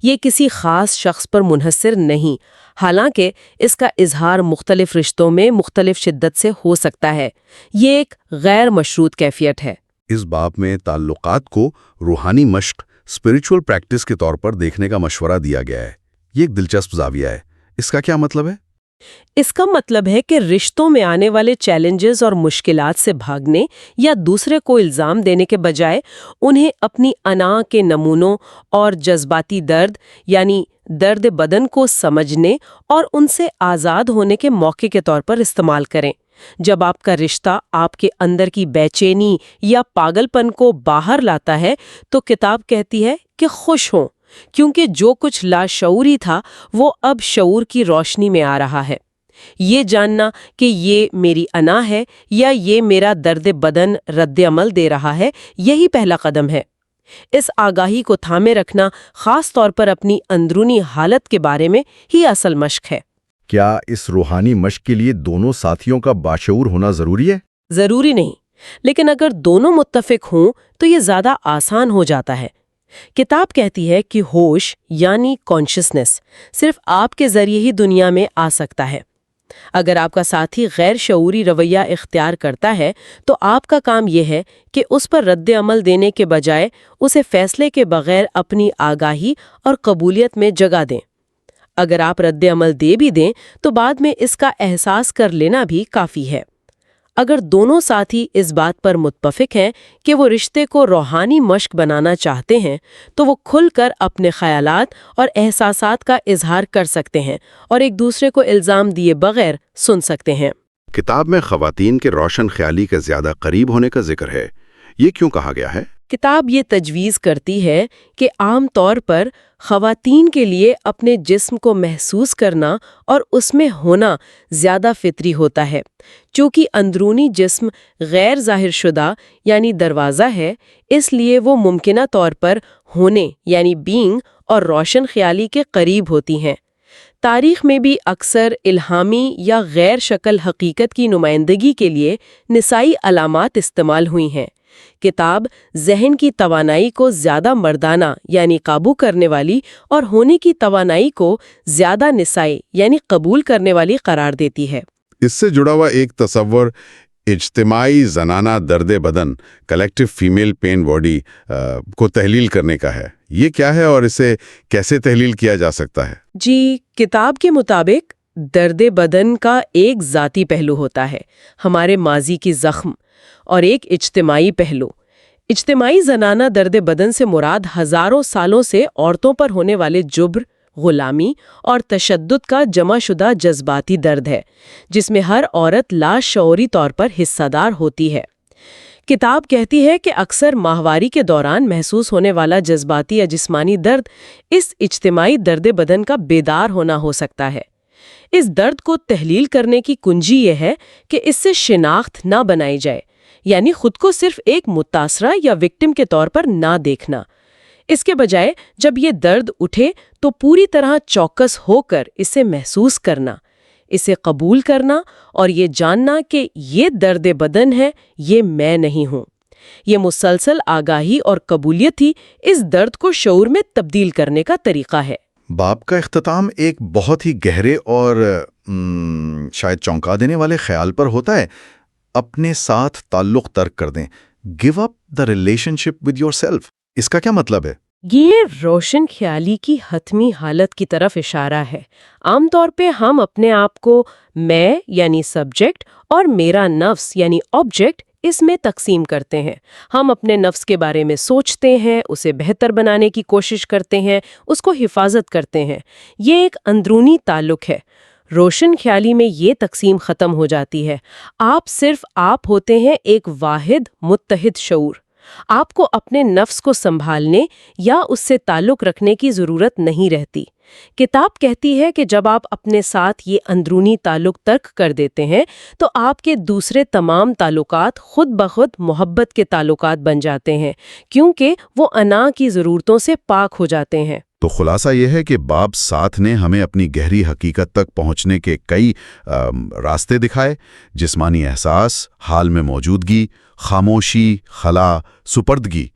یہ کسی خاص شخص پر منحصر نہیں، حالانکہ اس کا اظہار مختلف رشتوں میں مختلف شدت سے ہو سکتا ہے۔ یہ ایک غیر مشروط کیفیت ہے۔ اس باب میں تعلقات کو روحانی مشق، اسپریچول پریکٹس کے طور پر دیکھنے کا مشورہ دیا گیا ہے۔ یہ ایک دلچسپ زاویہ ہے۔ اس کا کیا مطلب ہے؟ اس کا مطلب ہے کہ رشتوں میں آنے والے چیلنجز اور مشکلات سے بھاگنے یا دوسرے کو الزام دینے کے بجائے انہیں اپنی انا کے نمونوں اور جذباتی درد یعنی درد بدن کو سمجھنے اور ان سے آزاد ہونے کے موقع کے طور پر استعمال کریں۔ جب آپ کا رشتہ آپ کے اندر کی بے چینی یا پاگل پن کو باہر لاتا ہے تو کتاب کہتی ہے کہ خوش ہوں، کیونکہ جو کچھ لاشعوری تھا وہ اب شعور کی روشنی میں آ رہا ہے۔ یہ جاننا کہ یہ میری انا ہے یا یہ میرا درد بدن رد عمل دے رہا ہے، یہی پہلا قدم ہے۔ اس آگاہی کو تھامے رکھنا خاص طور پر اپنی اندرونی حالت کے بارے میں ہی اصل مشق ہے۔ کیا اس روحانی مشق کے لیے دونوں ساتھیوں کا باشعور ہونا ضروری ہے؟ ضروری نہیں، لیکن اگر دونوں متفق ہوں تو یہ زیادہ آسان ہو جاتا ہے۔ کتاب کہتی ہے کہ ہوش یعنی کانشسنس صرف آپ کے ذریعے ہی دنیا میں آ سکتا ہے۔ اگر آپ کا ساتھی غیر شعوری رویہ اختیار کرتا ہے تو آپ کا کام یہ ہے کہ اس پر رد عمل دینے کے بجائے اسے فیصلے کے بغیر اپنی آگاہی اور قبولیت میں جگہ دیں۔ اگر آپ رد عمل دے بھی دیں تو بعد میں اس کا احساس کر لینا بھی کافی ہے۔ اگر دونوں ساتھی اس بات پر متفق ہیں کہ وہ رشتے کو روحانی مشق بنانا چاہتے ہیں تو وہ کھل کر اپنے خیالات اور احساسات کا اظہار کر سکتے ہیں اور ایک دوسرے کو الزام دیے بغیر سن سکتے ہیں۔ کتاب میں خواتین کے روشن خیالی کے زیادہ قریب ہونے کا ذکر ہے۔ یہ کیوں کہا گیا ہے؟ کتاب یہ تجویز کرتی ہے کہ عام طور پر خواتین کے لیے اپنے جسم کو محسوس کرنا اور اس میں ہونا زیادہ فطری ہوتا ہے۔ چونکہ اندرونی جسم غیر ظاہر شدہ یعنی دروازہ ہے، اس لیے وہ ممکنہ طور پر ہونے یعنی بینگ اور روشن خیالی کے قریب ہوتی ہیں۔ تاریخ میں بھی اکثر الہامی یا غیر شکل حقیقت کی نمائندگی کے لیے نسائی علامات استعمال ہوئی ہیں۔ کتاب ذہن کی توانائی کو زیادہ مردانہ یعنی قابو کرنے والی اور ہونے کی توانائی کو زیادہ نسائی یعنی قبول کرنے والی قرار دیتی ہے۔ اس سے جڑا ہوا ایک تصور اجتماعی زنانہ درد بدن، کلیکٹیو فیمیل پین باڈی کو تحلیل کرنے کا ہے۔ یہ کیا ہے اور اسے کیسے تحلیل کیا جا سکتا ہے؟ جی، کتاب کے مطابق درد بدن کا ایک ذاتی پہلو ہوتا ہے، ہمارے ماضی کی زخم، اور ایک اجتماعی پہلو۔ اجتماعی زنانہ درد بدن سے مراد ہزاروں سالوں سے عورتوں پر ہونے والے جبر، غلامی اور تشدد کا جمع شدہ جذباتی درد ہے، جس میں ہر عورت لاشعوری طور پر حصہ دار ہوتی ہے۔ کتاب کہتی ہے کہ اکثر ماہواری کے دوران محسوس ہونے والا جذباتی یا جسمانی درد اس اجتماعی درد بدن کا بیدار ہونا ہو سکتا ہے۔ اس درد کو تحلیل کرنے کی کنجی یہ ہے کہ اس سے شناخت نہ بنائی جائے، یعنی خود کو صرف ایک متاثرہ یا وکٹم کے طور پر نہ دیکھنا۔ اس کے بجائے جب یہ درد اٹھے تو پوری طرح چوکس ہو کر اسے محسوس کرنا، اسے قبول کرنا اور یہ جاننا کہ یہ درد بدن ہے، یہ میں نہیں ہوں۔ یہ مسلسل آگاہی اور قبولیت ہی اس درد کو شعور میں تبدیل کرنے کا طریقہ ہے۔ باب کا اختتام ایک بہت ہی گہرے اور شاید چونکا دینے والے خیال پر ہوتا ہے۔ اپنے ساتھ تعلق ترک کر دیں، give up the relationship with yourself. اس کا کیا مطلب ہے؟ یہ روشن خیالی کی حتمی حالت کی طرف اشارہ ہے۔ عام طور پہ ہم اپنے آپ کو میں یعنی سبجیکٹ اور میرا نفس یعنی آبجیکٹ اس میں تقسیم کرتے ہیں۔ ہم اپنے نفس کے بارے میں سوچتے ہیں، اسے بہتر بنانے کی کوشش کرتے ہیں، اس کو حفاظت کرتے ہیں۔ یہ ایک اندرونی تعلق ہے۔ روشن خیالی میں یہ تقسیم ختم ہو جاتی ہے۔ آپ صرف آپ ہوتے ہیں، ایک واحد متحد شعور۔ آپ کو اپنے نفس کو سنبھالنے یا اس سے تعلق رکھنے کی ضرورت نہیں رہتی۔ کتاب کہتی ہے کہ جب آپ اپنے ساتھ یہ اندرونی تعلق ترک کر دیتے ہیں تو آپ کے دوسرے تمام تعلقات خود بخود محبت کے تعلقات بن جاتے ہیں، کیونکہ وہ انا کی ضرورتوں سے پاک ہو جاتے ہیں۔ تو خلاصہ یہ ہے کہ باب 7 نے ہمیں اپنی گہری حقیقت تک پہنچنے کے کئی راستے دکھائے: جسمانی احساس، حال میں موجودگی، خاموشی، خلا، سپردگی۔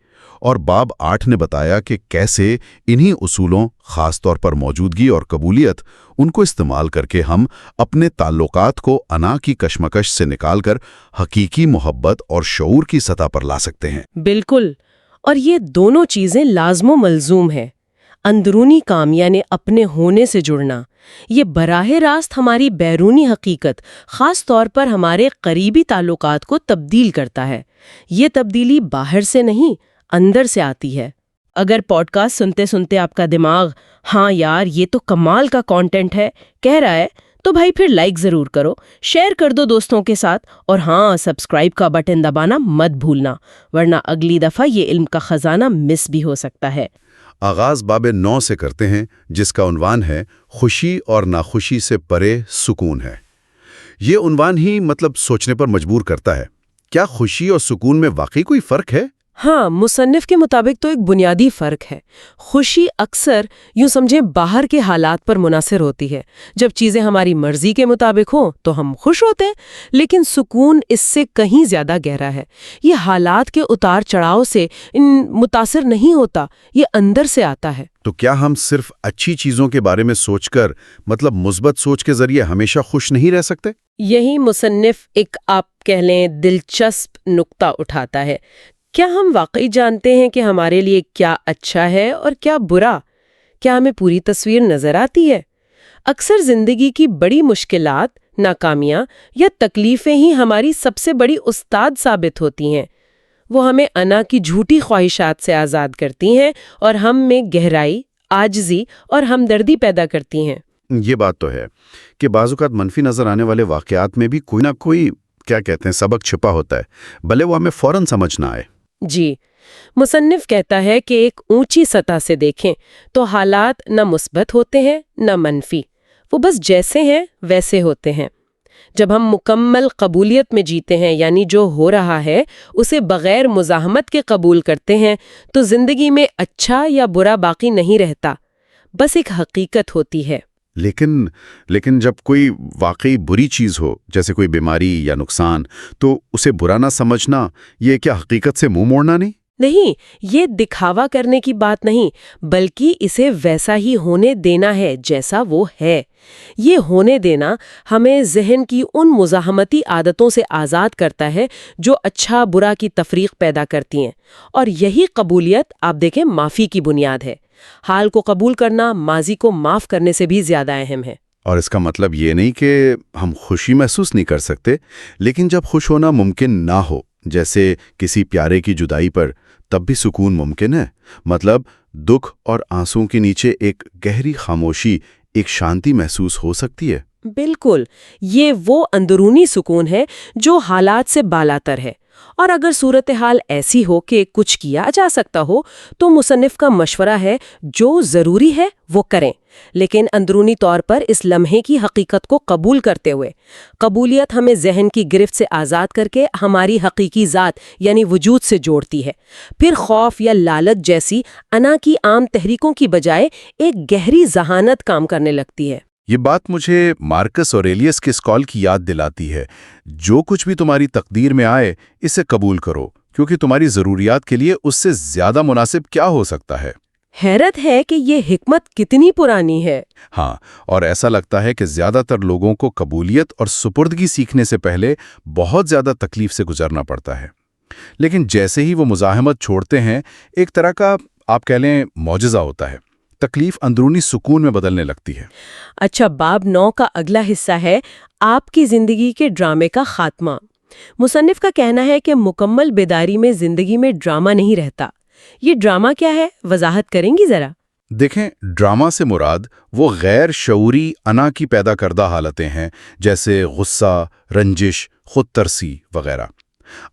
اور باب 8 نے بتایا کہ کیسے انہی اصولوں، خاص طور پر موجودگی اور قبولیت، ان کو استعمال کر کے ہم اپنے تعلقات کو انا کی کشمکش سے نکال کر حقیقی محبت اور شعور کی سطح پر لا سکتے ہیں۔ بالکل، اور یہ دونوں چیزیں لازم و ملزوم ہیں۔ اندرونی کام یعنی اپنے ہونے سے جڑنا، یہ براہ راست ہماری بیرونی حقیقت، خاص طور پر ہمارے قریبی تعلقات کو تبدیل کرتا ہے۔ یہ تبدیلی باہر سے نہیں، اندر سے آتی ہے۔ اگر پوڈ کاسٹ سنتے سنتے آپ کا دماغ ہاں یار یہ تو کمال کا کانٹینٹ ہے کہہ رہا ہے، تو بھائی پھر لائک ضرور کرو، شیئر کر دو دوستوں کے ساتھ، اور ہاں سبسکرائب کا بٹن دبانا مت بھولنا، ورنہ اگلی دفعہ یہ علم کا خزانہ مس بھی ہو سکتا ہے۔ آغاز باب 9 سے کرتے ہیں، جس کا عنوان ہے خوشی اور ناخوشی سے پرے سکون ہے۔ یہ عنوان ہی سوچنے پر مجبور کرتا ہے۔ کیا خوشی اور سکون میں واقعی کوئی فرق ہے؟ ہاں، مصنف کے مطابق تو ایک بنیادی فرق ہے۔ خوشی اکثر یوں سمجھیں باہر کے حالات پر منحصر ہوتی ہے۔ جب چیزیں ہماری مرضی کے مطابق ہوں تو ہم خوش ہوتے ہیں، لیکن سکون اس سے کہیں زیادہ گہرا ہے۔ یہ حالات کے اتار چڑھاؤ سے متاثر نہیں ہوتا، یہ اندر سے آتا ہے۔ تو کیا ہم صرف اچھی چیزوں کے بارے میں سوچ کر مثبت سوچ کے ذریعے ہمیشہ خوش نہیں رہ سکتے؟ یہی مصنف ایک آپ کہہ لیں دلچسپ نقطہ اٹھاتا ہے۔ کیا ہم واقعی جانتے ہیں کہ ہمارے لیے کیا اچھا ہے اور کیا برا؟ کیا ہمیں پوری تصویر نظر آتی ہے؟ اکثر زندگی کی بڑی مشکلات، ناکامیاں یا تکلیفیں ہی ہماری سب سے بڑی استاد ثابت ہوتی ہیں۔ وہ ہمیں انا کی جھوٹی خواہشات سے آزاد کرتی ہیں اور ہم میں گہرائی، عاجزی اور ہمدردی پیدا کرتی ہیں۔ یہ بات تو ہے کہ بعض اوقات منفی نظر آنے والے واقعات میں بھی کوئی نہ کوئی سبق چھپا ہوتا ہے، بھلے وہ ہمیں فوراً سمجھ نہ آئے۔ جی، مصنف کہتا ہے کہ ایک اونچی سطح سے دیکھیں تو حالات نہ مثبت ہوتے ہیں نہ منفی، وہ بس جیسے ہیں ویسے ہوتے ہیں۔ جب ہم مکمل قبولیت میں جیتے ہیں، یعنی جو ہو رہا ہے اسے بغیر مزاحمت کے قبول کرتے ہیں، تو زندگی میں اچھا یا برا باقی نہیں رہتا، بس ایک حقیقت ہوتی ہے۔ لیکن جب کوئی واقعی بری چیز ہو، جیسے کوئی بیماری یا نقصان، تو اسے برا نہ سمجھنا، یہ کیا حقیقت سے منہ موڑنا نہیں؟ نہیں، یہ دکھاوا کرنے کی بات نہیں، بلکہ اسے ویسا ہی ہونے دینا ہے جیسا وہ ہے۔ یہ ہونے دینا ہمیں ذہن کی ان مزاحمتی عادتوں سے آزاد کرتا ہے جو اچھا برا کی تفریق پیدا کرتی ہیں، اور یہی قبولیت آپ دیکھیں معافی کی بنیاد ہے۔ حال کو قبول کرنا ماضی کو معاف کرنے سے بھی زیادہ اہم ہے۔ اور اس کا مطلب یہ نہیں کہ ہم خوشی محسوس نہیں کر سکتے، لیکن جب خوش ہونا ممکن نہ ہو، جیسے کسی پیارے کی جدائی پر، تب بھی سکون ممکن ہے۔ مطلب دکھ اور آنسوں کے نیچے ایک گہری خاموشی، ایک شانتی محسوس ہو سکتی ہے۔ بالکل، یہ وہ اندرونی سکون ہے جو حالات سے بالاتر ہے، اور اگر صورتحال ایسی ہو کہ کچھ کیا جا سکتا ہو تو مصنف کا مشورہ ہے جو ضروری ہے وہ کریں، لیکن اندرونی طور پر اس لمحے کی حقیقت کو قبول کرتے ہوئے۔ قبولیت ہمیں ذہن کی گرفت سے آزاد کر کے ہماری حقیقی ذات یعنی وجود سے جوڑتی ہے۔ پھر خوف یا لالچ جیسی انا کی عام تحریکوں کی بجائے ایک گہری ذہانت کام کرنے لگتی ہے۔ یہ بات مجھے مارکس اوریلیس کے اس کال کی یاد دلاتی ہے، جو کچھ بھی تمہاری تقدیر میں آئے اسے قبول کرو، کیونکہ تمہاری ضروریات کے لیے اس سے زیادہ مناسب کیا ہو سکتا ہے۔ حیرت ہے کہ یہ حکمت کتنی پرانی ہے۔ ہاں، اور ایسا لگتا ہے کہ زیادہ تر لوگوں کو قبولیت اور سپردگی سیکھنے سے پہلے بہت زیادہ تکلیف سے گزرنا پڑتا ہے، لیکن جیسے ہی وہ مزاحمت چھوڑتے ہیں، ایک طرح کا آپ کہہ لیں معجزہ ہوتا ہے، تکلیف اندرونی سکون میں بدلنے لگتی ہے۔ اچھا، باب 9 کا اگلا حصہ ہے آپ کی زندگی کے ڈرامے کا خاتمہ۔ مصنف کا کہنا ہے کہ مکمل بیداری میں زندگی میں ڈرامہ نہیں رہتا۔ یہ ڈرامہ کیا ہے؟ وضاحت کریں گی ذرا؟ دیکھیں، ڈرامہ سے مراد وہ غیر شعوری انا کی پیدا کردہ حالتیں ہیں، جیسے غصہ، رنجش، خود ترسی وغیرہ۔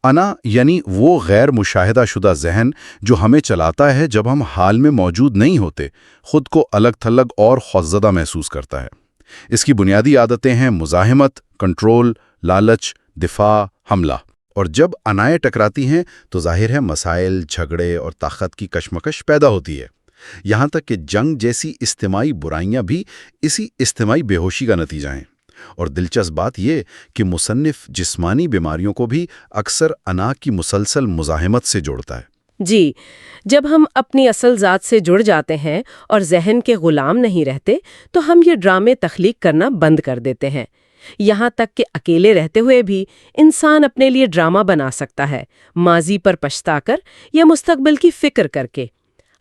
انا یعنی وہ غیر مشاہدہ شدہ ذہن جو ہمیں چلاتا ہے جب ہم حال میں موجود نہیں ہوتے، خود کو الگ تھلگ اور خوفزدہ محسوس کرتا ہے۔ اس کی بنیادی عادتیں ہیں مزاحمت، کنٹرول، لالچ، دفاع، حملہ۔ اور جب انائیں ٹکراتی ہیں تو ظاہر ہے مسائل، جھگڑے اور طاقت کی کشمکش پیدا ہوتی ہے، یہاں تک کہ جنگ جیسی اجتماعی برائیاں بھی اسی اجتماعی بے ہوشی کا نتیجہ ہیں۔ اور دلچسپ بات یہ کہ مصنف جسمانی بیماریوں کو بھی اکثر انا کی مسلسل مزاحمت سے جوڑتا ہے۔ جی، جب ہم اپنی اصل ذات سے جڑ جاتے ہیں اور ذہن کے غلام نہیں رہتے تو ہم یہ ڈرامے تخلیق کرنا بند کر دیتے ہیں۔ یہاں تک کہ اکیلے رہتے ہوئے بھی انسان اپنے لیے ڈرامہ بنا سکتا ہے، ماضی پر پچھتا کر یا مستقبل کی فکر کر کے۔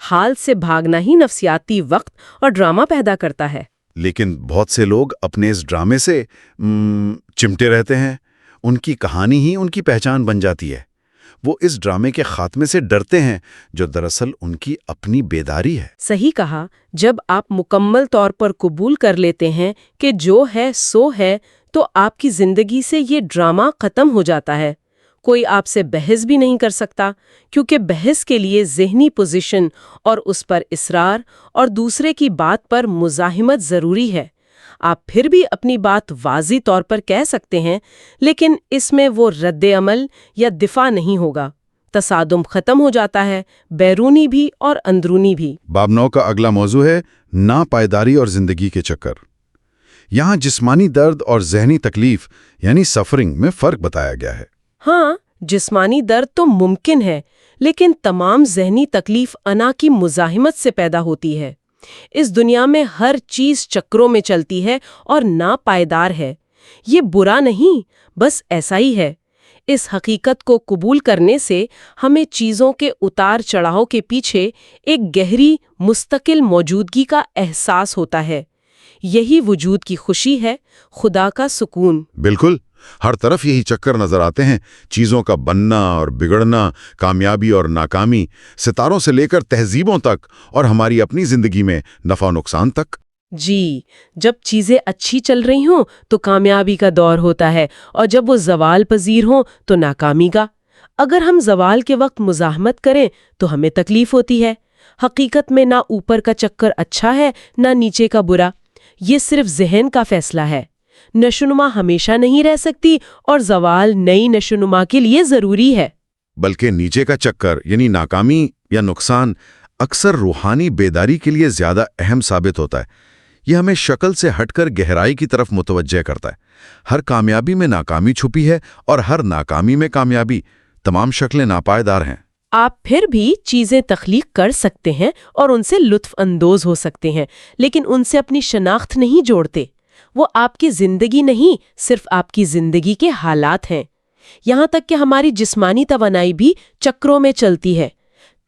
حال سے بھاگنا ہی نفسیاتی وقت اور ڈرامہ پیدا کرتا ہے۔ لیکن بہت سے لوگ اپنے اس ڈرامے سے چمٹے رہتے ہیں، ان کی کہانی ہی ان کی پہچان بن جاتی ہے۔ وہ اس ڈرامے کے خاتمے سے ڈرتے ہیں جو دراصل ان کی اپنی بیداری ہے۔ صحیح کہا، جب آپ مکمل طور پر قبول کر لیتے ہیں کہ جو ہے سو ہے تو آپ کی زندگی سے یہ ڈرامہ ختم ہو جاتا ہے۔ کوئی آپ سے بحث بھی نہیں کر سکتا، کیونکہ بحث کے لیے ذہنی پوزیشن اور اس پر اصرار اور دوسرے کی بات پر مزاحمت ضروری ہے۔ آپ پھر بھی اپنی بات واضح طور پر کہہ سکتے ہیں، لیکن اس میں وہ رد عمل یا دفاع نہیں ہوگا۔ تصادم ختم ہو جاتا ہے، بیرونی بھی اور اندرونی بھی۔ باب 9 کا اگلا موضوع ہے ناپائیداری اور زندگی کے چکر۔ یہاں جسمانی درد اور ذہنی تکلیف یعنی سفرنگ میں فرق بتایا گیا ہے۔ ہاں، جسمانی درد تو ممکن ہے، لیکن تمام ذہنی تکلیف انا کی مزاحمت سے پیدا ہوتی ہے۔ اس دنیا میں ہر چیز چکروں میں چلتی ہے اور ناپائیدار ہے۔ یہ برا نہیں، بس ایسا ہی ہے۔ اس حقیقت کو قبول کرنے سے ہمیں چیزوں کے اتار چڑھاؤ کے پیچھے ایک گہری مستقل موجودگی کا احساس ہوتا ہے۔ یہی وجود کی خوشی ہے، خدا کا سکون۔ بالکل، ہر طرف یہی چکر نظر آتے ہیں، چیزوں کا بننا اور بگڑنا، کامیابی اور ناکامی، ستاروں سے لے کر تہذیبوں تک اور ہماری اپنی زندگی میں نفع و نقصان تک۔ جی، جب چیزیں اچھی چل رہی ہوں تو کامیابی کا دور ہوتا ہے، اور جب وہ زوال پذیر ہوں تو ناکامی کا۔ اگر ہم زوال کے وقت مزاحمت کریں تو ہمیں تکلیف ہوتی ہے۔ حقیقت میں نہ اوپر کا چکر اچھا ہے نہ نیچے کا برا، یہ صرف ذہن کا فیصلہ ہے۔ نشوونما ہمیشہ نہیں رہ سکتی اور زوال نئی نشوونما کے لیے ضروری ہے۔ بلکہ نیچے کا چکر یعنی ناکامی یا نقصان اکثر روحانی بیداری کے لیے زیادہ اہم ثابت ہوتا ہے۔ یہ ہمیں شکل سے ہٹ کر گہرائی کی طرف متوجہ کرتا ہے۔ ہر کامیابی میں ناکامی چھپی ہے اور ہر ناکامی میں کامیابی۔ تمام شکلیں ناپائیدار ہیں۔ آپ پھر بھی چیزیں تخلیق کر سکتے ہیں اور ان سے لطف اندوز ہو سکتے ہیں، لیکن ان سے اپنی شناخت نہیں جوڑتے۔ وہ آپ کی زندگی نہیں، صرف آپ کی زندگی کے حالات ہیں۔ یہاں تک کہ ہماری جسمانی توانائی بھی چکروں میں چلتی ہے۔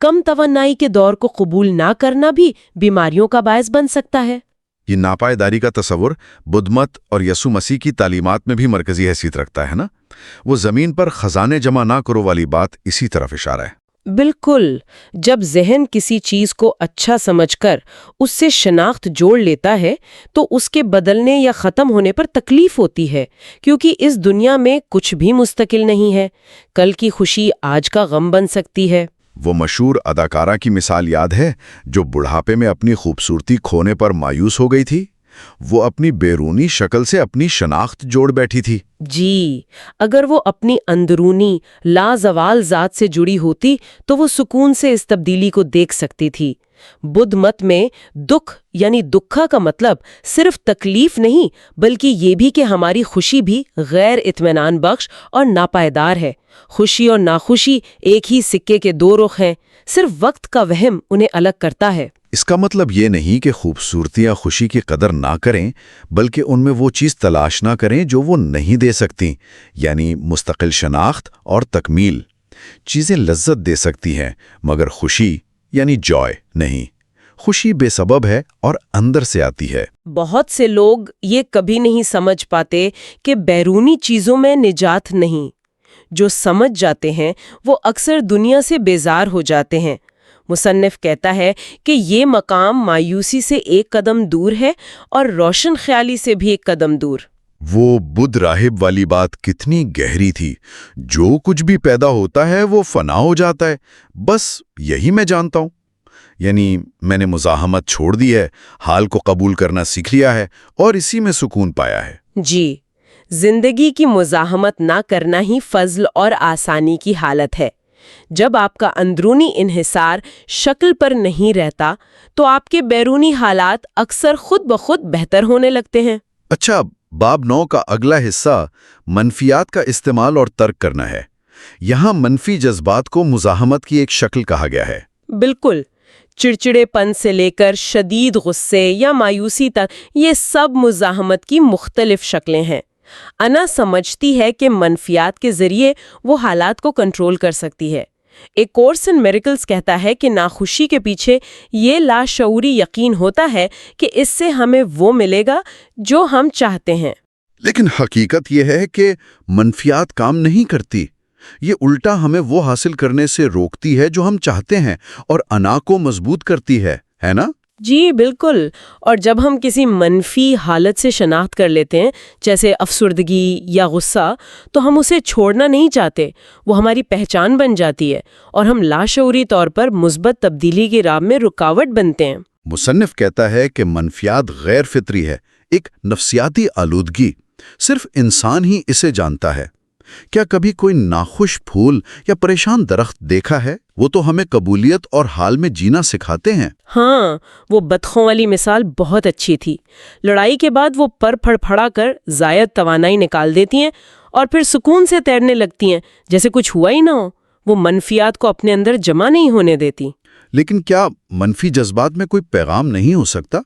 کم توانائی کے دور کو قبول نہ کرنا بھی بیماریوں کا باعث بن سکتا ہے۔ یہ ناپائیداری کا تصور بدھ مت اور یسوع مسیح کی تعلیمات میں بھی مرکزی حیثیت رکھتا ہے نا؟ وہ زمین پر خزانے جمع نہ کرو والی بات اسی طرف اشارہ ہے۔ بالکل، جب ذہن کسی چیز کو اچھا سمجھ کر اس سے شناخت جوڑ لیتا ہے تو اس کے بدلنے یا ختم ہونے پر تکلیف ہوتی ہے، کیونکہ اس دنیا میں کچھ بھی مستقل نہیں ہے۔ کل کی خوشی آج کا غم بن سکتی ہے۔ وہ مشہور اداکارہ کی مثال یاد ہے جو بڑھاپے میں اپنی خوبصورتی کھونے پر مایوس ہو گئی تھی؟ وہ اپنی بیرونی شکل سے اپنی شناخت جوڑ بیٹھی تھی۔ جی، اگر وہ اپنی اندرونی لازوال ذات سے جڑی ہوتی تو وہ سکون سے اس تبدیلی کو دیکھ سکتی تھی۔ بدھ مت میں دکھ یعنی دکھا کا مطلب صرف تکلیف نہیں بلکہ یہ بھی کہ ہماری خوشی بھی غیر اطمینان بخش اور ناپائیدار ہے۔ خوشی اور ناخوشی ایک ہی سکے کے دو رخ ہیں، صرف وقت کا وہم انہیں الگ کرتا ہے۔ اس کا مطلب یہ نہیں کہ خوبصورتی یا خوشی کی قدر نہ کریں، بلکہ ان میں وہ چیز تلاش نہ کریں جو وہ نہیں دے سکتی، یعنی مستقل شناخت اور تکمیل۔ چیزیں لذت دے سکتی ہیں مگر خوشی یعنی جوائے نہیں۔ خوشی بے سبب ہے اور اندر سے آتی ہے۔ بہت سے لوگ یہ کبھی نہیں سمجھ پاتے کہ بیرونی چیزوں میں نجات نہیں۔ جو سمجھ جاتے ہیں وہ اکثر دنیا سے بیزار ہو جاتے ہیں۔ مصنف کہتا ہے کہ یہ مقام مایوسی سے ایک قدم دور ہے اور روشن خیالی سے بھی ایک قدم دور۔ وہ بدھ راہب والی بات کتنی گہری تھی۔ جو کچھ بھی پیدا ہوتا ہے وہ فنا ہو جاتا ہے، بس یہی میں جانتا ہوں۔ یعنی میں نے مزاحمت چھوڑ دی ہے، حال کو قبول کرنا سیکھ لیا ہے اور اسی میں سکون پایا ہے۔ جی، زندگی کی مزاحمت نہ کرنا ہی فضل اور آسانی کی حالت ہے۔ جب آپ کا اندرونی انحصار شکل پر نہیں رہتا تو آپ کے بیرونی حالات اکثر خود بخود بہتر ہونے لگتے ہیں۔ اچھا، باب 9 کا اگلا حصہ منفیات کا استعمال اور ترک کرنا ہے۔ یہاں منفی جذبات کو مزاحمت کی ایک شکل کہا گیا ہے۔ بالکل، چڑچڑے پن سے لے کر شدید غصے یا مایوسی تک یہ سب مزاحمت کی مختلف شکلیں ہیں۔ انا سمجھتی ہے کہ منفیات کے ذریعے وہ حالات کو کنٹرول کر سکتی ہے۔ ایک کورس ان میریکلز کہتا ہے کہ ناخوشی کے پیچھے یہ لاشعوری یقین ہوتا ہے کہ اس سے ہمیں وہ ملے گا جو ہم چاہتے ہیں۔ لیکن حقیقت یہ ہے کہ منفیات کام نہیں کرتی۔ یہ الٹا ہمیں وہ حاصل کرنے سے روکتی ہے جو ہم چاہتے ہیں اور انا کو مضبوط کرتی ہے نا؟ جی بالکل، اور جب ہم کسی منفی حالت سے شناخت کر لیتے ہیں جیسے افسردگی یا غصہ تو ہم اسے چھوڑنا نہیں چاہتے، وہ ہماری پہچان بن جاتی ہے اور ہم لاشعوری طور پر مثبت تبدیلی کی راہ میں رکاوٹ بنتے ہیں۔ مصنف کہتا ہے کہ منفیات غیر فطری ہے، ایک نفسیاتی آلودگی، صرف انسان ہی اسے جانتا ہے۔ کیا کبھی کوئی ناخوش پھول یا پریشان درخت دیکھا ہے؟ وہ تو ہمیں قبولیت اور حال میں جینا سکھاتے ہیں۔ ہاں، وہ بطخوں والی مثال بہت اچھی تھی۔ لڑائی کے بعد وہ پر پھڑ پھڑا کر زائد توانائی نکال دیتی ہیں اور پھر سکون سے تیرنے لگتی ہیں جیسے کچھ ہوا ہی نہ ہو۔ وہ منفیات کو اپنے اندر جمع نہیں ہونے دیتی۔ لیکن کیا منفی جذبات میں کوئی پیغام نہیں ہو سکتا؟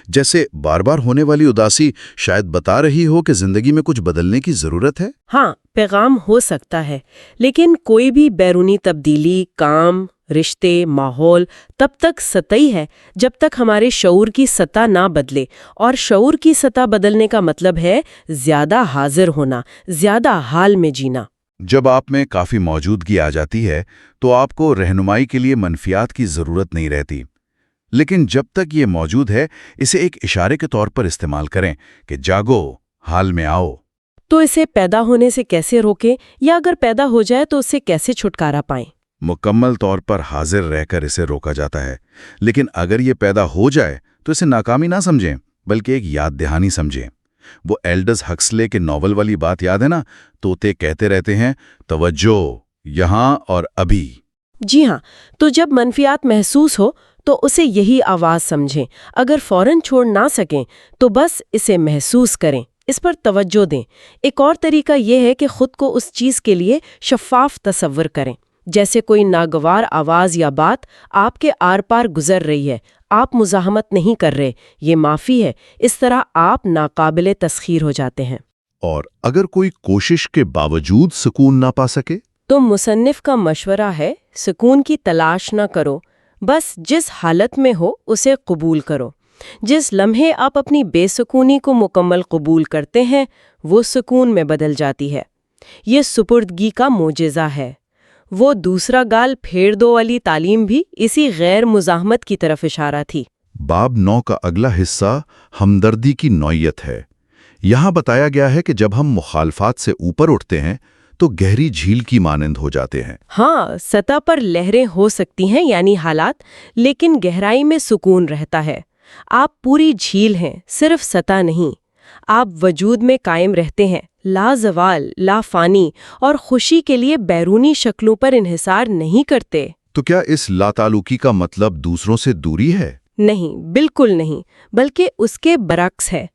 جیسے بار بار ہونے والی اداسی شاید بتا رہی ہو کہ زندگی میں کچھ بدلنے کی ضرورت ہے۔ ہاں، پیغام ہو سکتا ہے، لیکن کوئی بھی بیرونی تبدیلی، کام، رشتے، ماحول تب تک سطحی ہے جب تک ہمارے شعور کی سطح نہ بدلے، اور شعور کی سطح بدلنے کا مطلب ہے زیادہ حاضر ہونا، زیادہ حال میں جینا۔ جب آپ میں کافی موجودگی آ جاتی ہے تو آپ کو رہنمائی کے لیے منفیات کی ضرورت نہیں رہتی، لیکن جب تک یہ موجود ہے اسے ایک اشارے کے طور پر استعمال کریں کہ جاگو، حال میں آؤ۔ تو اسے پیدا ہونے سے کیسے روکیں، یا اگر پیدا ہو جائے تو اسے کیسے چھٹکارا پائیں؟ مکمل طور پر حاضر رہ کر اسے روکا جاتا ہے، لیکن اگر یہ پیدا ہو جائے تو اسے ناکامی نہ سمجھیں بلکہ ایک یاد دہانی سمجھیں۔ وہ ایلڈس ہکسلے کے ناول والی بات یاد ہے نا؟ طوطے کہتے رہتے ہیں توجہ، یہاں اور ابھی۔ جی ہاں، تو جب منفیات محسوس ہو تو اسے یہی آواز سمجھیں۔ اگر فوراً چھوڑ نہ سکیں تو بس اسے محسوس کریں، اس پر توجہ دیں۔ ایک اور طریقہ یہ ہے کہ خود کو اس چیز کے لیے شفاف تصور کریں، جیسے کوئی ناگوار آواز یا بات آپ کے آر پار گزر رہی ہے، آپ مزاحمت نہیں کر رہے، یہ معافی ہے۔ اس طرح آپ ناقابل تسخیر ہو جاتے ہیں۔ اور اگر کوئی کوشش کے باوجود سکون نہ پا سکے تو مصنف کا مشورہ ہے سکون کی تلاش نہ کرو، بس جس حالت میں ہو اسے قبول کرو۔ جس لمحے آپ اپنی بے سکونی کو مکمل قبول کرتے ہیں وہ سکون میں بدل جاتی ہے۔ یہ سپردگی کا معجزہ ہے۔ وہ دوسرا گال پھیر دو والی تعلیم بھی اسی غیر مزاحمت کی طرف اشارہ تھی۔ باب 9 کا اگلا حصہ ہمدردی کی نوعیت ہے۔ یہاں بتایا گیا ہے کہ جب ہم مخالفات سے اوپر اٹھتے ہیں تو گہری جھیل کی مانند ہو جاتے ہیں۔ ہاں، سطح پر لہریں ہو سکتی ہیں یعنی حالات، لیکن گہرائی میں سکون رہتا ہے۔ آپ پوری جھیل ہیں، صرف سطح نہیں۔ آپ وجود میں قائم رہتے ہیں، لا زوال، لا فانی، اور خوشی کے لیے بیرونی شکلوں پر انحصار نہیں کرتے۔ تو کیا اس لا تعلقی کا مطلب دوسروں سے دوری ہے؟ نہیں، بالکل نہیں، بلکہ اس کے برعکس ہے۔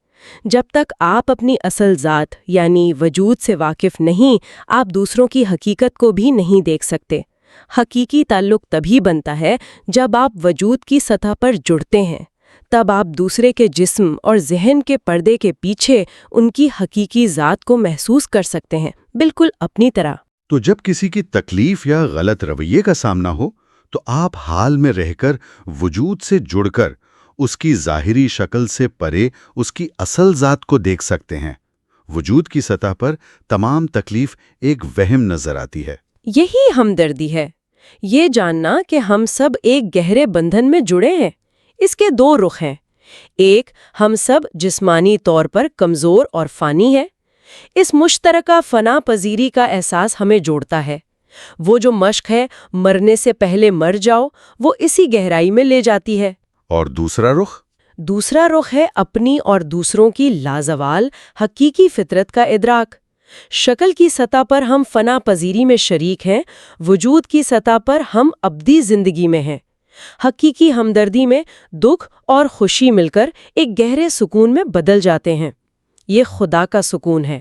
جب تک آپ اپنی اصل ذات یعنی وجود سے واقف نہیں، آپ دوسروں کی حقیقت کو بھی نہیں دیکھ سکتے۔ حقیقی تعلق تبھی بنتا ہے جب آپ وجود کی سطح پر جڑتے ہیں۔ تب آپ دوسرے کے جسم اور ذہن کے پردے کے پیچھے ان کی حقیقی ذات کو محسوس کر سکتے ہیں، بالکل اپنی طرح۔ تو جب کسی کی تکلیف یا غلط رویے کا سامنا ہو تو آپ حال میں رہ کر وجود سے جڑ کر اس کی ظاہری شکل سے پرے اس کی اصل ذات کو دیکھ سکتے ہیں۔ وجود کی سطح پر تمام تکلیف ایک وہم نظر آتی ہے۔ یہی ہمدردی ہے، یہ جاننا کہ ہم سب ایک گہرے بندھن میں جڑے ہیں۔ اس کے دو رخ ہیں۔ ایک، ہم سب جسمانی طور پر کمزور اور فانی ہیں۔ اس مشترکہ فنا پذیری کا احساس ہمیں جوڑتا ہے۔ وہ جو مشق ہے مرنے سے پہلے مر جاؤ، وہ اسی گہرائی میں لے جاتی ہے۔ اور دوسرا رخ؟ دوسرا رخ ہے اپنی اور دوسروں کی لازوال حقیقی فطرت کا ادراک۔ شکل کی سطح پر ہم فنا پذیری میں شریک ہیں، وجود کی سطح پر ہم ابدی زندگی میں ہیں۔ حقیقی ہمدردی میں دکھ اور خوشی مل کر ایک گہرے سکون میں بدل جاتے ہیں۔ یہ خدا کا سکون ہے۔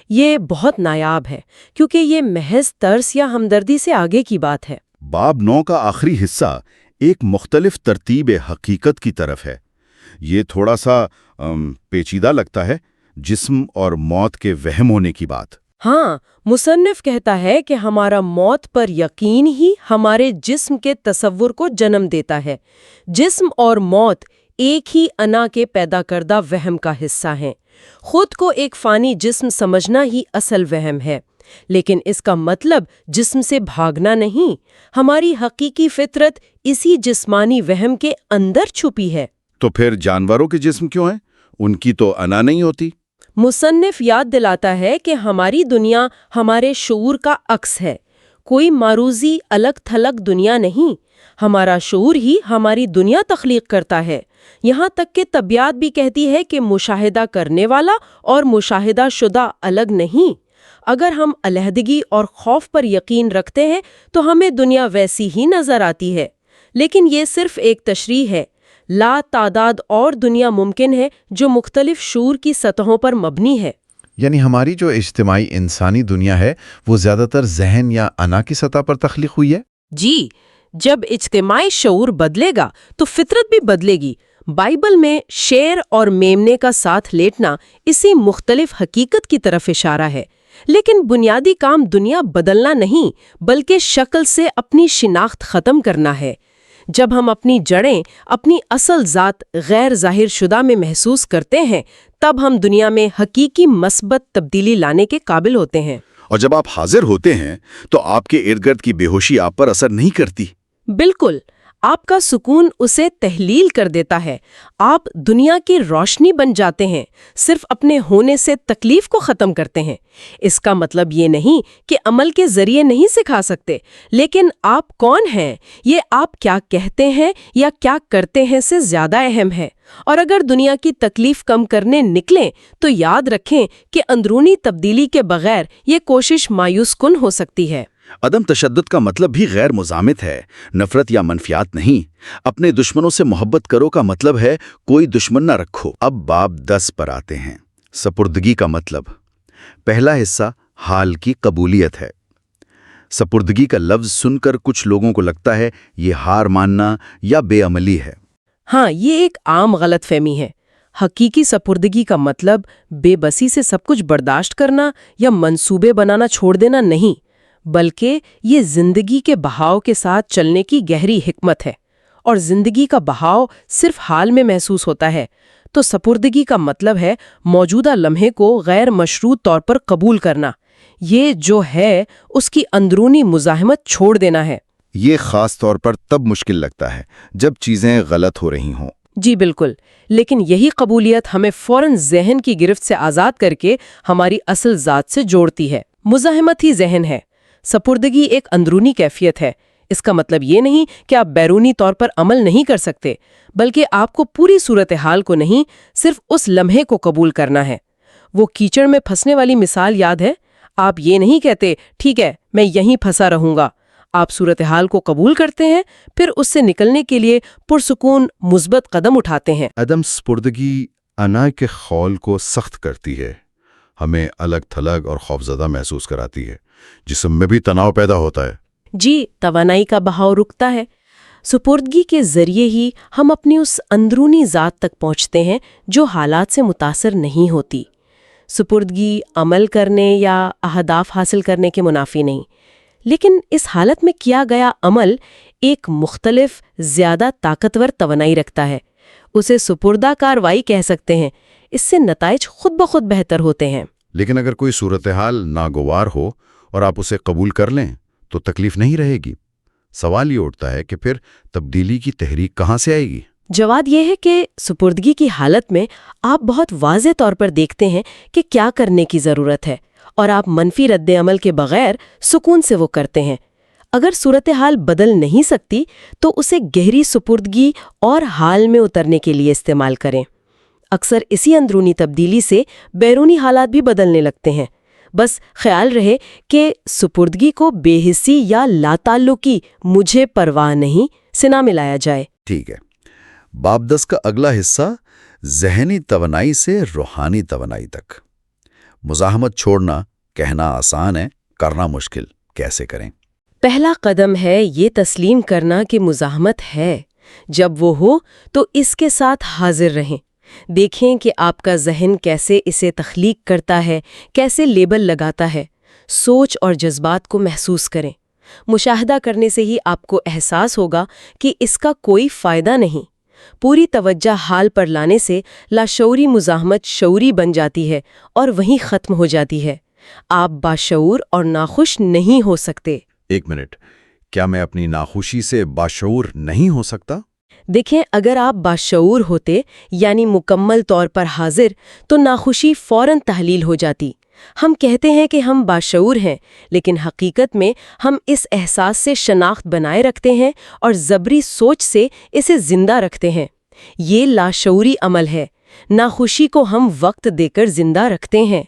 یہ بہت نایاب ہے کیونکہ یہ محض ترس یا ہمدردی سے آگے کی بات ہے۔ باب 9 کا آخری حصہ ایک مختلف ترتیب حقیقت کی طرف ہے۔ یہ تھوڑا سا پیچیدہ لگتا ہے، جسم اور موت کے وہم ہونے کی بات۔ ہاں، مصنف کہتا ہے کہ ہمارا موت پر یقین ہی ہمارے جسم کے تصور کو جنم دیتا ہے۔ جسم اور موت ایک ہی انا کے پیدا کردہ وہم کا حصہ ہیں۔ خود کو ایک فانی جسم سمجھنا ہی اصل وہم ہے، لیکن اس کا مطلب جسم سے بھاگنا نہیں۔ ہماری حقیقی فطرت اسی جسمانی وہم کے اندر چھپی ہے۔ تو پھر جانوروں کے جسم کیوں ہیں؟ ان کی تو انا نہیں ہوتی۔ مصنف یاد دلاتا ہے کہ ہماری دنیا ہمارے شعور کا عکس ہے، کوئی معروضی الگ تھلگ دنیا نہیں۔ ہمارا شعور ہی ہماری دنیا تخلیق کرتا ہے۔ یہاں تک کہ طبیعت بھی کہتی ہے کہ مشاہدہ کرنے والا اور مشاہدہ شدہ الگ نہیں۔ اگر ہم علیحدگی اور خوف پر یقین رکھتے ہیں تو ہمیں دنیا ویسی ہی نظر آتی ہے، لیکن یہ صرف ایک تشریح ہے۔ لا تعداد اور دنیا ممکن ہے جو مختلف شعور کی سطحوں پر مبنی ہے۔ یعنی ہماری جو اجتماعی انسانی دنیا ہے وہ زیادہ تر ذہن یا انا کی سطح پر تخلیق ہوئی ہے؟ جی، جب اجتماعی شعور بدلے گا تو فطرت بھی بدلے گی۔ بائبل میں شیر اور میمنے کا ساتھ لیٹنا اسی مختلف حقیقت کی طرف اشارہ ہے، لیکن بنیادی کام دنیا بدلنا نہیں بلکہ شکل سے اپنی شناخت ختم کرنا ہے۔ جب ہم اپنی جڑیں، اپنی اصل ذات غیر ظاہر شدہ میں محسوس کرتے ہیں، تب ہم دنیا میں حقیقی مثبت تبدیلی لانے کے قابل ہوتے ہیں۔ اور جب آپ حاضر ہوتے ہیں تو آپ کے ارد گرد کی بے ہوشی آپ پر اثر نہیں کرتی۔ بالکل، آپ کا سکون اسے تحلیل کر دیتا ہے۔ آپ دنیا کی روشنی بن جاتے ہیں، صرف اپنے ہونے سے تکلیف کو ختم کرتے ہیں۔ اس کا مطلب یہ نہیں کہ عمل کے ذریعے نہیں سکھا سکتے، لیکن آپ کون ہیں، یہ آپ کیا کہتے ہیں یا کیا کرتے ہیں سے زیادہ اہم ہے۔ اور اگر دنیا کی تکلیف کم کرنے نکلیں تو یاد رکھیں کہ اندرونی تبدیلی کے بغیر یہ کوشش مایوس کن ہو سکتی ہے۔ عدم تشدد کا مطلب بھی غیر مزامت ہے، نفرت یا منفیات نہیں۔ اپنے دشمنوں سے محبت کرو کا مطلب ہے کوئی دشمن نہ رکھو۔ اب باب 10 پر آتے ہیں، سپردگی کا مطلب۔ پہلا حصہ حال کی قبولیت ہے۔ سپردگی کا لفظ سن کر کچھ لوگوں کو لگتا ہے یہ ہار ماننا یا بے عملی ہے۔ ہاں، یہ ایک عام غلط فہمی ہے۔ حقیقی سپردگی کا مطلب بے بسی سے سب کچھ برداشت کرنا یا منصوبے بنانا چھوڑ دینا نہیں، بلکہ یہ زندگی کے بہاؤ کے ساتھ چلنے کی گہری حکمت ہے۔ اور زندگی کا بہاؤ صرف حال میں محسوس ہوتا ہے، تو سپردگی کا مطلب ہے موجودہ لمحے کو غیر مشروط طور پر قبول کرنا، یہ جو ہے اس کی اندرونی مزاحمت چھوڑ دینا ہے۔ یہ خاص طور پر تب مشکل لگتا ہے جب چیزیں غلط ہو رہی ہوں۔ جی بالکل، لیکن یہی قبولیت ہمیں فوراً ذہن کی گرفت سے آزاد کر کے ہماری اصل ذات سے جوڑتی ہے۔ مزاحمت ہی ذہن ہے، سپردگی ایک اندرونی کیفیت ہے۔ اس کا مطلب یہ نہیں کہ آپ بیرونی طور پر عمل نہیں کر سکتے، بلکہ آپ کو پوری صورتحال کو نہیں، صرف اس لمحے کو قبول کرنا ہے۔ وہ کیچڑ میں پھنسنے والی مثال یاد ہے؟ آپ یہ نہیں کہتے ٹھیک ہے میں یہیں پھنسا رہوں گا، آپ صورتحال کو قبول کرتے ہیں، پھر اس سے نکلنے کے لیے پرسکون مثبت قدم اٹھاتے ہیں۔ عدم سپردگی انا کے خول کو سخت کرتی ہے، ہمیں الگ تھلگ اور خوفزدہ محسوس کراتی ہے، جسم میں بھی تناؤ پیدا ہوتا ہے۔ جی، توانائی کا بہاؤ رکتا ہے۔ سپردگی کے ذریعے ہی ہم اپنی اس اندرونی ذات تک پہنچتے ہیں جو حالات سے متاثر نہیں ہوتی۔ سپردگی عمل کرنے یا اہداف حاصل کرنے کے منافی نہیں، لیکن اس حالت میں کیا گیا عمل ایک مختلف، زیادہ طاقتور توانائی رکھتا ہے۔ اسے سپردہ کاروائی کہہ سکتے ہیں۔ اس سے نتائج خود بخود بہتر ہوتے ہیں۔ لیکن اگر کوئی صورتحال ناگوار ہو اور آپ اسے قبول کر لیں تو تکلیف نہیں رہے گی۔ سوال یہ اٹھتا ہے کہ پھر تبدیلی کی تحریک کہاں سے آئے گی؟ جواب یہ ہے کہ سپردگی کی حالت میں آپ بہت واضح طور پر دیکھتے ہیں کہ کیا کرنے کی ضرورت ہے، اور آپ منفی رد عمل کے بغیر سکون سے وہ کرتے ہیں۔ اگر صورتحال بدل نہیں سکتی تو اسے گہری سپردگی اور حال میں اترنے کے لیے استعمال کریں۔ اکثر اسی اندرونی تبدیلی سے بیرونی حالات بھی بدلنے لگتے ہیں۔ بس خیال رہے کہ سپردگی کو بے حسی یا لاتعلقی مجھے پرواہ نہیں سے نہ ملایا جائے۔ ٹھیک ہے، باب 10 کا اگلا حصہ ذہنی توانائی سے روحانی توانائی تک۔ مزاحمت چھوڑنا کہنا آسان ہے، کرنا مشکل، کیسے کریں؟ پہلا قدم ہے یہ تسلیم کرنا کہ مزاحمت ہے۔ جب وہ ہو تو اس کے ساتھ حاضر رہیں۔ دیکھیں کہ آپ کا ذہن کیسے اسے تخلیق کرتا ہے، کیسے لیبل لگاتا ہے۔ سوچ اور جذبات کو محسوس کریں۔ مشاہدہ کرنے سے ہی آپ کو احساس ہوگا کہ اس کا کوئی فائدہ نہیں۔ پوری توجہ حال پر لانے سے لاشعوری مزاحمت شعوری بن جاتی ہے اور وہیں ختم ہو جاتی ہے۔ آپ باشعور اور ناخوش نہیں ہو سکتے۔ ایک منٹ، کیا میں اپنی ناخوشی سے باشعور نہیں ہو سکتا؟ دیکھیں، اگر آپ باشعور ہوتے یعنی مکمل طور پر حاضر، تو ناخوشی فوراً تحلیل ہو جاتی۔ ہم کہتے ہیں کہ ہم باشعور ہیں، لیکن حقیقت میں ہم اس احساس سے شناخت بنائے رکھتے ہیں اور جبری سوچ سے اسے زندہ رکھتے ہیں۔ یہ لاشعوری عمل ہے۔ ناخوشی کو ہم وقت دے کر زندہ رکھتے ہیں۔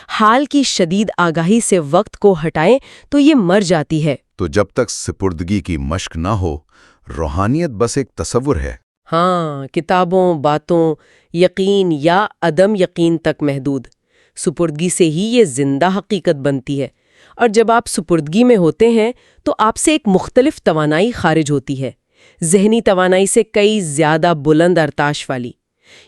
حال کی شدید آگاہی سے وقت کو ہٹائیں تو یہ مر جاتی ہے۔ تو جب تک سپردگی کی مشق نہ ہو، روحانیت بس ایک تصور ہے۔ ہاں، کتابوں، باتوں، یقین یا عدم یقین تک محدود۔ سپردگی سے ہی یہ زندہ حقیقت بنتی ہے، اور جب آپ سپردگی میں ہوتے ہیں تو آپ سے ایک مختلف توانائی خارج ہوتی ہے، ذہنی توانائی سے کئی زیادہ بلند ارتاش والی۔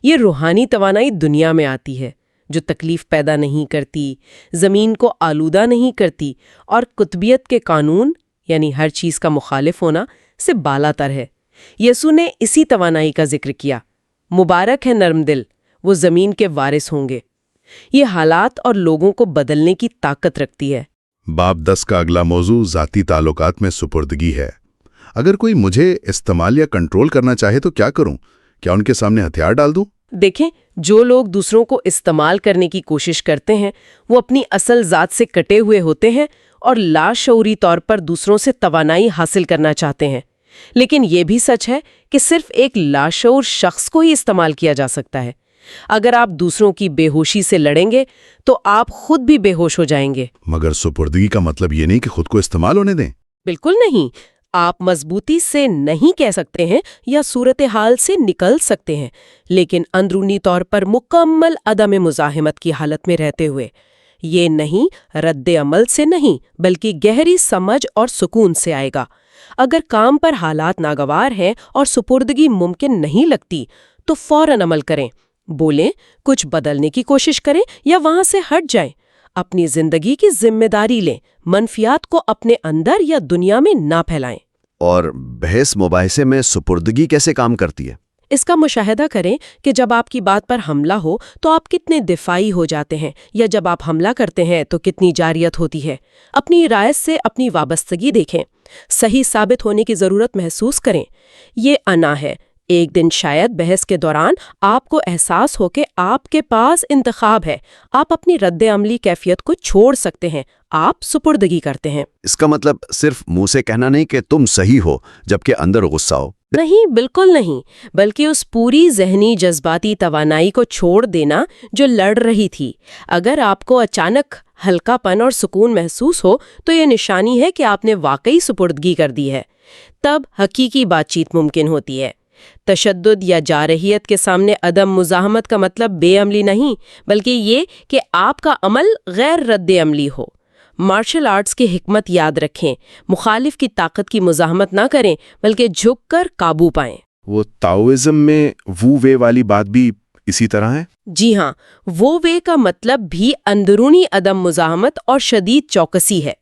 یہ روحانی توانائی دنیا میں آتی ہے، جو تکلیف پیدا نہیں کرتی، زمین کو آلودہ نہیں کرتی، اور قطبیت کے قانون یعنی ہر چیز کا مخالف ہونا سے بالا تر ہے۔ یسوع نے اسی توانائی کا ذکر کیا۔ مبارک ہے نرم دل، وہ زمین کے وارث ہوں گے۔ یہ حالات اور لوگوں کو بدلنے کی طاقت رکھتی ہے۔ باب 10 کا اگلا موضوع ذاتی تعلقات میں سپردگی ہے۔ اگر کوئی مجھے استعمال یا کنٹرول کرنا چاہے تو کیا کروں؟ کیا ان کے سامنے ہتھیار ڈال دوں؟ دیکھیں، جو لوگ دوسروں کو استعمال کرنے کی کوشش کرتے ہیں وہ اپنی اصل ذات سے کٹے ہوئے ہوتے ہیں اور لاشعوری طور پر دوسروں سے توانائی حاصل کرنا چاہتے ہیں۔ لیکن یہ بھی سچ ہے کہ صرف ایک لاشعور شخص کو ہی استعمال کیا جا سکتا ہے۔ اگر آپ دوسروں کی بے ہوشی سے لڑیں گے تو آپ خود بھی بے ہوش ہو جائیں گے۔ مگر سپردگی کا مطلب یہ نہیں کہ خود کو استعمال ہونے دیں۔ بالکل نہیں۔ آپ مضبوطی سے نہیں کہہ سکتے ہیں یا صورتحال سے نکل سکتے ہیں، لیکن اندرونی طور پر مکمل عدم مزاحمت کی حالت میں رہتے ہوئے۔ یہ نہیں رد عمل سے نہیں، بلکہ گہری سمجھ اور سکون سے آئے گا۔ اگر کام پر حالات ناگوار ہیں اور سپردگی ممکن نہیں لگتی تو فوراً عمل کریں، بولیں، کچھ بدلنے کی کوشش کریں یا وہاں سے ہٹ جائیں۔ اپنی زندگی کی ذمہ داری لیں، منفیات کو اپنے اندر یا دنیا میں نہ پھیلائیں۔ اور بحث مباحثے میں سپردگی کیسے کام کرتی ہے؟ اس کا مشاہدہ کریں کہ جب آپ کی بات پر حملہ ہو تو آپ کتنے دفاعی ہو جاتے ہیں، یا جب آپ حملہ کرتے ہیں تو کتنی جاریت ہوتی ہے۔ اپنی رائے سے اپنی وابستگی دیکھیں، صحیح ثابت ہونے کی ضرورت محسوس کریں۔ یہ انا ہے۔ ایک دن شاید بحث کے دوران آپ کو احساس ہو کہ آپ کے پاس انتخاب ہے، آپ اپنی رد عملی کیفیت کو چھوڑ سکتے ہیں، آپ سپردگی کرتے ہیں۔ اس کا مطلب صرف منہ سے کہنا نہیں کہ تم صحیح ہو جبکہ اندر غصہ ہو۔ نہیں، بالکل نہیں، بلکہ اس پوری ذہنی جذباتی توانائی کو چھوڑ دینا جو لڑ رہی تھی۔ اگر آپ کو اچانک ہلکا پن اور سکون محسوس ہو تو یہ نشانی ہے کہ آپ نے واقعی سپردگی کر دی ہے۔ تب حقیقی بات چیت ممکن ہوتی ہے۔ تشدد یا جارحیت کے سامنے عدم مزاحمت کا مطلب بے عملی نہیں، بلکہ یہ کہ آپ کا عمل غیر رد عملی ہو۔ مارشل آرٹس کی حکمت یاد رکھیں، مخالف کی طاقت کی مزاحمت نہ کریں بلکہ جھک کر قابو پائیں۔ وہ تاؤزم میں وو وے والی بات بھی اسی طرح ہے؟ جی ہاں، وہ وے کا مطلب بھی اندرونی عدم مزاحمت اور شدید چوکسی ہے۔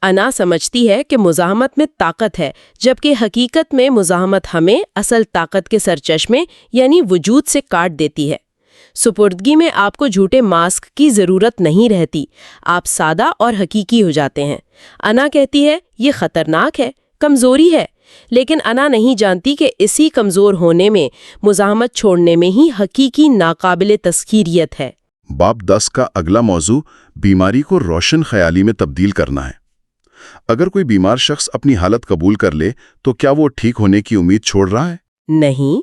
انا سمجھتی ہے کہ مزاحمت میں طاقت ہے، جبکہ حقیقت میں مزاحمت ہمیں اصل طاقت کے سرچشمے یعنی وجود سے کاٹ دیتی ہے۔ سپردگی میں آپ کو جھوٹے ماسک کی ضرورت نہیں رہتی، آپ سادہ اور حقیقی ہو جاتے ہیں۔ انا کہتی ہے یہ خطرناک ہے، کمزوری ہے، لیکن انا نہیں جانتی کہ اسی کمزور ہونے میں، مزاحمت چھوڑنے میں ہی حقیقی ناقابل تسخیریت ہے۔ باب 10 کا اگلا موضوع بیماری کو روشن خیالی میں تبدیل کرنا ہے۔ اگر کوئی بیمار شخص اپنی حالت قبول کر لے تو کیا وہ ٹھیک ہونے کی امید چھوڑ رہا ہے؟ نہیں،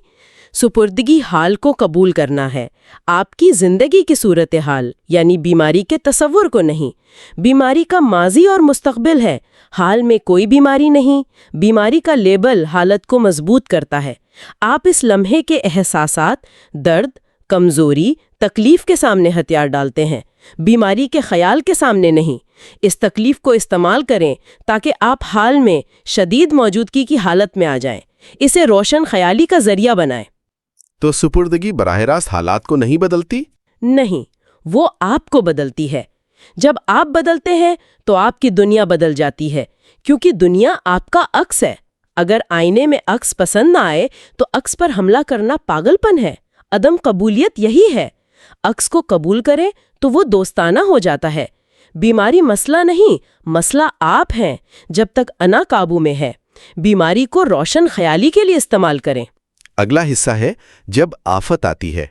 سپردگی حال کو قبول کرنا ہے، آپ کی زندگی کی صورتحال یعنی بیماری کے تصور کو نہیں۔ بیماری کا ماضی اور مستقبل ہے، حال میں کوئی بیماری نہیں۔ بیماری کا لیبل حالت کو مضبوط کرتا ہے۔ آپ اس لمحے کے احساسات، درد، کمزوری، تکلیف کے سامنے ہتھیار ڈالتے ہیں، بیماری کے خیال کے سامنے نہیں۔ اس تکلیف کو استعمال کریں تاکہ آپ حال میں شدید موجودگی کی حالت میں آ جائیں، اسے روشن خیالی کا ذریعہ بنائیں۔ تو سپردگی براہ راست حالات کو نہیں بدلتی؟ نہیں، وہ آپ کو بدلتی ہے۔ جب آپ بدلتے ہیں تو آپ کی دنیا بدل جاتی ہے، کیونکہ دنیا آپ کا عکس ہے۔ اگر آئینے میں عکس پسند نہ آئے تو عکس پر حملہ کرنا پاگل پن ہے۔ عدم قبولیت یہی ہے۔ عکس کو قبول کریں تو وہ دوستانہ ہو جاتا ہے۔ بیماری مسئلہ نہیں، مسئلہ آپ ہیں۔ جب تک انا قابو میں ہے، بیماری کو روشن خیالی کے لیے استعمال کریں۔ اگلا حصہ ہے جب آفت آتی ہے۔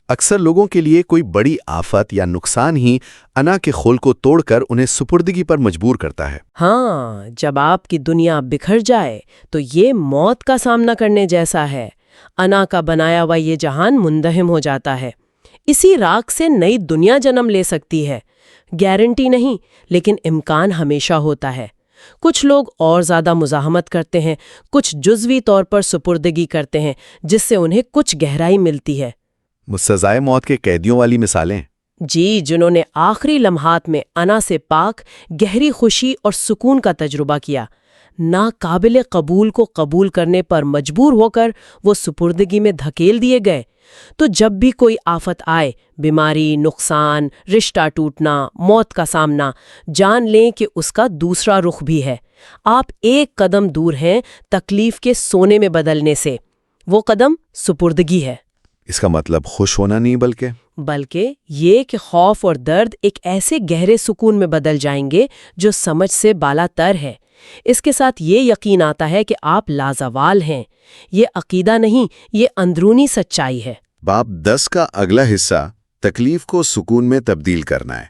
اکثر لوگوں کے لیے کوئی بڑی آفت یا نقصان ہی انا کے خول کو توڑ کر انہیں سپردگی پر مجبور کرتا ہے۔ ہاں، جب آپ کی دنیا بکھر جائے تو یہ موت کا سامنا کرنے جیسا ہے۔ انا کا بنایا ہوا یہ جہان مندہم ہو جاتا ہے۔ اسی راک سے نئی دنیا جنم لے سکتی ہے۔ گارنٹی نہیں، لیکن امکان ہمیشہ ہوتا ہے۔ کچھ لوگ اور زیادہ مزاحمت کرتے ہیں، کچھ جزوی طور پر سپردگی کرتے ہیں جس سے انہیں کچھ گہرائی ملتی ہے۔ سزائے موت کے قیدیوں والی مثالیں؟ جی، جنہوں نے آخری لمحات میں انا سے پاک گہری خوشی اور سکون کا تجربہ کیا۔ ناقابل قبول کو قبول کرنے پر مجبور ہو کر وہ سپردگی میں دھکیل دیے گئے۔ تو جب بھی کوئی آفت آئے، بیماری، نقصان، رشتہ ٹوٹنا، موت کا سامنا، جان لیں کہ اس کا دوسرا رخ بھی ہے۔ آپ ایک قدم دور ہیں تکلیف کے سونے میں بدلنے سے۔ وہ قدم سپردگی ہے۔ اس کا مطلب خوش ہونا نہیں بلکہ یہ کہ خوف اور درد ایک ایسے گہرے سکون میں بدل جائیں گے جو سمجھ سے بالا تر ہے۔ اس کے ساتھ یہ یقین آتا ہے کہ آپ لازوال ہیں۔ یہ عقیدہ نہیں، یہ اندرونی سچائی ہے۔ باب 10 کا اگلا حصہ تکلیف کو سکون میں تبدیل کرنا ہے۔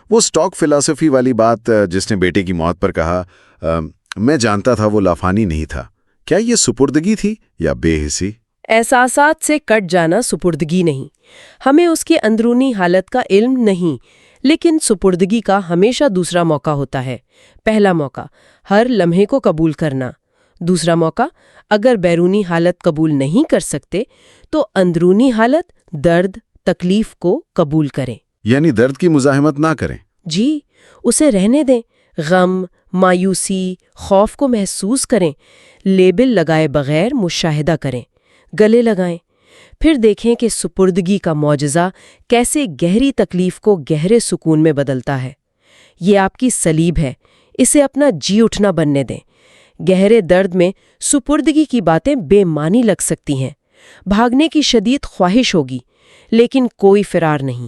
وہ سٹاک فلسفی والی بات جس نے بیٹے کی موت پر کہا میں جانتا تھا وہ لافانی نہیں تھا۔ کیا یہ سپردگی تھی یا بے حسی؟ احساسات سے کٹ جانا سپردگی نہیں، ہمیں اس کے اندرونی حالت کا علم نہیں، لیکن سپردگی کا ہمیشہ دوسرا موقع ہوتا ہے۔ پہلا موقع ہر لمحے کو قبول کرنا، دوسرا موقع اگر بیرونی حالت قبول نہیں کر سکتے تو اندرونی حالت، درد، تکلیف کو قبول کریں۔ یعنی درد کی مزاحمت نہ کریں۔ جی، اسے رہنے دیں۔ غم، مایوسی، خوف کو محسوس کریں، لیبل لگائے بغیر مشاہدہ کریں، گلے لگائیں، پھر دیکھیں کہ سپردگی کا معجزہ کیسے گہری تکلیف کو گہرے سکون میں بدلتا ہے۔ یہ آپ کی سلیب ہے، اسے اپنا جی اٹھنا بننے دیں۔ گہرے درد میں سپردگی کی باتیں بے معنی لگ سکتی ہیں، بھاگنے کی شدید خواہش ہوگی لیکن کوئی فرار نہیں۔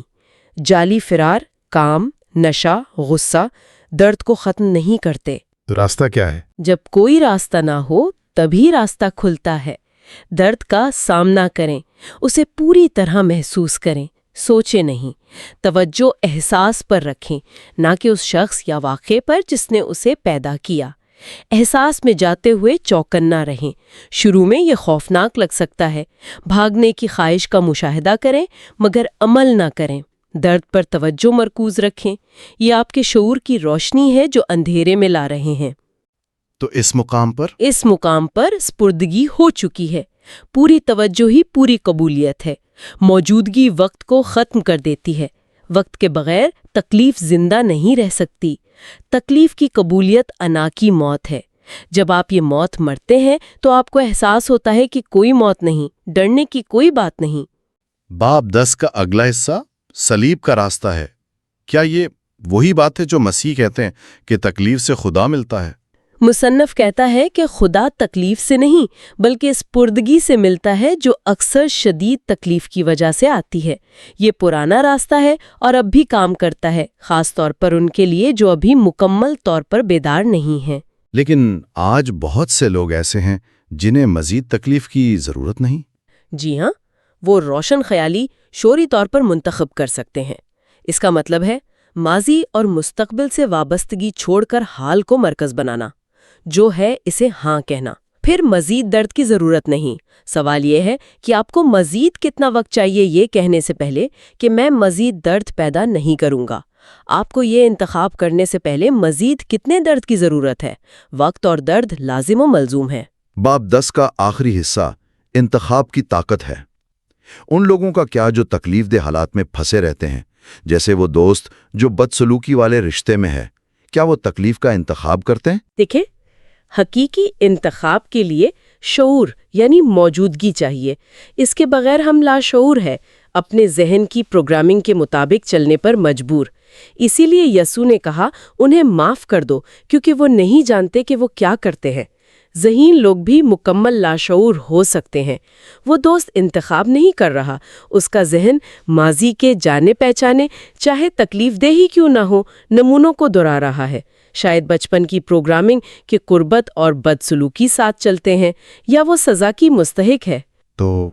جعلی فرار، کام، نشہ، غصہ درد کو ختم نہیں کرتے۔ تو راستہ کیا ہے؟ جب کوئی راستہ نہ ہو تبھی راستہ کھلتا ہے۔ درد کا سامنا کریں، اسے پوری طرح محسوس کریں، سوچیں نہیں، توجہ احساس پر رکھیں، نہ کہ اس شخص یا واقعے پر جس نے اسے پیدا کیا۔ احساس میں جاتے ہوئے چوکنا رہیں۔ شروع میں یہ خوفناک لگ سکتا ہے، بھاگنے کی خواہش کا مشاہدہ کریں مگر عمل نہ کریں۔ درد پر توجہ مرکوز رکھیں، یہ آپ کے شعور کی روشنی ہے جو اندھیرے میں لا رہے ہیں۔ تو اس مقام پر سپردگی ہو چکی ہے، پوری توجہ ہی پوری قبولیت ہے۔ موجودگی وقت کو ختم کر دیتی ہے۔ وقت کے بغیر تکلیف زندہ نہیں رہ سکتی۔ تکلیف کی قبولیت انا کی موت ہے۔ جب آپ یہ موت مرتے ہیں تو آپ کو احساس ہوتا ہے کہ کوئی موت نہیں، ڈرنے کی کوئی بات نہیں۔ باب 10 کا اگلا حصہ صلیب کا راستہ ہے۔ کیا یہ وہی بات ہے جو مسیح کہتے ہیں کہ تکلیف سے خدا ملتا ہے؟ مصنف کہتا ہے کہ خدا تکلیف سے نہیں بلکہ سپردگی سے ملتا ہے جو اکثر شدید تکلیف کی وجہ سے آتی ہے۔ یہ پرانا راستہ ہے اور اب بھی کام کرتا ہے، خاص طور پر ان کے لیے جو ابھی مکمل طور پر بیدار نہیں ہیں۔ لیکن آج بہت سے لوگ ایسے ہیں جنہیں مزید تکلیف کی ضرورت نہیں۔ جی ہاں، وہ روشن خیالی شعوری طور پر منتخب کر سکتے ہیں۔ اس کا مطلب ہے ماضی اور مستقبل سے وابستگی چھوڑ کر حال کو مرکز بنانا، جو ہے اسے ہاں کہنا۔ پھر مزید درد کی ضرورت نہیں۔ سوال یہ ہے کہ آپ کو مزید کتنا وقت چاہیے یہ کہنے سے پہلے کہ میں مزید درد پیدا نہیں کروں گا۔ آپ کو یہ انتخاب کرنے سے پہلے مزید کتنے درد کی ضرورت ہے۔ وقت اور درد لازم و ملزوم ہے۔ باب 10 کا آخری حصہ انتخاب کی طاقت ہے۔ ان لوگوں کا کیا جو تکلیف دہ حالات میں پھنسے رہتے ہیں، جیسے وہ دوست جو بدسلوکی والے رشتے میں ہے، کیا وہ تکلیف کا انتخاب کرتے ہیں؟ دیکھیں، حقیقی انتخاب کے لیے شعور یعنی موجودگی چاہیے۔ اس کے بغیر ہم لاشعور ہے، اپنے ذہن کی پروگرامنگ کے مطابق چلنے پر مجبور۔ اسی لیے یسوع نے کہا انہیں معاف کر دو کیونکہ وہ نہیں جانتے کہ وہ کیا کرتے ہیں۔ ذہین لوگ بھی مکمل لاشعور ہو سکتے ہیں۔ وہ دوست انتخاب نہیں کر رہا، اس کا ذہن ماضی کے جانے پہچانے چاہے تکلیف دہ ہی کیوں نہ ہو نمونوں کو دہرا رہا ہے۔ شاید بچپن کی پروگرامنگ کہ قربت اور بدسلوکی ساتھ چلتے ہیں، یا وہ سزا کی مستحق ہے۔ تو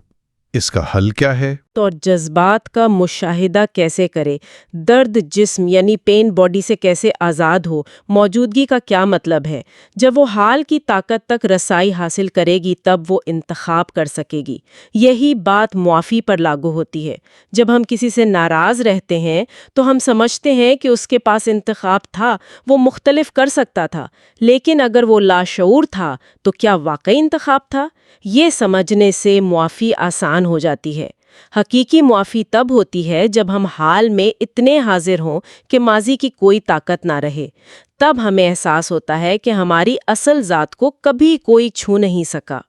اس کا حل کیا ہے؟ تو جذبات کا مشاہدہ کیسے کرے، درد جسم یعنی پین باڈی سے کیسے آزاد ہو، موجودگی کا کیا مطلب ہے۔ جب وہ حال کی طاقت تک رسائی حاصل کرے گی تب وہ انتخاب کر سکے گی۔ یہی بات معافی پر لاگو ہوتی ہے۔ جب ہم کسی سے ناراض رہتے ہیں تو ہم سمجھتے ہیں کہ اس کے پاس انتخاب تھا، وہ مختلف کر سکتا تھا، لیکن اگر وہ لاشعور تھا تو کیا واقعی انتخاب تھا؟ یہ سمجھنے سے معافی آسان ہو جاتی ہے۔ حقیقی معافی تب ہوتی ہے جب ہم حال میں اتنے حاضر ہوں کہ ماضی کی کوئی طاقت نہ رہے۔ تب ہمیں احساس ہوتا ہے کہ ہماری اصل ذات کو کبھی کوئی چھو نہیں سکا۔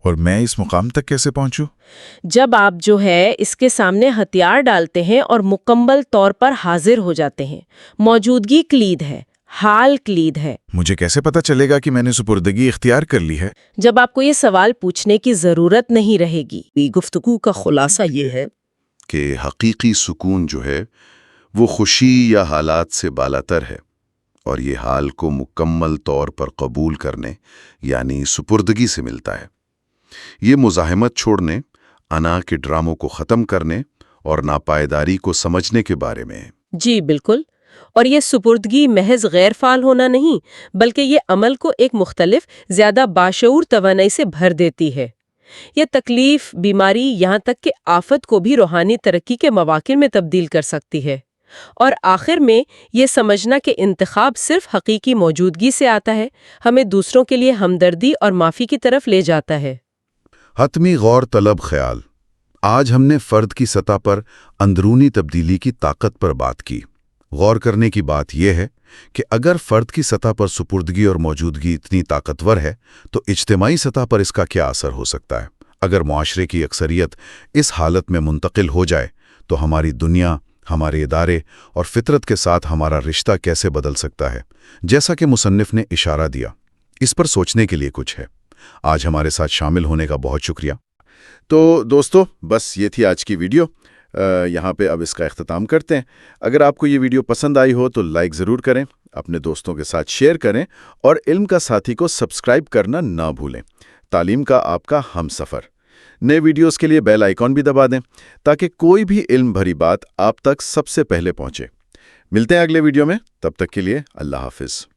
اور میں اس مقام تک کیسے پہنچوں؟ جب آپ جو ہے اس کے سامنے ہتھیار ڈالتے ہیں اور مکمل طور پر حاضر ہو جاتے ہیں۔ موجودگی کلید ہے، حال کلید ہے۔ مجھے کیسے پتا چلے گا کہ میں نے سپردگی اختیار کر لی ہے؟ جب آپ کو یہ سوال پوچھنے کی ضرورت نہیں رہے گی۔ گفتگو کا خلاصہ یہ ہے کہ حقیقی سکون جو ہے وہ خوشی یا حالات سے بالاتر ہے، اور یہ حال کو مکمل طور پر قبول کرنے یعنی سپردگی سے ملتا ہے۔ یہ مزاحمت چھوڑنے، انا کے ڈراموں کو ختم کرنے اور ناپائیداری کو سمجھنے کے بارے میں ہے۔ جی بالکل، اور یہ سپردگی محض غیر فعال ہونا نہیں بلکہ یہ عمل کو ایک مختلف، زیادہ باشعور توانائی سے بھر دیتی ہے۔ یہ تکلیف، بیماری، یہاں تک کہ آفت کو بھی روحانی ترقی کے مواقع میں تبدیل کر سکتی ہے۔ اور آخر میں یہ سمجھنا کہ انتخاب صرف حقیقی موجودگی سے آتا ہے، ہمیں دوسروں کے لیے ہمدردی اور معافی کی طرف لے جاتا ہے۔ حتمی غور طلب خیال۔ آج ہم نے فرد کی سطح پر اندرونی تبدیلی کی طاقت پر بات کی۔ غور کرنے کی بات یہ ہے کہ اگر فرد کی سطح پر سپردگی اور موجودگی اتنی طاقتور ہے تو اجتماعی سطح پر اس کا کیا اثر ہو سکتا ہے؟ اگر معاشرے کی اکثریت اس حالت میں منتقل ہو جائے تو ہماری دنیا، ہمارے ادارے اور فطرت کے ساتھ ہمارا رشتہ کیسے بدل سکتا ہے؟ جیسا کہ مصنف نے اشارہ دیا، اس پر سوچنے کے لیے کچھ ہے۔ آج ہمارے ساتھ شامل ہونے کا بہت شکریہ۔ تو دوستو، بس یہ تھی آج کی ویڈیو۔ یہاں پہ اب اس کا اختتام کرتے ہیں۔ اگر آپ کو یہ ویڈیو پسند آئی ہو تو لائک ضرور کریں، اپنے دوستوں کے ساتھ شیئر کریں، اور علم کا ساتھی کو سبسکرائب کرنا نہ بھولیں۔ تعلیم کا آپ کا ہم سفر۔ نئے ویڈیوز کے لیے بیل آئیکن بھی دبا دیں تاکہ کوئی بھی علم بھری بات آپ تک سب سے پہلے پہنچے۔ ملتے ہیں اگلے ویڈیو میں، تب تک کے لیے اللہ حافظ۔